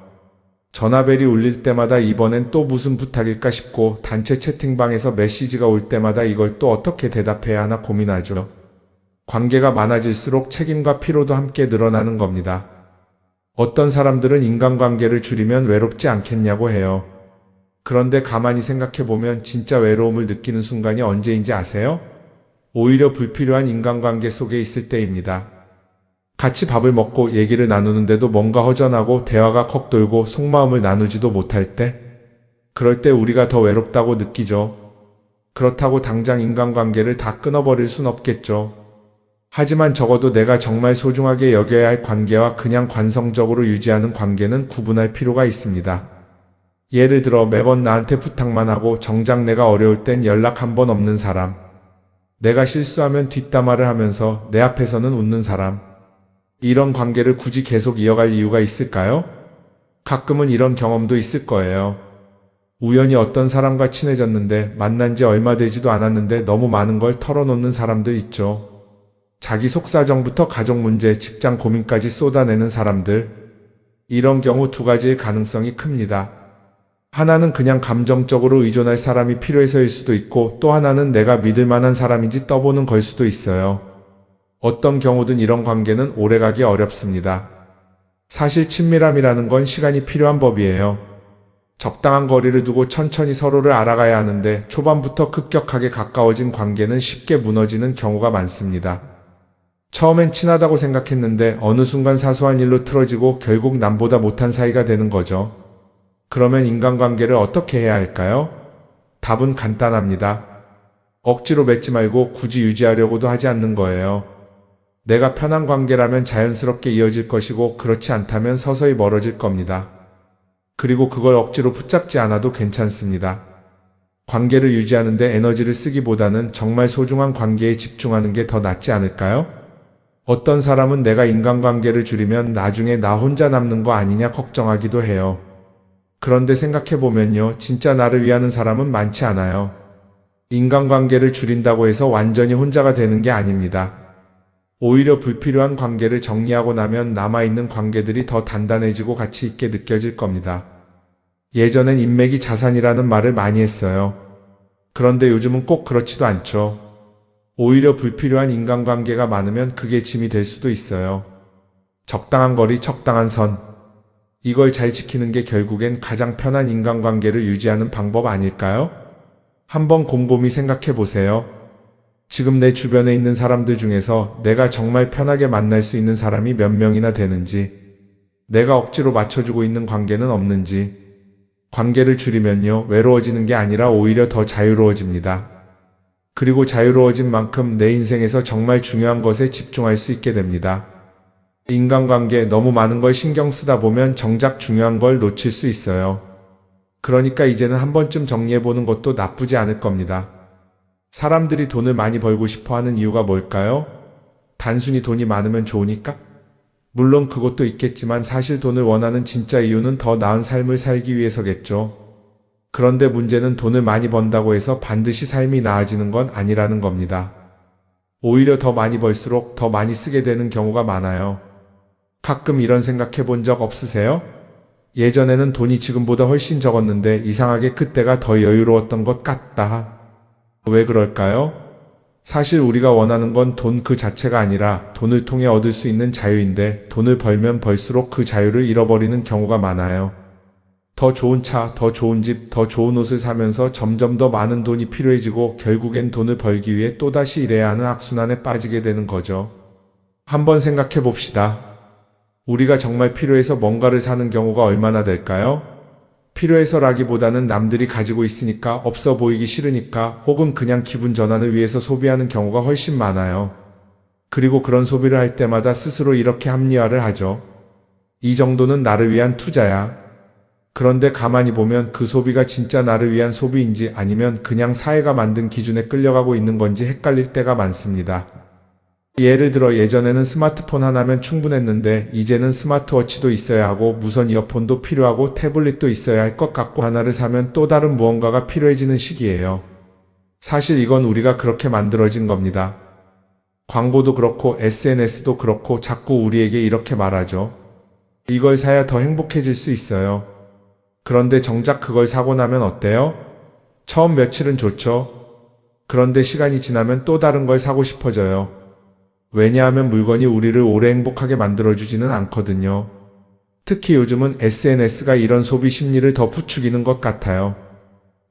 전화벨이 울릴 때마다 이번엔 또 무슨 부탁일까 싶고 단체 채팅방에서 메시지가 올 때마다 이걸 또 어떻게 대답해야 하나 고민하죠. 관계가 많아질수록 책임과 피로도 함께 늘어나는 겁니다. 어떤 사람들은 인간관계를 줄이면 외롭지 않겠냐고 해요. 그런데 가만히 생각해보면 진짜 외로움을 느끼는 순간이 언제인지 아세요? 오히려 불필요한 인간관계 속에 있을 때입니다. 같이 밥을 먹고 얘기를 나누는데도 뭔가 허전하고 대화가 컥 돌고 속마음을 나누지도 못할 때? 그럴 때 우리가 더 외롭다고 느끼죠. 그렇다고 당장 인간관계를 다 끊어버릴 순 없겠죠. 하지만 적어도 내가 정말 소중하게 여겨야 할 관계와 그냥 관성적으로 유지하는 관계는 구분할 필요가 있습니다. 예를 들어 매번 나한테 부탁만 하고 정작 내가 어려울 땐 연락 한 번 없는 사람. 내가 실수하면 뒷담화를 하면서 내 앞에서는 웃는 사람. 이런 관계를 굳이 계속 이어갈 이유가 있을까요? 가끔은 이런 경험도 있을 거예요. 우연히 어떤 사람과 친해졌는데 만난 지 얼마 되지도 않았는데 너무 많은 걸 털어놓는 사람들 있죠. 자기 속사정부터 가족 문제, 직장 고민까지 쏟아내는 사람들. 이런 경우 두 가지의 가능성이 큽니다. 하나는 그냥 감정적으로 의존할 사람이 필요해서일 수도 있고 또 하나는 내가 믿을 만한 사람인지 떠보는 걸 수도 있어요. 어떤 경우든 이런 관계는 오래가기 어렵습니다. 사실 친밀함이라는 건 시간이 필요한 법이에요. 적당한 거리를 두고 천천히 서로를 알아가야 하는데 초반부터 급격하게 가까워진 관계는 쉽게 무너지는 경우가 많습니다. 처음엔 친하다고 생각했는데 어느 순간 사소한 일로 틀어지고 결국 남보다 못한 사이가 되는 거죠. 그러면 인간관계를 어떻게 해야 할까요? 답은 간단합니다. 억지로 맺지 말고 굳이 유지하려고도 하지 않는 거예요. 내가 편한 관계라면 자연스럽게 이어질 것이고 그렇지 않다면 서서히 멀어질 겁니다. 그리고 그걸 억지로 붙잡지 않아도 괜찮습니다. 관계를 유지하는데 에너지를 쓰기보다는 정말 소중한 관계에 집중하는 게 더 낫지 않을까요? 어떤 사람은 내가 인간관계를 줄이면 나중에 나 혼자 남는 거 아니냐 걱정하기도 해요. 그런데 생각해보면요, 진짜 나를 위하는 사람은 많지 않아요. 인간관계를 줄인다고 해서 완전히 혼자가 되는 게 아닙니다. 오히려 불필요한 관계를 정리하고 나면 남아있는 관계들이 더 단단해지고 가치 있게 느껴질 겁니다. 예전엔 인맥이 자산이라는 말을 많이 했어요. 그런데 요즘은 꼭 그렇지도 않죠. 오히려 불필요한 인간관계가 많으면 그게 짐이 될 수도 있어요. 적당한 거리, 적당한 선. 이걸 잘 지키는 게 결국엔 가장 편한 인간관계를 유지하는 방법 아닐까요? 한번 곰곰이 생각해 보세요. 지금 내 주변에 있는 사람들 중에서 내가 정말 편하게 만날 수 있는 사람이 몇 명이나 되는지, 내가 억지로 맞춰주고 있는 관계는 없는지. 관계를 줄이면요, 외로워지는 게 아니라 오히려 더 자유로워집니다. 그리고 자유로워진 만큼 내 인생에서 정말 중요한 것에 집중할 수 있게 됩니다. 인간관계에 너무 많은 걸 신경 쓰다 보면 정작 중요한 걸 놓칠 수 있어요. 그러니까 이제는 한 번쯤 정리해보는 것도 나쁘지 않을 겁니다. 사람들이 돈을 많이 벌고 싶어 하는 이유가 뭘까요? 단순히 돈이 많으면 좋으니까? 물론 그것도 있겠지만 사실 돈을 원하는 진짜 이유는 더 나은 삶을 살기 위해서겠죠. 그런데 문제는 돈을 많이 번다고 해서 반드시 삶이 나아지는 건 아니라는 겁니다. 오히려 더 많이 벌수록 더 많이 쓰게 되는 경우가 많아요. 가끔 이런 생각 해본 적 없으세요? 예전에는 돈이 지금보다 훨씬 적었는데 이상하게 그때가 더 여유로웠던 것 같다. 왜 그럴까요? 사실 우리가 원하는 건 돈 그 자체가 아니라 돈을 통해 얻을 수 있는 자유인데 돈을 벌면 벌수록 그 자유를 잃어버리는 경우가 많아요. 더 좋은 차, 더 좋은 집, 더 좋은 옷을 사면서 점점 더 많은 돈이 필요해지고 결국엔 돈을 벌기 위해 또다시 일해야 하는 악순환에 빠지게 되는 거죠. 한번 생각해 봅시다. 우리가 정말 필요해서 뭔가를 사는 경우가 얼마나 될까요? 필요해서라기보다는 남들이 가지고 있으니까, 없어 보이기 싫으니까, 혹은 그냥 기분 전환을 위해서 소비하는 경우가 훨씬 많아요. 그리고 그런 소비를 할 때마다 스스로 이렇게 합리화를 하죠. 이 정도는 나를 위한 투자야. 그런데 가만히 보면 그 소비가 진짜 나를 위한 소비인지 아니면 그냥 사회가 만든 기준에 끌려가고 있는 건지 헷갈릴 때가 많습니다. 예를 들어 예전에는 스마트폰 하나면 충분했는데 이제는 스마트워치도 있어야 하고 무선 이어폰도 필요하고 태블릿도 있어야 할 것 같고 하나를 사면 또 다른 무언가가 필요해지는 시기예요. 사실 이건 우리가 그렇게 만들어진 겁니다. 광고도 그렇고 SNS도 그렇고 자꾸 우리에게 이렇게 말하죠. 이걸 사야 더 행복해질 수 있어요. 그런데 정작 그걸 사고 나면 어때요? 처음 며칠은 좋죠. 그런데 시간이 지나면 또 다른 걸 사고 싶어져요. 왜냐하면 물건이 우리를 오래 행복하게 만들어주지는 않거든요. 특히 요즘은 SNS가 이런 소비 심리를 더 부추기는 것 같아요.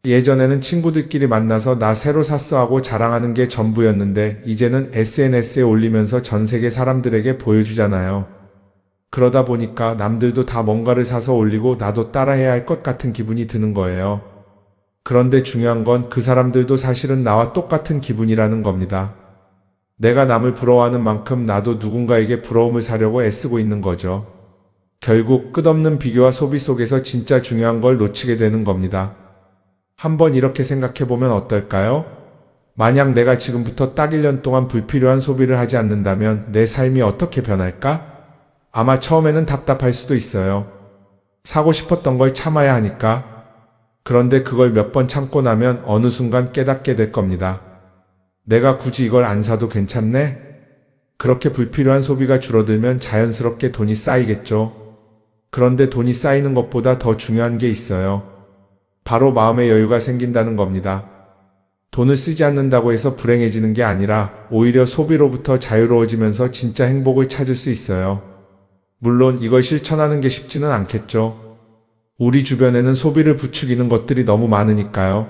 예전에는 친구들끼리 만나서 나 새로 샀어 하고 자랑하는 게 전부였는데 이제는 SNS에 올리면서 전 세계 사람들에게 보여주잖아요. 그러다 보니까 남들도 다 뭔가를 사서 올리고 나도 따라해야 할 것 같은 기분이 드는 거예요. 그런데 중요한 건 그 사람들도 사실은 나와 똑같은 기분이라는 겁니다. 내가 남을 부러워하는 만큼 나도 누군가에게 부러움을 사려고 애쓰고 있는 거죠. 결국 끝없는 비교와 소비 속에서 진짜 중요한 걸 놓치게 되는 겁니다. 한번 이렇게 생각해보면 어떨까요? 만약 내가 지금부터 딱 1년 동안 불필요한 소비를 하지 않는다면 내 삶이 어떻게 변할까? 아마 처음에는 답답할 수도 있어요. 사고 싶었던 걸 참아야 하니까. 그런데 그걸 몇 번 참고 나면 어느 순간 깨닫게 될 겁니다. 내가 굳이 이걸 안 사도 괜찮네? 그렇게 불필요한 소비가 줄어들면 자연스럽게 돈이 쌓이겠죠. 그런데 돈이 쌓이는 것보다 더 중요한 게 있어요. 바로 마음의 여유가 생긴다는 겁니다. 돈을 쓰지 않는다고 해서 불행해지는 게 아니라 오히려 소비로부터 자유로워지면서 진짜 행복을 찾을 수 있어요. 물론 이걸 실천하는 게 쉽지는 않겠죠. 우리 주변에는 소비를 부추기는 것들이 너무 많으니까요.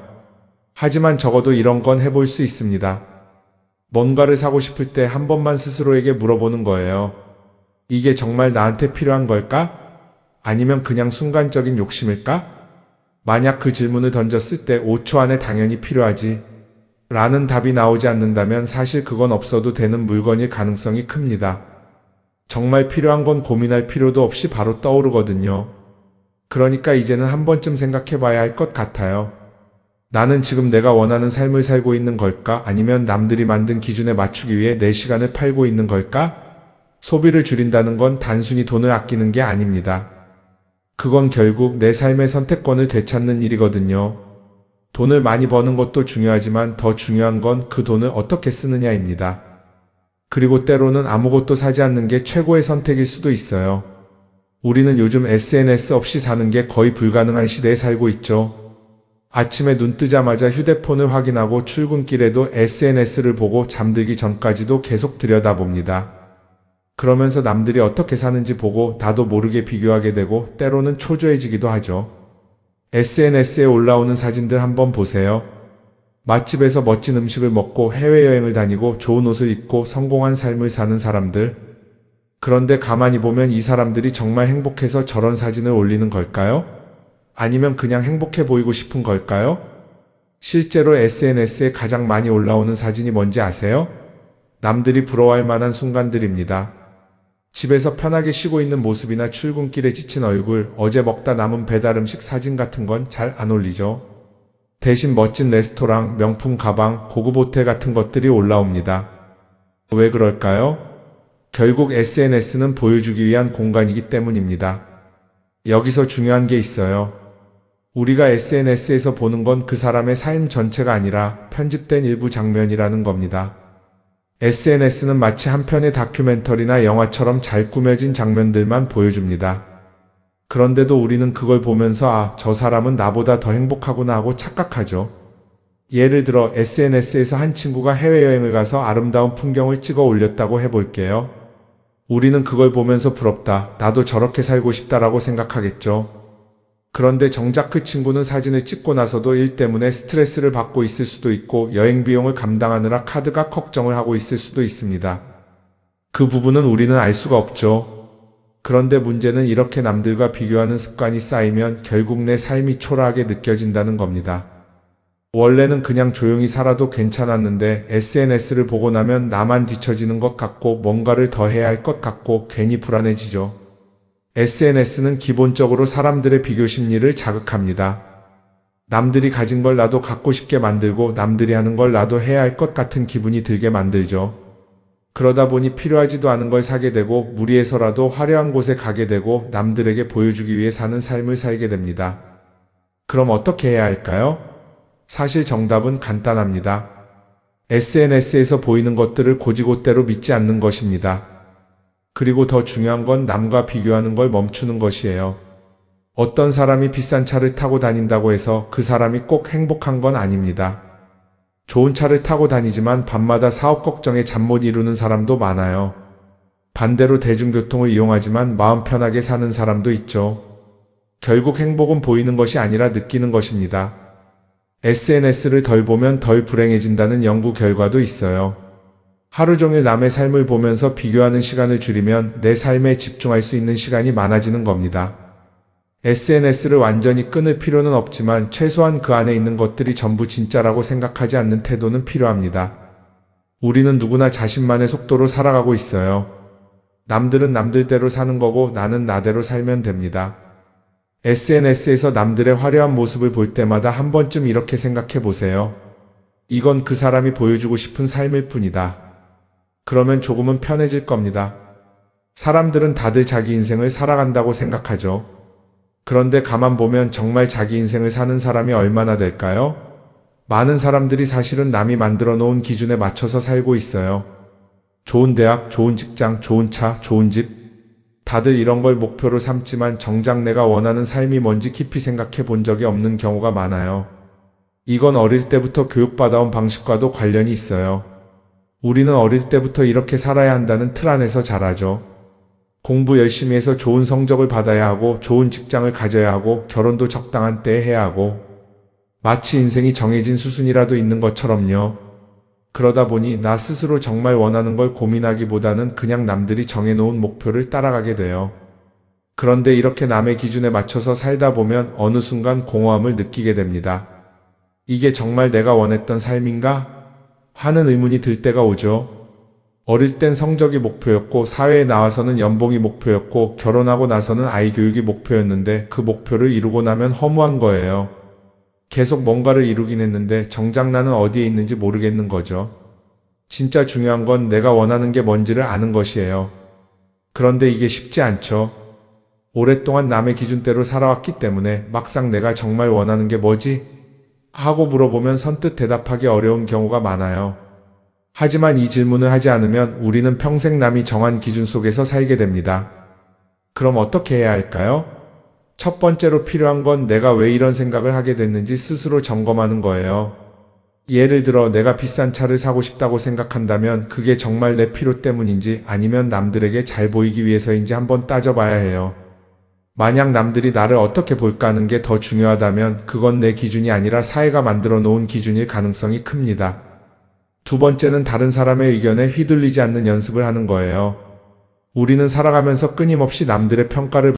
하지만 적어도 이런 건 해볼 수 있습니다. 뭔가를 사고 싶을 때 한 번만 스스로에게 물어보는 거예요. 이게 정말 나한테 필요한 걸까? 아니면 그냥 순간적인 욕심일까? 만약 그 질문을 던졌을 때 5초 안에 당연히 필요하지 라는 답이 나오지 않는다면 사실 그건 없어도 되는 물건일 가능성이 큽니다. 정말 필요한 건 고민할 필요도 없이 바로 떠오르거든요. 그러니까 이제는 한 번쯤 생각해 봐야 할 것 같아요. 나는 지금 내가 원하는 삶을 살고 있는 걸까? 아니면 남들이 만든 기준에 맞추기 위해 내 시간을 팔고 있는 걸까? 소비를 줄인다는 건 단순히 돈을 아끼는 게 아닙니다. 그건 결국 내 삶의 선택권을 되찾는 일이거든요. 돈을 많이 버는 것도 중요하지만 더 중요한 건 그 돈을 어떻게 쓰느냐입니다. 그리고 때로는 아무것도 사지 않는 게 최고의 선택일 수도 있어요. 우리는 요즘 SNS 없이 사는 게 거의 불가능한 시대에 살고 있죠. 아침에 눈 뜨자마자 휴대폰을 확인하고 출근길에도 SNS를 보고 잠들기 전까지도 계속 들여다봅니다. 그러면서 남들이 어떻게 사는지 보고 나도 모르게 비교하게 되고 때로는 초조해지기도 하죠. SNS에 올라오는 사진들 한번 보세요. 맛집에서 멋진 음식을 먹고 해외여행을 다니고 좋은 옷을 입고 성공한 삶을 사는 사람들. 그런데 가만히 보면 이 사람들이 정말 행복해서 저런 사진을 올리는 걸까요? 아니면 그냥 행복해 보이고 싶은 걸까요? 실제로 SNS에 가장 많이 올라오는 사진이 뭔지 아세요? 남들이 부러워할 만한 순간들입니다. 집에서 편하게 쉬고 있는 모습이나 출근길에 지친 얼굴, 어제 먹다 남은 배달 음식 사진 같은 건 잘 안 올리죠. 대신 멋진 레스토랑, 명품 가방, 고급 호텔 같은 것들이 올라옵니다. 왜 그럴까요? 결국 SNS는 보여주기 위한 공간이기 때문입니다. 여기서 중요한 게 있어요. 우리가 SNS에서 보는 건 그 사람의 삶 전체가 아니라 편집된 일부 장면이라는 겁니다. SNS는 마치 한 편의 다큐멘터리나 영화처럼 잘 꾸며진 장면들만 보여줍니다. 그런데도 우리는 그걸 보면서 아, 저 사람은 나보다 더 행복하구나 하고 착각하죠. 예를 들어 SNS에서 한 친구가 해외여행을 가서 아름다운 풍경을 찍어 올렸다고 해볼게요. 우리는 그걸 보면서 부럽다, 나도 저렇게 살고 싶다라고 생각하겠죠. 그런데 정작 그 친구는 사진을 찍고 나서도 일 때문에 스트레스를 받고 있을 수도 있고 여행 비용을 감당하느라 카드가 걱정을 하고 있을 수도 있습니다. 그 부분은 우리는 알 수가 없죠. 그런데 문제는 이렇게 남들과 비교하는 습관이 쌓이면 결국 내 삶이 초라하게 느껴진다는 겁니다. 원래는 그냥 조용히 살아도 괜찮았는데 SNS를 보고 나면 나만 뒤처지는 것 같고 뭔가를 더 해야 할 것 같고 괜히 불안해지죠. SNS는 기본적으로 사람들의 비교 심리를 자극합니다. 남들이 가진 걸 나도 갖고 싶게 만들고 남들이 하는 걸 나도 해야 할 것 같은 기분이 들게 만들죠. 그러다 보니 필요하지도 않은 걸 사게 되고 무리해서라도 화려한 곳에 가게 되고 남들에게 보여주기 위해 사는 삶을 살게 됩니다. 그럼 어떻게 해야 할까요? 사실 정답은 간단합니다. SNS에서 보이는 것들을 곧이곧대로 믿지 않는 것입니다. 그리고 더 중요한 건 남과 비교하는 걸 멈추는 것이에요. 어떤 사람이 비싼 차를 타고 다닌다고 해서 그 사람이 꼭 행복한 건 아닙니다. 좋은 차를 타고 다니지만 밤마다 사업 걱정에 잠 못 이루는 사람도 많아요. 반대로 대중교통을 이용하지만 마음 편하게 사는 사람도 있죠. 결국 행복은 보이는 것이 아니라 느끼는 것입니다. SNS를 덜 보면 덜 불행해진다는 연구 결과도 있어요. 하루 종일 남의 삶을 보면서 비교하는 시간을 줄이면 내 삶에 집중할 수 있는 시간이 많아지는 겁니다. SNS를 완전히 끊을 필요는 없지만 최소한 그 안에 있는 것들이 전부 진짜라고 생각하지 않는 태도는 필요합니다. 우리는 누구나 자신만의 속도로 살아가고 있어요. 남들은 남들대로 사는 거고 나는 나대로 살면 됩니다. SNS에서 남들의 화려한 모습을 볼 때마다 한 번쯤 이렇게 생각해 보세요. 이건 그 사람이 보여주고 싶은 삶일 뿐이다. 그러면 조금은 편해질 겁니다. 사람들은 다들 자기 인생을 살아간다고 생각하죠. 그런데 가만 보면 정말 자기 인생을 사는 사람이 얼마나 될까요? 많은 사람들이 사실은 남이 만들어 놓은 기준에 맞춰서 살고 있어요. 좋은 대학, 좋은 직장, 좋은 차, 좋은 집. 다들 이런 걸 목표로 삼지만 정작 내가 원하는 삶이 뭔지 깊이 생각해 본 적이 없는 경우가 많아요. 이건 어릴 때부터 교육받아온 방식과도 관련이 있어요. 우리는 어릴 때부터 이렇게 살아야 한다는 틀 안에서 자라죠. 공부 열심히 해서 좋은 성적을 받아야 하고, 좋은 직장을 가져야 하고, 결혼도 적당한 때에 해야 하고, 마치 인생이 정해진 수순이라도 있는 것처럼요. 그러다 보니 나 스스로 정말 원하는 걸 고민하기보다는 그냥 남들이 정해놓은 목표를 따라가게 돼요. 그런데 이렇게 남의 기준에 맞춰서 살다 보면 어느 순간 공허함을 느끼게 됩니다. 이게 정말 내가 원했던 삶인가? 하는 의문이 들 때가 오죠. 어릴 땐 성적이 목표였고, 사회에 나와서는 연봉이 목표였고, 결혼하고 나서는 아이 교육이 목표였는데 그 목표를 이루고 나면 허무한 거예요. 계속 뭔가를 이루긴 했는데 정작 나는 어디에 있는지 모르겠는 거죠. 진짜 중요한 건 내가 원하는 게 뭔지를 아는 것이에요. 그런데 이게 쉽지 않죠. 오랫동안 남의 기준대로 살아왔기 때문에 막상 내가 정말 원하는 게 뭐지? 하고 물어보면 선뜻 대답하기 어려운 경우가 많아요. 하지만 이 질문을 하지 않으면 우리는 평생 남이 정한 기준 속에서 살게 됩니다. 그럼 어떻게 해야 할까요? 첫 번째로 필요한 건 내가 왜 이런 생각을 하게 됐는지 스스로 점검하는 거예요. 예를 들어 내가 비싼 차를 사고 싶다고 생각한다면 그게 정말 내 필요 때문인지 아니면 남들에게 잘 보이기 위해서인지 한번 따져봐야 해요. 만약 남들이 나를 어떻게 볼까 하는 게 더 중요하다면 그건 내 기준이 아니라 사회가 만들어 놓은 기준일 가능성이 큽니다. 두 번째는 다른 사람의 의견에 휘둘리지 않는 연습을 하는 거예요. 우리는 살아가면서 끊임없이 남들의 평가를